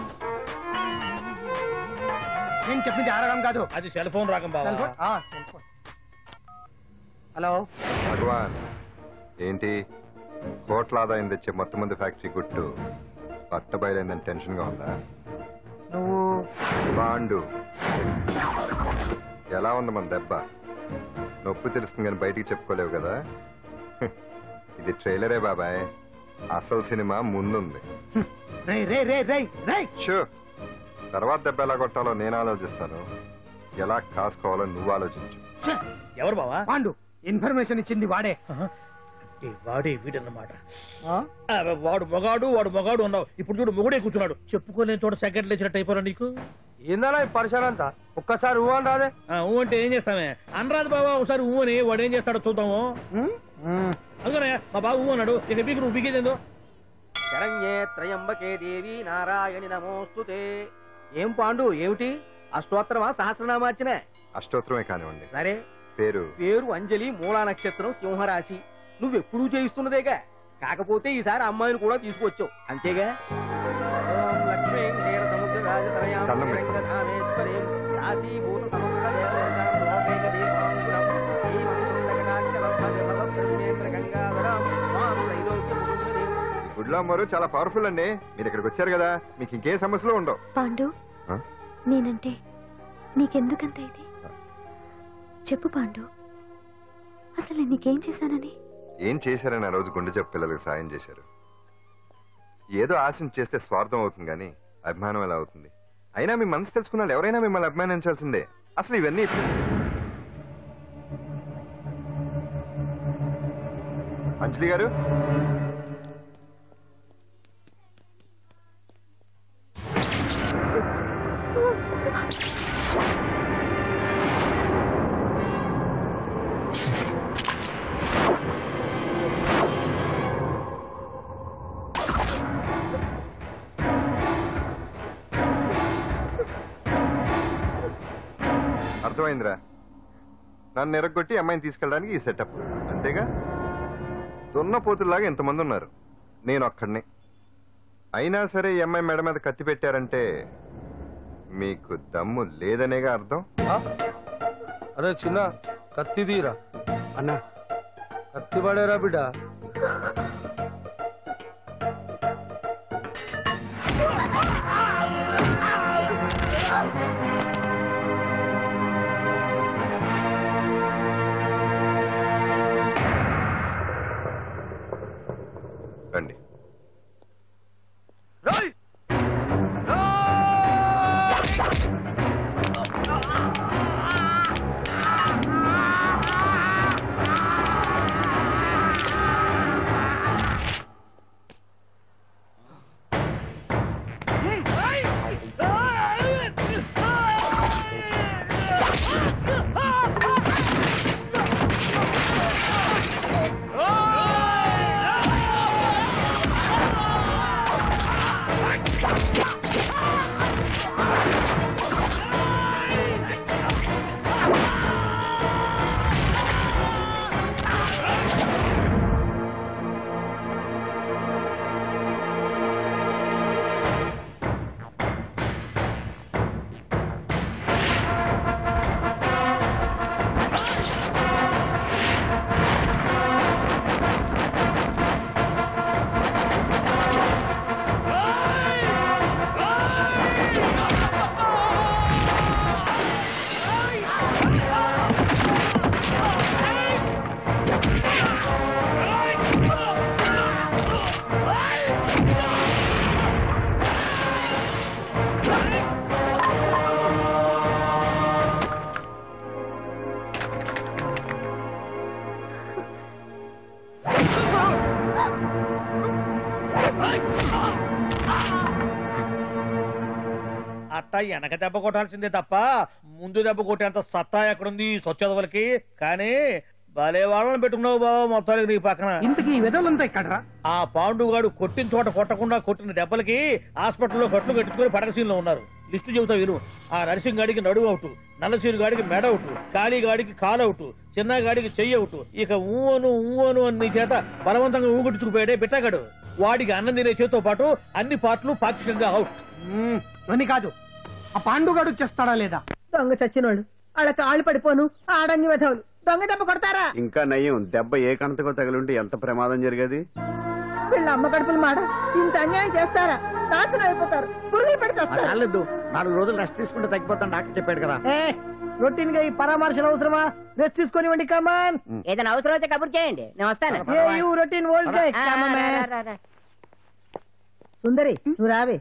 నేను చెప్పింది ఆ రాగం కాదు, అది సెల్ ఫోన్ రాగం బావా. హలో భగవాన్, ఏంటి కోట్ల ఆదాయం తెచ్చే మొత్తం మంది ఫ్యాక్టరీ గుట్టు పట్టబయలైందని టెన్షన్ గా ఉందా? నువ్వు బాండు ఎలా ఉంది మన దెబ్బ? నొప్పి తెలుస్తుంది కానీ బయటికి చెప్పుకోలేవు కదా. ఇది ట్రైలరే బాబాయ్, అసలు సినిమా ముందుంది. తర్వాత దెబ్బ ఎలా కొట్టాలో నేను ఆలోచిస్తాను, ఎలా కాసుకోవాలో నువ్వు ఆలోచించు. ఎవరు బావా? పాండు. ఇన్ఫర్మేషన్ ఇచ్చింది వాడే. వాడే వీడన్నమాట. వాడు మొగాడు అన్నావు, ఇప్పుడు చూడు మొగుడే కూర్చున్నాడు. చెప్పుకోలేని చోట సెకండ్ లేచినట్టు అయిపోరా నీకు. ఏందన్నా ఈ పరిసరం అంతా? ఒక్కసారి ఊ అని రాదే? ఊ అంటే ఏం చేస్తామే? అనరాదు బాబా, ఒకసారి ఊ అని. వాడు ఏం చేస్తాడో చూద్దాము. అందుకనే మా బాబు ఊ అన్నాడు, ఇక బీకు నువ్వు బీకేదేందో. శరణ్యే త్రయంబకే దేవి నారాయణి నమోస్తుతే. ఏం పాండు, ఏమిటి అష్టోత్తరమా సహస్రనామార్చన? అష్టోత్తరమే కానివ్వండి. సరే, పేరు అంజలి, మూలా నక్షత్రం, సింహరాశి. నువ్వెప్పుడూ చేయిస్తున్నదేగా, కాకపోతే ఈసారి అమ్మాయిని కూడా తీసుకొచ్చావు అంతేగా. గుడ్లో అమ్మరు చాలా పవర్ఫుల్ అండి. మీరు ఇక్కడికి వచ్చారు కదా, మీకు ఇంకే సమస్యలు ఉండవు. పాండు, నేనంటే నీకెందుకంత ఇది? చెప్పు పాండు, అసలు నీకేం చేశానని? ఏం చేశారని ఆ రోజు గుండె జబ్బు పిల్లలకు సాయం చేశారు. ఏదో ఆశించి చేస్తే స్వార్థం అవుతుంది కానీ అభిమానం ఎలా అవుతుంది? అయినా మీ మనసు తెలుసుకున్నాడు ఎవరైనా మిమ్మల్ని అభిమానించాల్సిందే. అసలు ఇవన్నీ అంజలి గారు, అర్థమైందిరా? నన్ను ఎరగొట్టి అమ్మాయిని తీసుకెళ్ళడానికి ఈ సెటప్ అంతేగా? దున్నపోతుల్లాగా ఎంతమంది ఉన్నారు, నేను ఒక్కడిని. అయినా సరే ఈ అమ్మాయి మెడ మీద కత్తి పెట్టారంటే మీకు దమ్ము లేదనేగా అర్థం. అరే చిన్న కత్తి తీరా అన్నా. కత్తి పడేరా బిడ్డ. వెనక దెబ్బ కొట్టాల్సిందే తప్ప ముందు దెబ్బ కొట్టేంత సత్తా ఎక్కడుంది సొచ్చదవలకి. కానీ భలే వాళ్ళని పెట్టుకున్నావు బాబా మొత్తానికి నీ పక్కన. ఇంతకీ విధులంతా ఇక్కడ ఆ పాండుగాడు కొట్టిన చోట కొట్టకుండా కొట్టిన దెబ్బలకి హాస్పిటల్లో కట్లు కట్టించుకుని పడకసీన్లో ఉన్నారు. లిస్టు చెబుతా విను. ఆ నర్సింగ్ గాడికి నడువు అవుట్, నల్లసీరు గాడికి మెడ అవుట్, కాళీ గాడికి కాలు అవుట్, చిన్న గాడికి చెయ్యి అవుట్. ఇక ఊవను అని నీ చేత బలవంతంగా ఊగుట్టుకుపోయాడే బిట్టగాడు. వాడికి అన్నం తినే చేతితో పాటు అన్ని పార్ట్లు పాక్షికంగా అవుట్. అని కాదు, ఆ పాండుగాడు చేస్తాడా లేదా? దొంగ చచ్చినోళ్ళు వాళ్ళ కాళ్ళు పడిపోను ఆడన్ని విధవులు దొంగ దెబ్బ కొడతారా? ఇంకా నయ్యం, దెబ్బ ఏ కణతకో తగిలింటే ఎంత ప్రమాదం జరిగేది. వీళ్ళ అమ్మ కడుపులు మాట ఇంత అన్యాయం చేస్తారా? నాశనం అయిపోతారు, పురుగులు పడి చేస్తారు. 4 రోజులు రెస్ట్ తీసుకుంటే తగ్గిపోతాను డాక్టర్ చెప్పాడు కదా. రొటీన్ గా ఈ పరామర్శలు అవసరమా? రెస్ట్ తీసుకొని కమాన్. ఏదైనా అవసరం అయితే కబుర్ చేయండి, నేను వస్తాను. రొటీన్ ఓల్డ్ సుందరి నువ్వు రావే.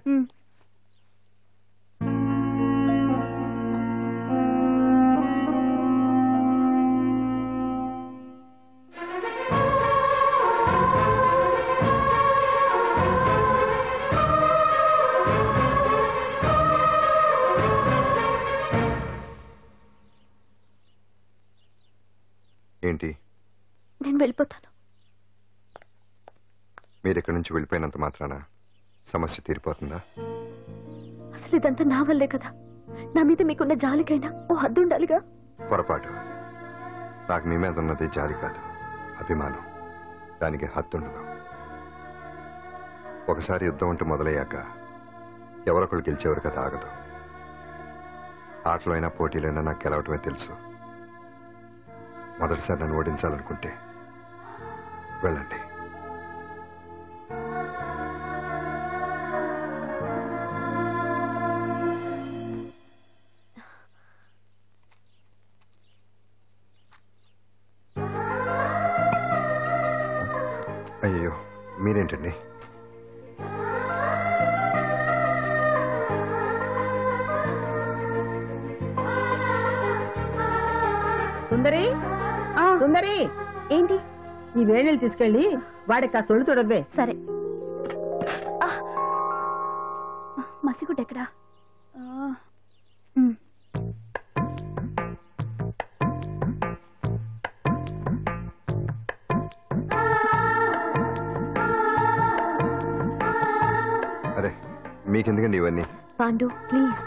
ఏంటి? నేను వెళ్ళిపోతాను. మీరు ఇక్కడి నుంచి వెళ్ళిపోయినంత మాత్రాన సమస్య తీరిపోతుందా? అసలు ఇదంతా నా వల్లే కదా. నా మీద మీకున్న జాలికైనా ఓ హద్దు ఉండాలిగా. పొరపాటు. నాకు మీ మీద ఉన్నది జాలి కాదు, అభిమానం. దానికి హద్దుండదు. ఒకసారి యుద్ధం అంటూ మొదలయ్యాక ఎవరొకళ్ళు గెలిచేవారు కదా ఆగదు. ఆటలో అయినా పోటీలైనా నాకు గెలవటమే తెలుసు. మొదటిసారి నన్ను ఓడించాలనుకుంటే వెళ్ళండి. అయ్యో మీరేంటండి? సుందరి సుందరి, ఏంటి? ఈ వేణీళ్ళు తీసుకెళ్ళి వాడికి ఆ తొలి తొడవే. సరే. మసిగుడ్డ ఎక్కడా? అరే మీకెందుకండి ఇవన్నీ? పాండు ప్లీజ్.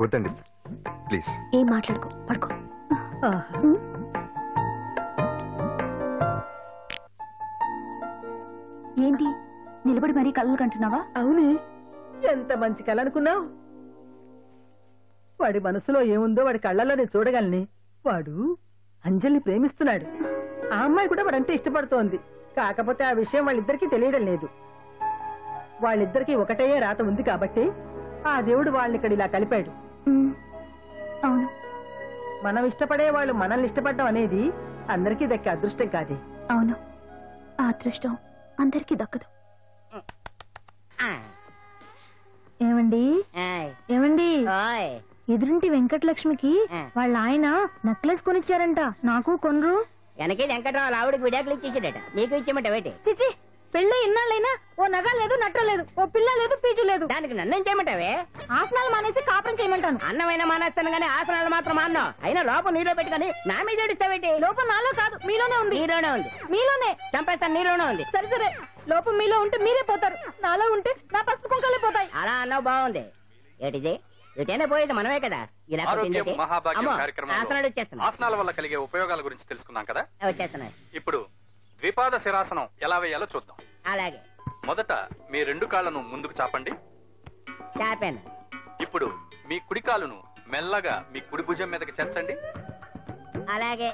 వద్దండి ప్లీజ్. ఏం మాట్లాడుకో, పడుకో. ఏంటి నిలబడి మరీ కళ్ళు కంటున్నావా? అవునే, ఎంత మంచి కళ అనుకున్నావు. వాడి మనసులో ఏముందో వాడి కళ్ళల్లో నేను చూడగలని. వాడు అంజలిని ప్రేమిస్తున్నాడు. ఆ అమ్మాయి కూడా వాడంటే ఇష్టపడుతోంది. కాకపోతే ఆ విషయం వాళ్ళిద్దరికీ తెలియడం లేదు. వాళ్ళిద్దరికీ ఒకటే రాత ఉంది కాబట్టి ఆ దేవుడు వాళ్ళని ఇక్కడ ఇలా కలిపాడు. అవును, మనం ఇష్టపడే వాళ్ళు మనల్ని ఇష్టపడడం అనేది అందరికీ దక్కే అదృష్టం కాదే. అవును, ఆ అదృష్టం అందరికీ దక్కదు. ఏమండి ఏమండి, ఎదురింటి వెంకటలక్ష్మికి వాళ్ళ ఆయన నెక్లెస్ కొనిచ్చారంట. నాకు కొనరు. వెనకే వెంకటరావు ఆవిడకి విడాకులు ఇచ్చేసాడట, నీకు ఇచ్చేమంటావేటి? చిచి, పెళ్ళి ఇన్నాళ్ళైనా ఓ నగ లేదు, నట్ట లేదు, ఓ పిల్ల లేదు, పీచు లేదు. దానికి నన్నేం చేయమంటావే? ఆసనాలు మానేసి కాపురం చేయమంటాను. అన్నమైనా మానేస్తాను గానీ ఆసనాలు మాత్రం మాన్నా. అయినా లోపం నీలో పెట్టుకుని నా మీద ఏడుస్తావేటి? లోపం నాలో కాదు, మీలోనే ఉంది. నీలోనే ఉంది. మీలోనే చంపేస్తాను, నీలోనే ఉంది. సరే సరే, లోపం మీలో ఉంటే మీరే పోతారు, నాలో ఉంటే నా పసుపు కుంకాలే పోతాయి. అలా అన్నావు, బాగుంది. ఏటిది? ఎటైనా పోయేది మనమే కదా. ఇలా ఆరోగ్యం మహాభాగ్యం ఆసనాలు కార్యక్రమంలో వచ్చేస్తున్నాయి. ఆసనాల వల్ల కలిగే ఉపయోగాల గురించి తెలుసుకున్నాం కదా. వచ్చేస్తున్నాయి. ఇప్పుడు ద్విపాద శిరాసనం ఎలా వేయాలో చూద్దాం. అలాగే. మొదట మీ 2 కాళ్ళను ముందుకు చాపండి. చాపాను. ఇప్పుడు మీ కుడి కాలును మెల్లగా మీ కుడి భుజం మీదకి చేర్చండి. అలాగే.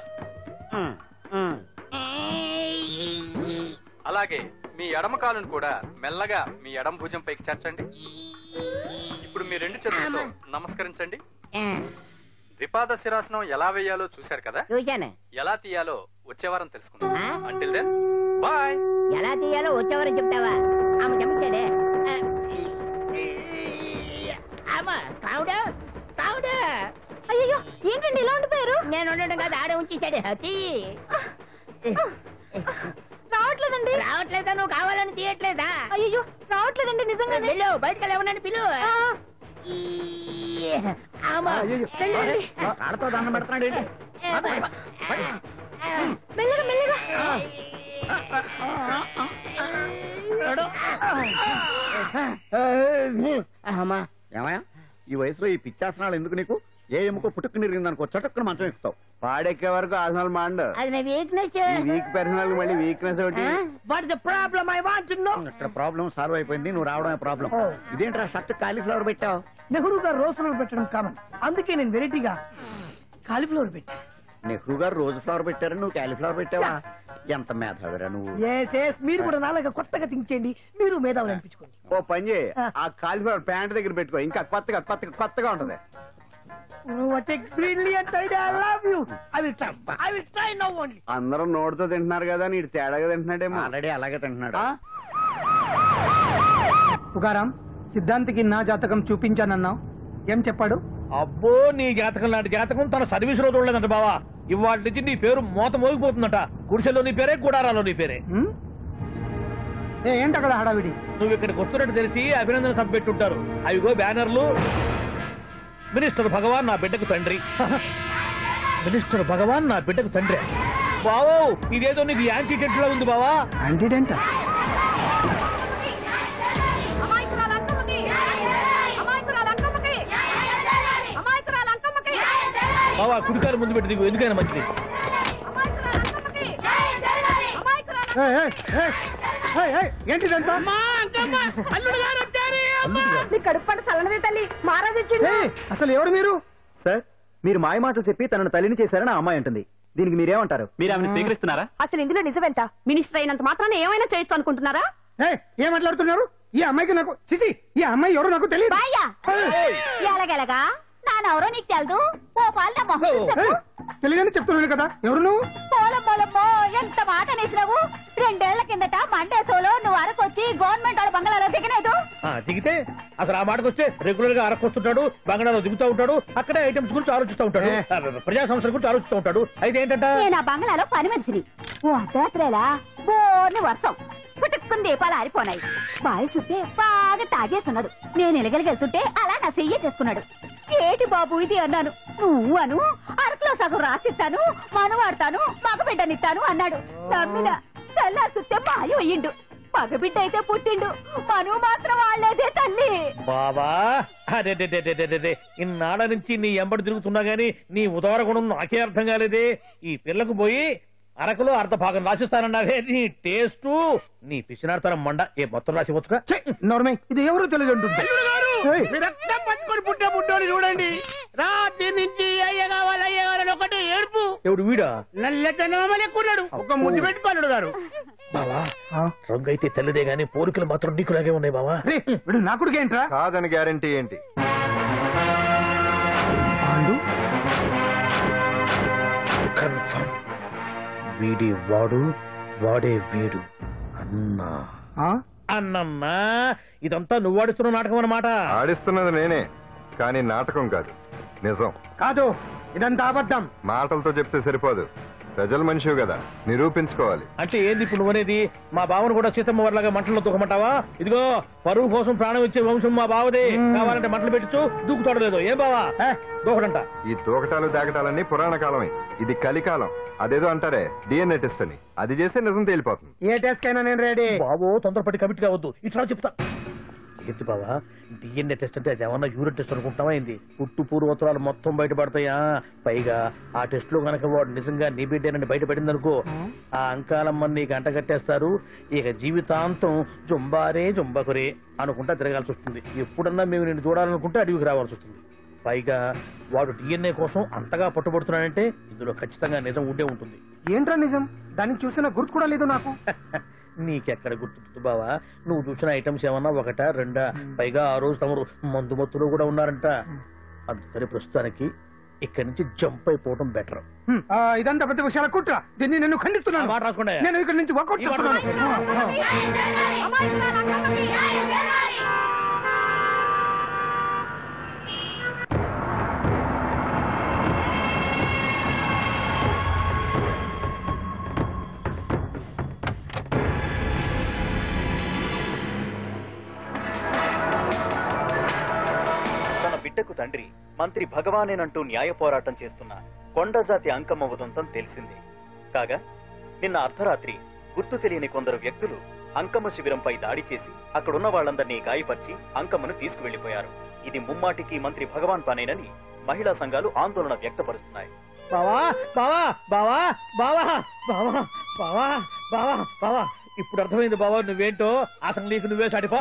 అలాగే మీ ఎడమ కాలును కూడా మెల్లగా మీ ఎడమ భుజం పైకి చేర్చండి. ఇప్పుడు మీ 2 చేతులతో నమస్కరించండి. ద్విపాద శిరాసనం ఎలా వేయాలో చూశారు కదా. చూశాను. ఎలా తీయాలో వచ్చే వారం తెలుసుకుందాం. Until then bye. ఎలా తీయాలో వచ్చేవారని చెప్తావా? ఆమె చెప్తాడే. అయ్యో, ఏంటండి ఇలా ఉండిపోయారు? నేను ఉండడం కాదు, ఆడే ఉంచేశాడు. రావట్లేదండి. రావట్లేదా? నువ్వు కావాలని తీయట్లేదా? అయ్యో రావట్లేదండి నిజంగానే. వెళ్ళు, బయటకు వెళ్ళవనని పిలు. ఆడతో దండం పెడుతున్నాడు ఏంటి? మెల్లగా మెల్లగా. ఏమయ్యా ఈ వయసులో ఈ పిచ్చాసనాలు ఎందుకు నీకు? ఏ ఎముకో పుట్టుకు నిరిగిందనుకో చటుక్కున మంచం ఎక్కుతావు. పాడెక్కే వరకు ఆసనాలు మాండు. అది నా వీక్నెస్. వీక్ పర్సనల్ మళ్ళీ వీక్నెస్ ఒకటి. What the problem? I want to know. ఇక్కడ ప్రాబ్లం సాల్వ్ అయిపోయింది, నువ్వు రావడమే ప్రాబ్లం. ఇదేంట్రా షర్ట్ కాలీఫ్లవర్ పెట్టావు? నెహ్రూ గారు రోజ్ ఫ్లవర్ పెట్టడం కామన్, అందుకే నేను వెరైటీగా కాలీఫ్లవర్ పెట్టా. నెహ్రూ గారు రోజు ఫ్లవర్ పెట్టారు, నువ్వు కాలీఫ్లవర్ పెట్టావా? ఎంత మేధావిరా నువ్వు. మీరు కూడా నాలాగా కొత్తగా థింక్ చేయండి, మీరు మేధావులు అనిపించుకోండి. ఓ పని చేయి, ఆ కాలీఫ్లవర్ ప్యాంట్ దగ్గర పెట్టుకో, ఇంకా కొత్తగా ఉంటది. What a brilliant idea! I love you. I will try. I will try now only. అందరూ నోటితో తింటున్నారు కదా, నీడు తేడాగా తింటున్నాడేమో. ఆల్రెడీ అలాగే తింటున్నాడు. తుకారాం, సిద్ధాంతికి నా జాతకం చూపించానన్నావు, ఏం చెప్పాడు? అబ్బో, నీ జాతకం లాంటి జాతకం తన సర్వీస్ లో చూడలేదంట బావా. ఇవాళ నుంచి నీ పేరు మోత మోగిపోతుందట. గుడిసెలో నీ పేరే, గుడారాలో నీ పేరే. ఏంటి అక్కడ హడావిడి? నువ్వు ఇక్కడికి వస్తున్నట్టు తెలిసి అభినందన సభ పెట్టుంటారు. అవిగో బ్యానర్లు. మినిస్టర్ భగవాన్ నా బిడ్డకు తండ్రి. మినిస్టర్ భగవాన్ నా బిడ్డకు తండ్రి. బావో, ఇదేదో నీకు యాంటీడెంట్ లో ఉంది బావా. యాంటీడెంట్? బావా, కుడికారు ముందు పెట్టి దిగు, ఎందుకైనా మంచిది. ఏంటిదంట? నీ కడుపు పంట సల్లనదే తల్లి, మహారాజు వచ్చిండు. అసలు ఎవరు మీరు? సార్, మీరు మాయ మాటలు చెప్పి తనను తల్లిని చేశారని ఆ అమ్మాయి అంటుంది. దీనికి మీరేమంటారు? మీరు ఆమెను స్వీకరిస్తున్నారా? అసలు ఇందులో నిజమేంట? మినిస్టర్ అయినంత మాత్రాన ఏమైనా చేయొచ్చు అనుకుంటున్నారా? ఏం మాట్లాడుతున్నారు? ఈ అమ్మాయికి నాకు చిసి, ఈ అమ్మాయి ఎవరు నాకు తెలియదు. ఎలాగెలగా నానెవరో నీకు తెలదు. ఓ పాలన మొహం చెప్పు. తెలియదని చెప్తున్నాను కదా, ఎవరు నువ్వు? పోలమ్మో, ఎంత మాట అనేసినావు. 2 ఏళ్ల కిందట మండేసోలో నువ్వు అరకొచ్చి గవర్నమెంట్ వాళ్ళ బంగాళాలో దిగలేదు. దిగితే అసలు ఆ మాటకు వస్తే రెగ్యులర్ గా అరకొస్తుంటాడు, బంగాళాలో దిగుతూ ఉంటాడు, అక్కడే ఐటమ్స్ గురించి ఆలోచిస్తూ ఉంటాడు, ప్రజా సంస్థల గురించి ఆలోచిస్తూ ఉంటాడు. అయితే ఏంటంట, నేను ఆ బంగాళాలో పని మనిషిని. ఓ అర్ధరాత్రేలా బోర్ని వర్షం పుట్టుకుని దీపాలు ఆరిపోనాయి. బాయి చుట్టే బాగా తాగేస్తున్నాడు. నేను ఎలగలిగెళ్తుంటే అలా నా చెయ్యి చేసుకున్నాడు. ఏటి బాబు ఇది అన్నాను. నువ్వు అను, అరకులో సగం రాసిస్తాను, మనవాడతాను, మగబిడ్డనిస్తాను అన్నాడు. నమ్మిన తెల్లారి చుట్టే మాయ అయ్యిండు. మగబిడ్డ అయితే పుట్టిండు, మనువు మాత్రం వాళ్ళేదే తల్లి. బాబా అదే ఇన్నాళ్ళ నుంచి నీ ఎంబడి తిరుగుతున్నా గానీ నీ ఉదార గుణం నాకే అర్థం కాలేదే. ఈ పిల్లకు పోయి అరకులో అర్ధ భాగం రాసిస్తానన్నావే, నీ టేస్టు నీ పిచ్చినాడతనం మండ. ఏ మొత్తం రాసివచ్చుగా? నోర్మై, ఇది ఎవరు తెలియదు అంటుంది. పట్టుకొని పుట్టే పుట్టోని చూడండి. రాత్రి నుంచి అయ్య కావాలని ఒకటి ఏడుపు. ఎవడు వీడా? నల్లెక్కన్నాడు, ఒక ముద్దు పెట్టుకోలేడు గారు. బావా, రంగు అయితే తెల్లదే గానీ పోలికలు మాత్రం నీకులాగే ఉన్నాయి బావా. నా కొడుకు ఏంట్రా? కాదని గ్యారంటీ ఏంటి? కన్ఫర్మ్ వీడి వాడు, వాడే వీడు. అన్నా అన్నమ్మా, ఇదంతా నువ్వు ఆడిస్తున్న నాటకం అన్నమాట. ఆడిస్తున్నది నేనే, కానీ నాటకం కాదు, నిజం కాదు. ఇదంతా అబద్ధం. మాటలతో చెప్తే సరిపోదు, ప్రజల మనిషివి కదా, నిరూపించుకోవాలి. అంటే ఏంది ఇప్పుడు నువ్వనేది? మా బావను కూడా సీతమ్మ వారిలాగా మంటల్లో దూకమంటావా? ఇదిగో పరువు కోసం ప్రాణం ఇచ్చే వంశం మా బావదే. కావాలంటే మంటలు పెట్టచ్చు, దూకుతాడలేదు. ఏం బావా దూకడంట? ఈ దూకటాలు దాకటాలన్నీ పురాణ కాలమే, ఇది కలికాలం. అదేదో అంటారే డిఎన్ఏ టెస్ట్ అని, అది చేస్తే నిజం తేలిపోతుంది. ఏ టెస్ట్ కైనా నేను రెడీ. బాబో, తొందరపడి కమిట్ కావద్దు, ఇట్లా చెప్తా. ఏంటి బావా, డిఎన్ఏ టెస్ట్ అంటే అది ఏమన్నా యూరిన్ టెస్ట్ అనుకుంటున్నావా ఏంది? పుట్టు పూర్వోత్తరాలు మొత్తం బయటపడతాయా? పైగా ఆ టెస్ట్ లో గనక వాడు నిజంగా నీ బిడ్డేనని బయటపడింది అనుకో, ఆ అంకాలమ్మని నీకు అంట కట్టేస్తారు. ఇక జీవితాంతం జుంబారే జుంబకురే అనుకుంటా తిరగాల్సి వస్తుంది. ఎప్పుడన్నా మేము నిన్ను చూడాలనుకుంటే అడవికి రావాల్సి వస్తుంది. పైగా వాడు డిఎన్ఏ కోసం అంతగా పట్టుబడుతున్నాడంటే ఇందులో ఖచ్చితంగా నిజం ఉండే ఉంటుంది. ఏంట్రా నిజం? దాన్ని చూసిన గుర్తు కూడా లేదు నాకు. నీకెక్కడ గుర్తుంది బావా? నువ్వు చూసిన ఐటమ్స్ ఏమన్నా ఒకటా రెండా? పైగా ఆ రోజు తమరు మందు మత్తులో కూడా ఉన్నారంట. అందుకని ప్రస్తుతానికి ఇక్కడి నుంచి జంప్ అయిపోవడం బెటర్. ఇదంతా పెద్ద విషయాల కుట్ర, దీన్ని నేను ఖండిస్తున్నాను. మాట రాకుండా నేను ఇక్కడి నుంచి వర్కౌట్ చేస్తున్నాను. తండ్రి మంత్రి భగవానేనంటూ న్యాయ పోరాటం చేస్తున్న కొండజాతి అంకమ్మ ఉదంతం తెలిసిందే. కాగా నిన్న అర్ధరాత్రి గుర్తు తెలియని కొందరు వ్యక్తులు అంకమ్మ శిబిరంపై దాడి చేసి అక్కడున్న వాళ్ళందరినీ గాయపరిచి అంకమ్మను తీసుకువెళ్లిపోయారు. ఇది ముమ్మాటికి మంత్రి భగవాన్ పనేనని మహిళా సంఘాలు ఆందోళన వ్యక్తపరుస్తున్నాయి. బావా బావా బావా బావా బావా బావా బావా బావా ఇప్పుడు అర్థమైంది బావా నువ్వేంటో. అసలు నీకు నువ్వే సాటిపో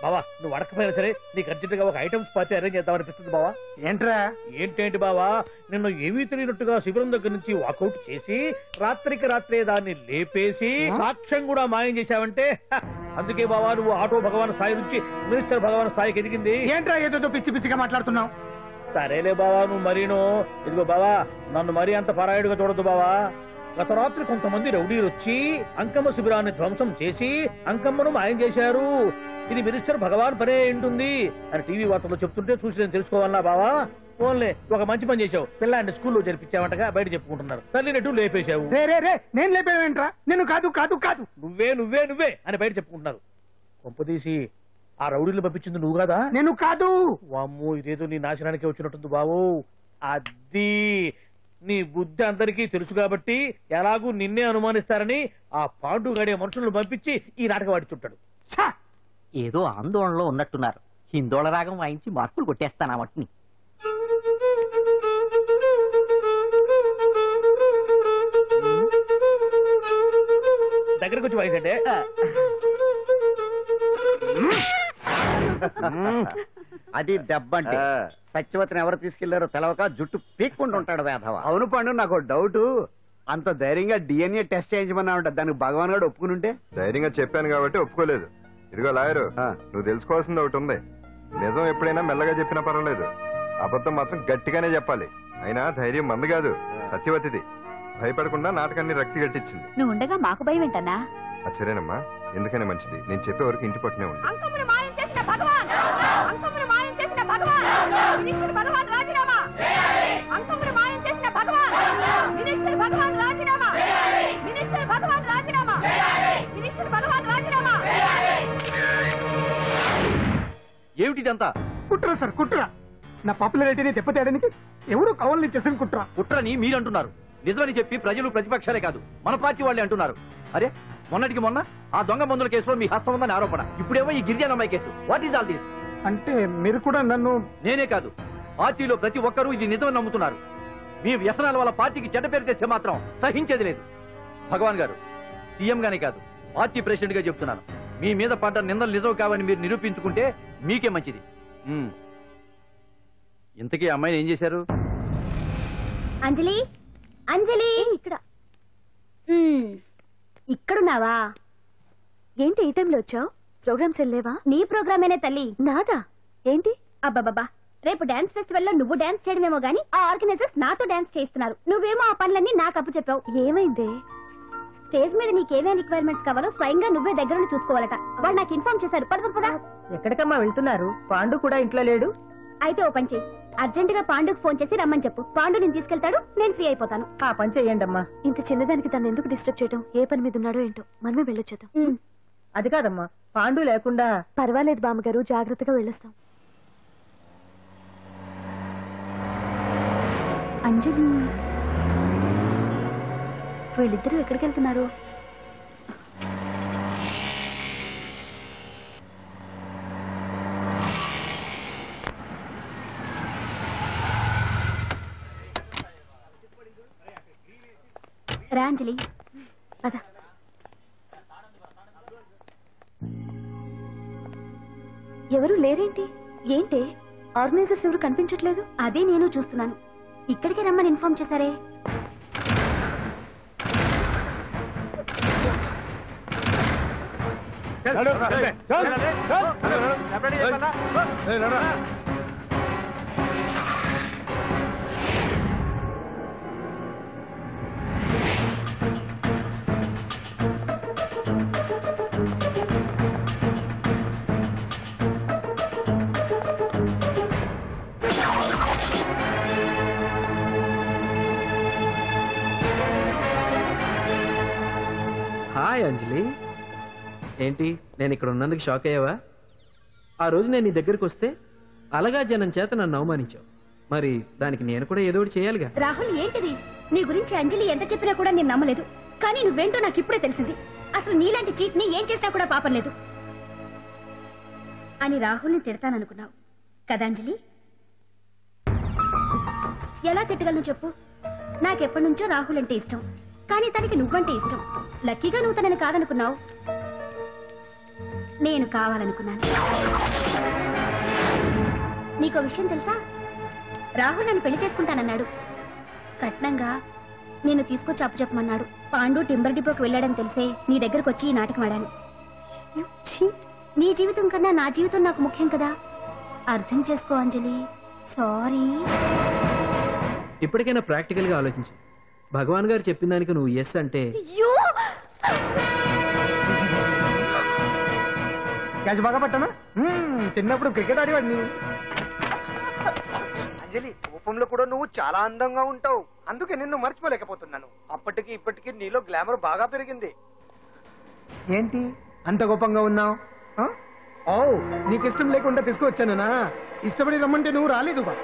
బావా. నువ్వు అడకపోయినా సరే నీకు అర్జెంటుగా ఒక ఐటమ్స్ పార్టీ అరేంజ్ చేద్దామనిపిస్తుంది బావా. ఏంట్రా? ఏంటేంటి బావా, నిన్ను ఏమీ తెలియనట్టుగా శిబిరం దగ్గర నుంచి వాకౌట్ చేసి రాత్రికి రాత్రే దాన్ని లేపేసి సాక్ష్యం కూడా మాయం చేశావంటే అందుకే బావా నువ్వు ఆటో భగవాన్ స్థాయి నుంచి మినిస్టర్ భగవాన్ స్థాయికి ఎదిగింది. ఏంట్రా ఏదో పిచ్చి పిచ్చిగా మాట్లాడుతున్నావు? సరేలే బావా నువ్వు మరీను. ఇదిగో బావా నన్ను మరీ అంత పరాయుడుగా చూడద్దు బావా. గత రాత్రి కొంతమంది రౌడీలు వచ్చి అంకమ్మ శిబిరాన్ని ధ్వంసం చేసి అంకమ్మను మాయం చేశారు. ఇది మినిస్టర్ భగవాన్ పనే ఉంటుంది అని టీవీ వార్తల్లో చెప్తుంటే చూసి నేను తెలుసుకోవాలన్నా బావా. ఓన్లే ఒక మంచి పని చేశావు, పిల్లాన్ని స్కూల్లో జరిపించావంటగా బయట చెప్పుకుంటున్నారు. తల్లినట్టు లేపేశావు. నేను లేపేవేంట్రా? నేను కాదు కాదు కాదు నువ్వే నువ్వే నువ్వే అని బయట చెప్పుకుంటున్నారు. కొంపదీసి ఆ రౌడీలు పంపించింది నువ్వు కాదా? నేను కాదు. వామ్మో ఇదేదో నీ నాశనానికే వచ్చినట్టుంది బావు. అది నీ బుద్ధి అందరికీ తెలుసు కాబట్టి ఎలాగూ నిన్నే అనుమానిస్తారని ఆ పాండు గడే మనుషులను పంపించి ఈ నాటకం ఆడిచుంటాడు. ఏదో ఆందోళనలో ఉన్నట్టున్నారు. హిందోళ రాగం వాయించి మార్కులు కొట్టేస్తాను ఆ మట్టిని. దగ్గరకు వచ్చి వాయించండి. అది దెబ్బంటే సత్యవతిని ఎవరు తీసుకెళ్లారో తెలవక జుట్టు పీక్కుంటుంటాడు వేధవ. అవును పండు, నాకు డౌట్. అంత ధైర్యంగా డిఎన్ఏ టెస్ట్ చేయించమన్నా ఉంటా, దానికి భగవాన్ గారు ఒప్పుకుని ఉంటే. ధైర్యంగా చెప్పాను కాబట్టి ఒప్పుకోలేదు. ఇదిగో లాయరు, నువ్వు తెలుసుకోవాల్సింది ఒకటి ఉంది. నిజం ఎప్పుడైనా మెల్లగా చెప్పినా పర్వాలేదు, అబద్ధం మాత్రం గట్టిగానే చెప్పాలి. అయినా ధైర్యం మంది కాదు, సత్యవతిది. భయపడకుండా నాటకాన్ని రక్తి గట్టించింది. నువ్వు ఉండగా మాకు భయం ఏంటన్నా? సరేనమ్మా, ఎందుకనే మంచిది. నేను చెప్పే వరకు ఇంటి పట్టునే ఉంది. అంకమ్మను మాయం చేసిన భగవాన్, అంకమ్మను మాయం చేసిన భగవాన్, మినిస్టర్ భగవాన్ రాజీనామా. అంకమ్మను మాయం చేసిన భగవాన్, మినిస్టర్ భగవాన్ రాజీనామా. మినిస్టర్ భగవాన్ రాజీనామా. మినిస్టర్ భగవాన్ రాజీనామా. ఏమిటిదంతా? కుట్ర సార్, కుట్ర. నా పాపులారిటీని దెబ్బతేయడానికి ఎవరు కావాలని చేసిన కుట్ర. కుట్రని మీరంటున్నారు. నిజమని చెప్పి ప్రజలు ప్రతిపక్షాలే కాదు మన పార్టీ వాళ్ళే అంటున్నారు. అరే మొన్నటికి మొన్న ఆ దొంగ మందుల కేసులో మీ హస్తం ఉందని ఆరోపణ, ఇప్పుడేమో ఈ గిరిజన అమ్మాయి case. What is all this? అంటే మీరు కూడా నన్ను... నేనే కాదు, పార్టీలో ప్రతి ఒక్కరూ ఇది నిజమని నమ్ముతున్నారు. మీ వ్యసనాల వల్ల పార్టీకి చెడ్డ పేరు తెస్తే మాత్రం సహించేది లేదు. భగవాన్ గారు, సీఎం గానే కాదు పార్టీ ప్రెసిడెంట్ గా చెప్తున్నాను, మీ మీద పడ్డ నిందలు నిజం కావని మీరు నిరూపించుకుంటే మీకే మంచిది. ఇంతకీ అమ్మాయిని ఏం చేశారు? అంజలి, అంజలి ఇక్కడ ఇక్కడున్నావా? ఏంటి ఈ టైంలో వచ్చావు? ప్రోగ్రామ్స్ వెళ్ళేవా? నీ ప్రోగ్రామేనే తల్లి. నాదా? ఏంటి? అబ్బాబాబా, రేపు డాన్స్ ఫెస్టివల్ లో నువ్వు డాన్స్ చేయడమేమో గానీ ఆ ఆర్గనైజర్స్ నాతో డాన్స్ చేస్తున్నారు. నువ్వేమో ఆ పనులన్నీ నాకు అప్పు చెప్పావు. ఏమైంది? స్టేజ్ మీద నీకేమేం రిక్వైర్మెంట్స్ కావాలో స్వయంగా నువ్వే దగ్గర చూసుకోవాలట. వాళ్ళు నాకు ఇన్ఫార్మ్ చేశారు. పద. ఎక్కడికమ్మా వెళ్తున్నారు? పాండు కూడా ఇంట్లో లేడు. అయితే ఓ పని చేయి, అర్జెంట్ గా పాండుకు ఫోన్ చేసి రమ్మని చెప్పు. పాండు నేను తీసుకెళ్తాడు, నేను ఫ్రీ అయిపోతాను. ఆ పని చెయ్యండి అమ్మా. ఇంత చిన్నదానికి తను ఎందుకు డిస్టర్బ్ చేయడం? ఏ పని మీద ఉన్నాడో ఏంటో, మనమే వెళ్ళొచ్చేద్దాం. అది కాదమ్మా, పాండు లేకుండా... పర్వాలేదు బామ్మగారు, జాగ్రత్తగా వెళ్ళొస్తాం. అంజలి, వీళ్ళిద్దరూ ఎక్కడికి వెళ్తున్నారు? రా అంజలి, పద. ఎవరు లేరేంటి? ఏంటి ఆర్గనైజర్స్ ఎవరు కనిపించట్లేదు? అదే నేను చూస్తున్నాను. ఇక్కడికి రమ్మని ఇన్ఫార్మ్ చేశారే. హాయ్ అంజలి, ఏంటి నేను ఇక్కడ ఉన్నందుకు షాక్ అయ్యావా? ఆ రోజు నేను నీ దగ్గరికి వస్తే అలగా జనం చేత నన్ను అవమానించావు. మరి దానికి నేను కూడా ఏదో ఒకటి చేయాలిగా. రాహుల్ ఏంటిది? నీ గురించి అంజలి ఎంత చెప్పినా కూడా నేను నమ్మలేదు. కానీ నువ్వేంటో నాకు ఇప్పుడే తెలిసింది. అసలు నీలాంటి చీట్ ని ఏం చేసినా కూడా పాపం లేదు అని రాహుల్ని తిడతాననుకున్నావు కదా అంజలి? ఎలా తిట్టగలను చెప్పు? నాకెప్పటి నుంచో రాహుల్ అంటే ఇష్టం, కానీ తనకి నువ్వంటే ఇష్టం. లక్కీగా నువ్వు తనని కాదనుకున్నావు, నేను కావాలనుకున్నాను. నీకో విషయం తెలుసా? రాహుల్ నన్ను పెళ్లి చేసుకుంటానన్నాడు. కట్నంగా నేను తీసుకొచ్చి అప్పు చెప్పమన్నాడు. పాండు టింబర్ డిపోకి వెళ్ళాడని తెలిసే నీ దగ్గరకు వచ్చి ఈ నాటకం ఆడాను. నీ జీవితం కన్నా నా జీవితం నాకు ముఖ్యం కదా, అర్థం చేసుకో అంజలి. సారీ. ఇప్పటికైనా ప్రాక్టికల్ గా ఆలోచించు. భగవాన్ గారు చెప్పిన దానికి నువ్వు ఎస్ అంటే క్యాచ్ బాగా పట్టానా? చిన్నప్పుడు క్రికెట్ ఆడేవాడిని. అంజలి, కోపంలో కూడా నువ్వు చాలా అందంగా ఉంటావు, అందుకే నిన్ను మర్చిపోలేకపోతున్నాను. అప్పటికి ఇప్పటికి నీలో గ్లామర్ బాగా పెరిగింది. ఏంటి అంత కోపంగా ఉన్నావు? ఓ, నీకు ఇష్టం లేకుండా తీసుకువచ్చానా? ఇష్టపడి రమ్మంటే నువ్వు రాలేదుగా.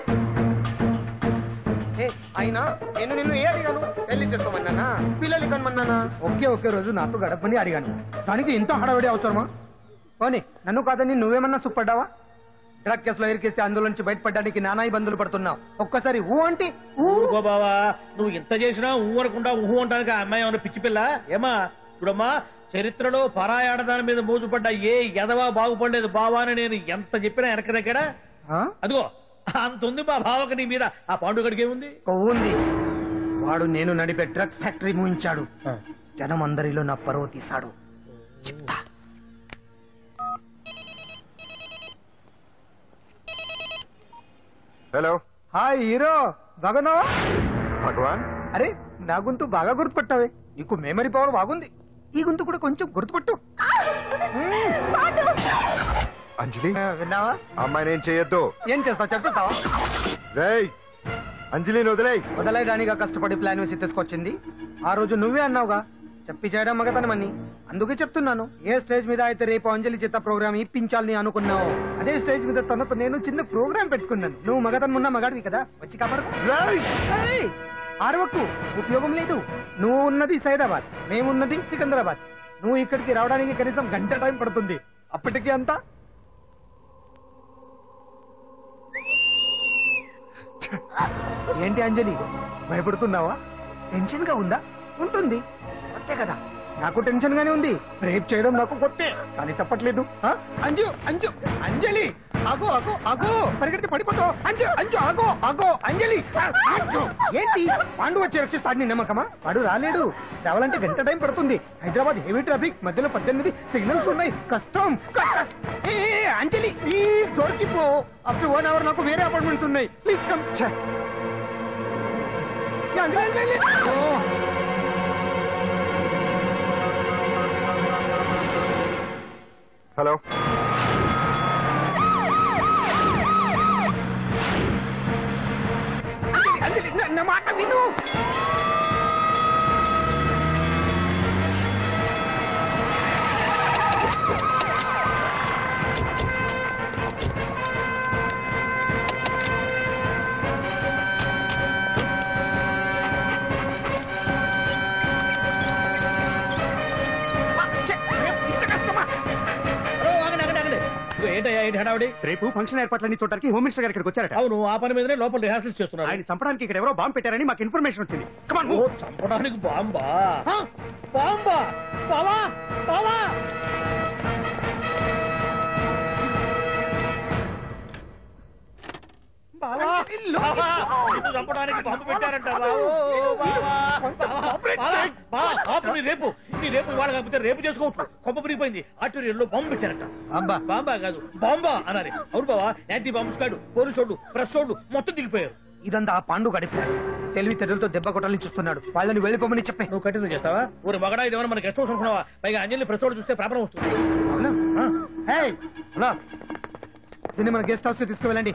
అయినా నేను నిన్ను ఏ అడిగాను? పెళ్లి చేసుకోమన్నానా, పిల్లలు కనమన్నానా? ఒకే రోజు నాతో గడపని అడిగాను, దానికి ఇంత హడావిడి అవసరమా? పోనీ నన్ను కాదని నువ్వేమన్నా సుఖపడ్డావా? డ్రగ్ కేసులో ఇరికిస్తే అందులో నుంచి బయటపడడానికి నానా ఇబ్బందులు పడుతున్నావు. ఒక్కసారి ఊ అంటే ఊరుకో బావా, నువ్వు ఇంత చేసినా ఊ అనుకుంటా ఊహు అంటానికి ఆ అమ్మాయి ఏమన్నా పిచ్చి పిల్ల ఏమా? చూడమ్మా, చరిత్రలో పరాయాడదాని మీద మోజుపడ్డ ఏ ఎదవా బాగుపడలేదు బావా అని నేను ఎంత చెప్పినా వెనక దగ్గర. అదిగో అంత ఉంది మా బావకు నీ మీద. ఆ పాండుగడికి ఏముంది? కొవ్వుంది. వాడు నేను నడిపే డ్రగ్స్ ఫ్యాక్టరీ మూయించాడు. జనం అందరిలో నా పరువు తీశాడు. చెప్తా. హలో. హాయ్ హీరో, బాగున్నావా? భగవాన్, అరే నా గొంతు బాగా గుర్తుపట్టావే. నీకు మెమరీ పవర్ బాగుంది. ఈ గొంతు కూడా కొంచెం గుర్తుపట్టు. అంజలి, విన్నావా? అమ్మాయిని ఏం చేయొద్దు. ఏం చేస్తావు చెప్తావా? రేయ్, అంజలిని వదలయడానిగా కష్టపడి ప్లాన్ వేసి తీసుకొచ్చింది. ఆ రోజు నువ్వే అన్నావుగా చెప్పి చేయడం మగతనమని. అందుకే చెప్తున్నాను. ఏ స్టేజ్ మీద అయితే రేపు అంజలి చేత ప్రోగ్రామ్ ఇప్పించాలని అనుకున్నావు, అదే స్టేజ్ మీద తనతో నేను చిన్న ప్రోగ్రామ్ పెట్టుకున్నాను. నువ్వు మగతనం ఉన్న మగాడివి కదా, వచ్చి కాపాడు. ఆరవకు, ఉపయోగం లేదు. నువ్వు ఉన్నది సైదాబాద్, మేమున్నది సికింద్రాబాద్. నువ్వు ఇక్కడికి రావడానికి కనీసం గంట టైం పడుతుంది. అప్పటికి అంతా ఏంటి అంజలి, భయపడుతున్నావా? టెన్షన్ గా ఉందా? ఉంటుంది, కొత్తే కదా. నాకు టెన్షన్ గానే ఉంది. రేప్ చేయడం నాకు కొత్తే, కానీ తప్పట్లేదు. అంజు అంజు అంజలి, ఆగో ఆగో ఆగో, పరిగెడితే పడిపోతావు. అంజు అంజు ఆగో ఆగో అంజలి. అంజు, ఏంటి పాండు వచ్చి రక్షిస్తాడు నీ నమ్మకమా? వాడు రాలేడు. రావాలంటే గంట టైం పడుతుంది. హైదరాబాద్ హెవీ ట్రాఫిక్, మధ్యలో 18 సిగ్నల్స్ ఉన్నాయి. కష్టం. అంజలి ప్లీజ్ దొరికిపో. ఆఫ్టర్ 1 hour నాకు వేరే అపార్ట్మెంట్స్ ఉన్నాయి. Please come. హలో. నా మాట విను. రేపు ఫంక్షన్ ఏర్పాట్లన్నీ చూడడానికి హోమ్ మినిస్టర్ గారు ఇక్కడికి వచ్చారట. అవును, ఆ పని మీదనే లోపల రిహార్సల్స్ చేస్తున్నారు. ఆయన చంపడానికి ఇక్కడ ఎవరో బాంబు పెట్టారని మాకు ఇన్ఫర్మేషన్ వచ్చింది. చంపడానికి బాంబా? బాంబా? బావా బావా, చంపడానికి బాంబు పెట్టారంట. రేపు ఇవాళ కాకపోతే రేపు చేసుకోవచ్చు. కొంప మునిగిపోయింది. ఆర్టీరియల్లో బాంబు పెట్టారంట. బాంబా కాదు, బాంబా అనాలి. అవును బావా, యాంటీ బాంబు స్క్వాడ్, పోలీసు వాళ్ళు, ప్రెస్ వాళ్ళు మొత్తం దిగిపోయారు. ఇదంతా ఆ పాండు గడిపాడు. తెలివితేటలతో దెబ్బ కొట్టాలని చూస్తున్నాడు. వాళ్ళని వెళ్ళిపోమని చెప్పే. నువ్వు కంటిన్యూ చేస్తావా? ఊరు మగడా ఇదేమన్నా మనకి గెస్ట్ హౌస్ అనుకున్నావా? పైగా అంజలి ప్రెస్ వాళ్ళు చూస్తే ప్రాబ్లం వస్తుంది. అవునా? దీన్ని మన గెస్ట్ హౌస్ తీసుకువెళ్ళండి.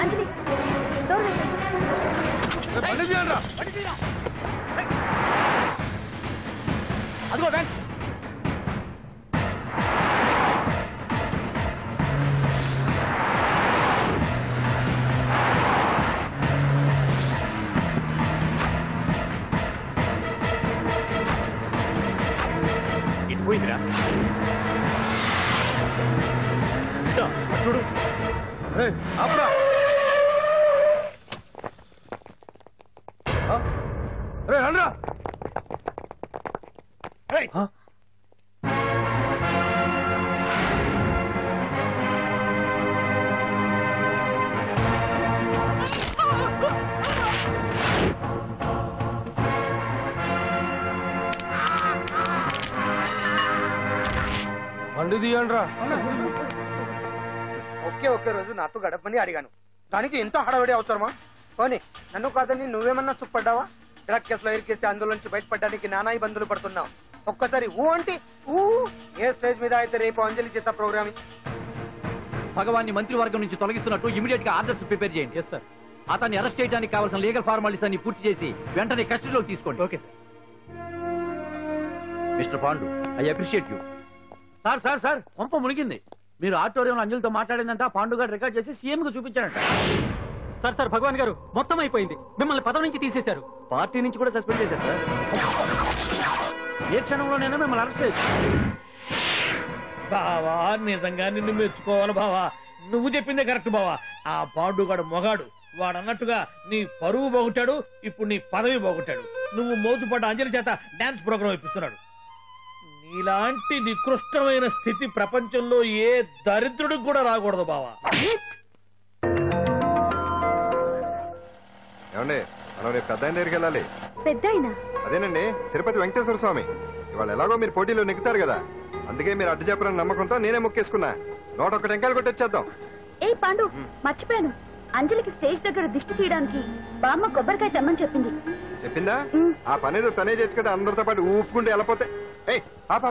అంజలి, డోర్ వేసేయ్. అదిగో బ్యాంక్ ఇది పోయిందిరా చూడు ఆపురా రే రండ్రా బండి తీయండ్రా ఒకే రోజు నాతో గడపని అడిగాను, దానికి ఎంతో హడావిడి అవసరమా? పోనీ నన్ను కాదని నువ్వేమన్నా సుఖపడ్డావా? డ్రగ్ కేసులో ఇరికిస్తే అందులోంచి బయటపడడానికి నానా ఇబ్బందులు పడుతున్నావు. ఒక్కసారి ఊ అంటే ఊ. ఏ స్టేజ్ మీద అయితే రేపు అంజలి చేత ప్రోగ్రామ్ భగవాన్ని మంత్రివర్గం నుంచి తొలగిస్తున్నట్టు ఇమీడియట్ గా ఆర్డర్స్ ప్రిపేర్ చేయండి. Yes sir. అతన్ని అరెస్ట్ చేయడానికి కావాల్సిన లీగల్ ఫార్మాలిటీస్ అన్ని పూర్తి చేసి వెంటనే కస్టడీలోకి తీసుకోండి. Okay sir. Mister Pandu, I appreciate you. Sir sir sir కొంప మునిగింది. మీరు ఆడిటోరియంలో అంజలితో మాట్లాడిందంట పాండు గారు రికార్డ్ చేసి సీఎం కు చూపించారంట. సార్ సార్ భగవాన్ గారు మొత్తం అయిపోయింది. మిమ్మల్ని పదవి నుంచి తీసేశారు. పార్టీ నుంచి కూడా సస్పెండ్ చేశారు సార్. ఏ క్షణంలోనైనా మిమ్మల్ని అరెస్ట్ చేయొచ్చు. బావా నిజంగా నిన్ను మెచ్చుకోవాలి బావా. నువ్వు చెప్పిందే కరెక్ట్ బావా. ఆ పాండుగాడు మొగాడు. వాడు అన్నట్టుగా నీ పరువు పోగొట్టాడు, ఇప్పుడు నీ పదవి పోగొట్టాడు. నువ్వు మోజుపడ్డ అంజలి చేత డాన్స్ ప్రోగ్రామ్ ఇప్పిస్తున్నాడు. నీలాంటి నికృష్టమైన స్థితి ప్రపంచంలో ఏ దరిద్రుడికి కూడా రాకూడదు బావా. ఏమండి మనం రేపు పెద్ద ఆయన దగ్గరికి వెళ్ళాలి. పెద్దాయన? అదేనండి, తిరుపతి వెంకటేశ్వర స్వామి. ఇవాళ ఎలాగో మీరు పోటీలో నెగ్గుతారు కదా, అందుకే మీరు అడ్డు చెప్పరని నమ్మకంతో నేనే మొక్కేసుకున్నా. 101 టెంకాయలు కొట్టొచ్చేద్దాం. ఏ పాండు, మర్చిపోయాను. అంజలికి స్టేజ్ దగ్గర దిష్టి తీయడానికి బామ్మ కొబ్బరికాయ తెమ్మని చెప్పింది. చెప్పిందా? ఆ పనేదో తనే చేసి కదా అందరితో పాటు ఊపుకుంటే వెళ్ళిపోతే. ఏయ్ ఆపా,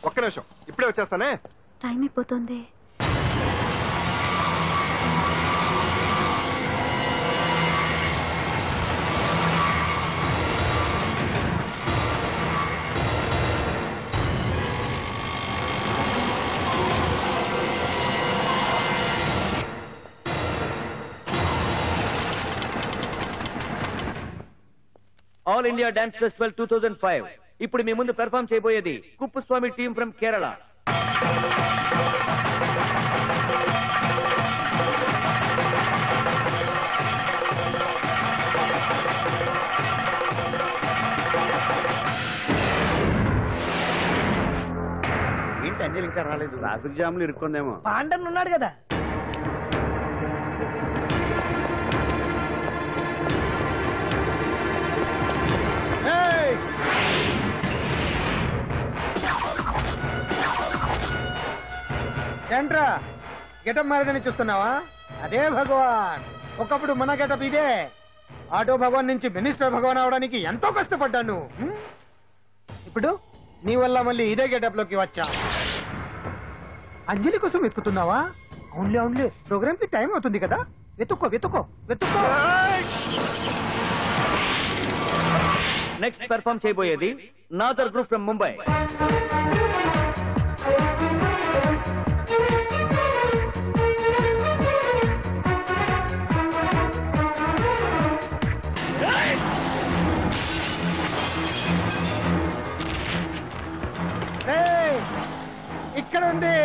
ఒక్క నిమిషం, ఇప్పుడే వచ్చేస్తానే. టైం అయిపోతుంది. All India dance festival 2005. ఇప్పుడు మీ ముందు పెర్ఫార్మ్ చేయబోయేది కుప్పుస్వామి టీమ్ ఫ్రమ్ కేరళ. ఏంటి అంజలి ఇంకా రాలేదు? ట్రాఫిక్ జామ్లు ఇరుక్కుందేమో. పాండన్ ఉన్నాడు కదా. ఏంట్రా గెటప్ మారదని చూస్తున్నావా? అదే భగవాన్. ఒకప్పుడు మన గెటప్ ఇదే. ఆటో భగవాన్ నుంచి మినిస్టర్ భగవాన్ అవడానికి ఎంతో కష్టపడ్డాను. ఇప్పుడు నీ వల్ల మళ్ళీ ఇదే గెటప్ లోకి వచ్చా. అంజలి కోసం వెతుకుతున్నావా? అవునులే అవునులే, ప్రోగ్రామ్ కి టైం అవుతుంది కదా. వెతుక్కో వెతుక్కో వెతుక్కో. నెక్స్ట్ పెర్ఫార్మ్ చేయబోయేది నాదర్ గ్రూప్ ఫ్రమ్ ముంబై. ఇక్కడ ఉంది.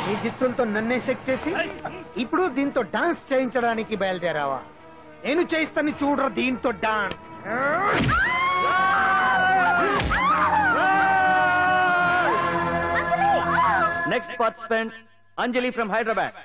ఈ చిత్తులతో నన్నే చెక్ చేసి ఇప్పుడు దీంతో డాన్స్ చేయించడానికి బయలుదేరావా? నేను చేయిస్తాను చూడరా దీంతో dance. Next participant Anjali from Hyderabad.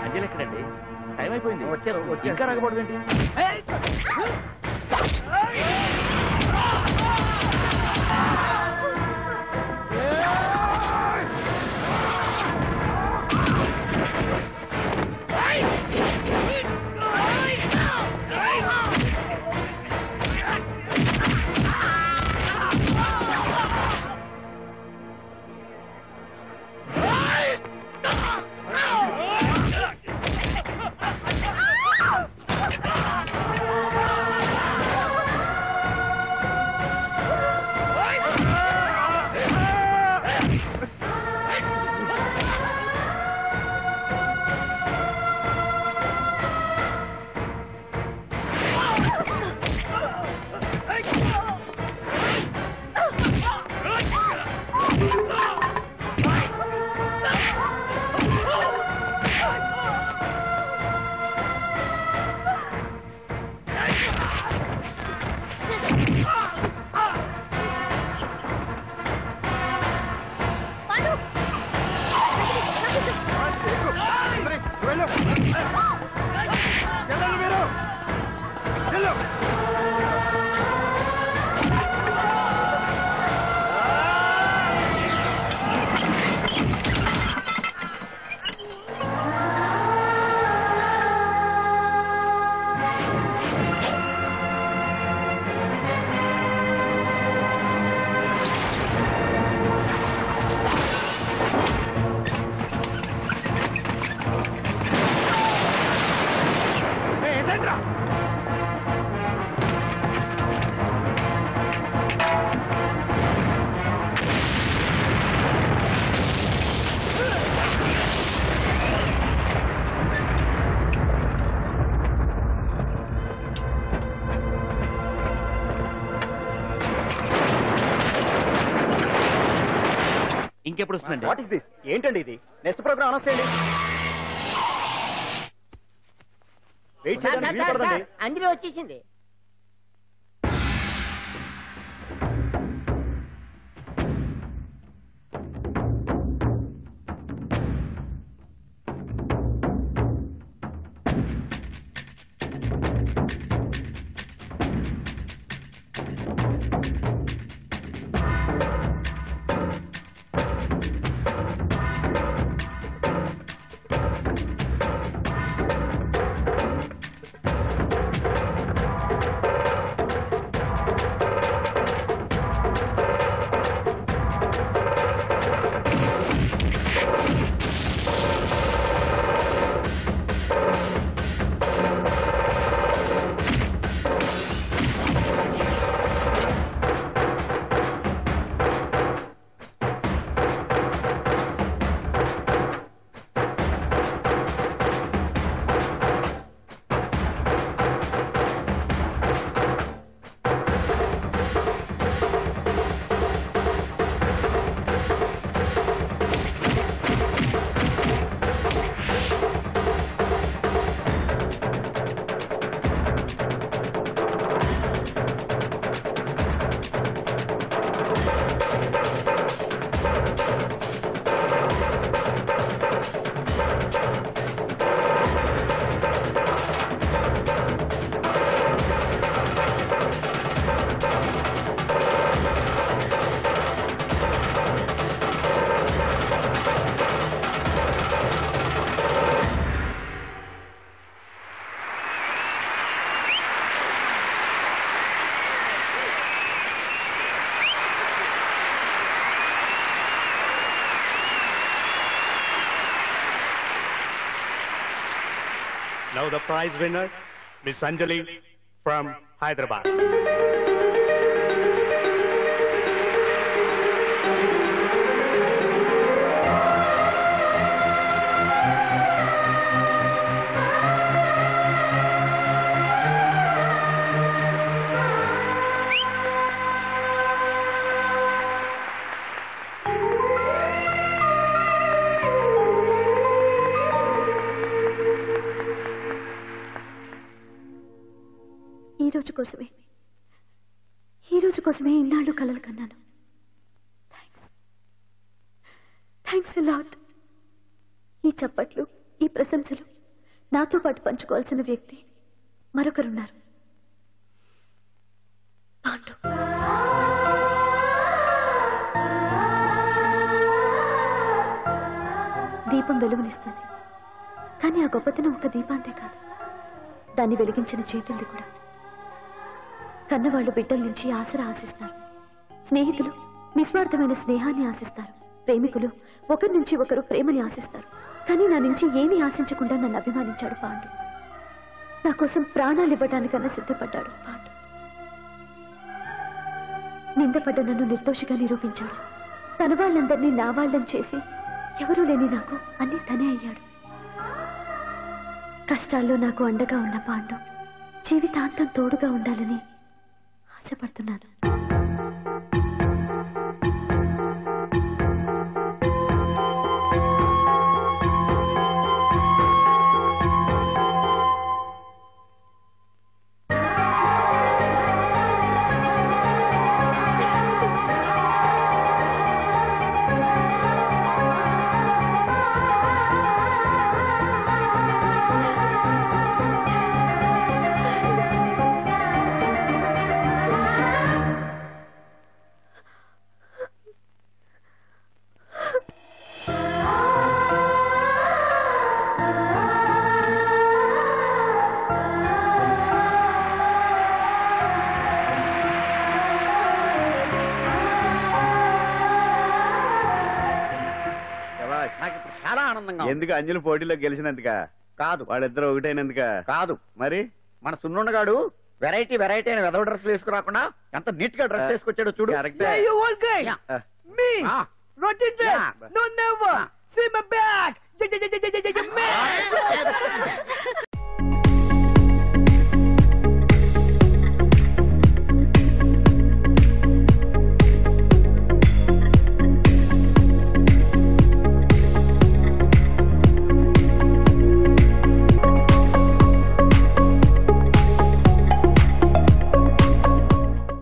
Anjali ఎక్కడండి? టైం అయిపోయింది. ఇంకా రాకపోవడం ఏంటి? వెళ్ళు వెళ్ళండి మీరు వెళ్ళు ఇంకెప్పుడు వస్తుందండి? What is this? ఏంటండి ఇది? నెక్స్ట్ ప్రోగ్రామ్ అనౌన్స్ చేయండి. వెయిట్ చేయడానికి వీలు పడదండి. అందులో వచ్చేసింది. Now the prize winner, Miss Anjali from Hyderabad. ఈ రోజు కోసమే ఇన్నాళ్ళు కలలు కన్నాను. Thanks lot. ఈ చప్పట్లు, ఈ ప్రశంసలు నాతో పాటు పంచుకోవాల్సిన వ్యక్తి మరొకరున్నారు. పాండు. దీపం వెలుగునిస్తుంది, కానీ ఆ గొప్పతనం ఒక దీపాంతే కాదు, దాన్ని వెలిగించిన చేతుల్ది కూడా. కన్నవాళ్లు బిడ్డల నుంచి ఆసరా ఆశిస్తారు, స్నేహితులు నిస్వార్థమైన స్నేహాన్ని ఆశిస్తారు, ప్రేమికులు ఒకరి నుంచి ఒకరు ప్రేమని ఆశిస్తారు. కానీ నా నుంచి ఏమీ ఆశించకుండా నన్ను అభిమానించాడు పాండు. నా కోసం ప్రాణాలు ఇవ్వడానికన్నా సిద్ధపడ్డాడు పాండు. నిందపడ్డ నన్ను నిర్దోషిగా నిరూపించాడు. తన వాళ్ళందరినీ నా వాళ్ళని చేసి ఎవరూ లేని నాకు అన్ని తనే అయ్యాడు. కష్టాల్లో నాకు అండగా ఉన్న పాండు జీవితాంతం తోడుగా ఉండాలని ఆశపడుతున్నాను. ఎందుకు అంజలి పోటీలో గెలిచినందుక? కాదు. వాళ్ళిద్దరు ఒకటైనందుక? కాదు. మరి మన సున్నుండగాడు వెరైటీ వెరైటీ అయిన వెదవ డ్రెస్లు వేసుకురాకుండా ఎంత నీట్ గా డ్రెస్ వేసుకొచ్చాడో చూడు. Yeah, you old guy. Me. Roti dress. No, never. See my back.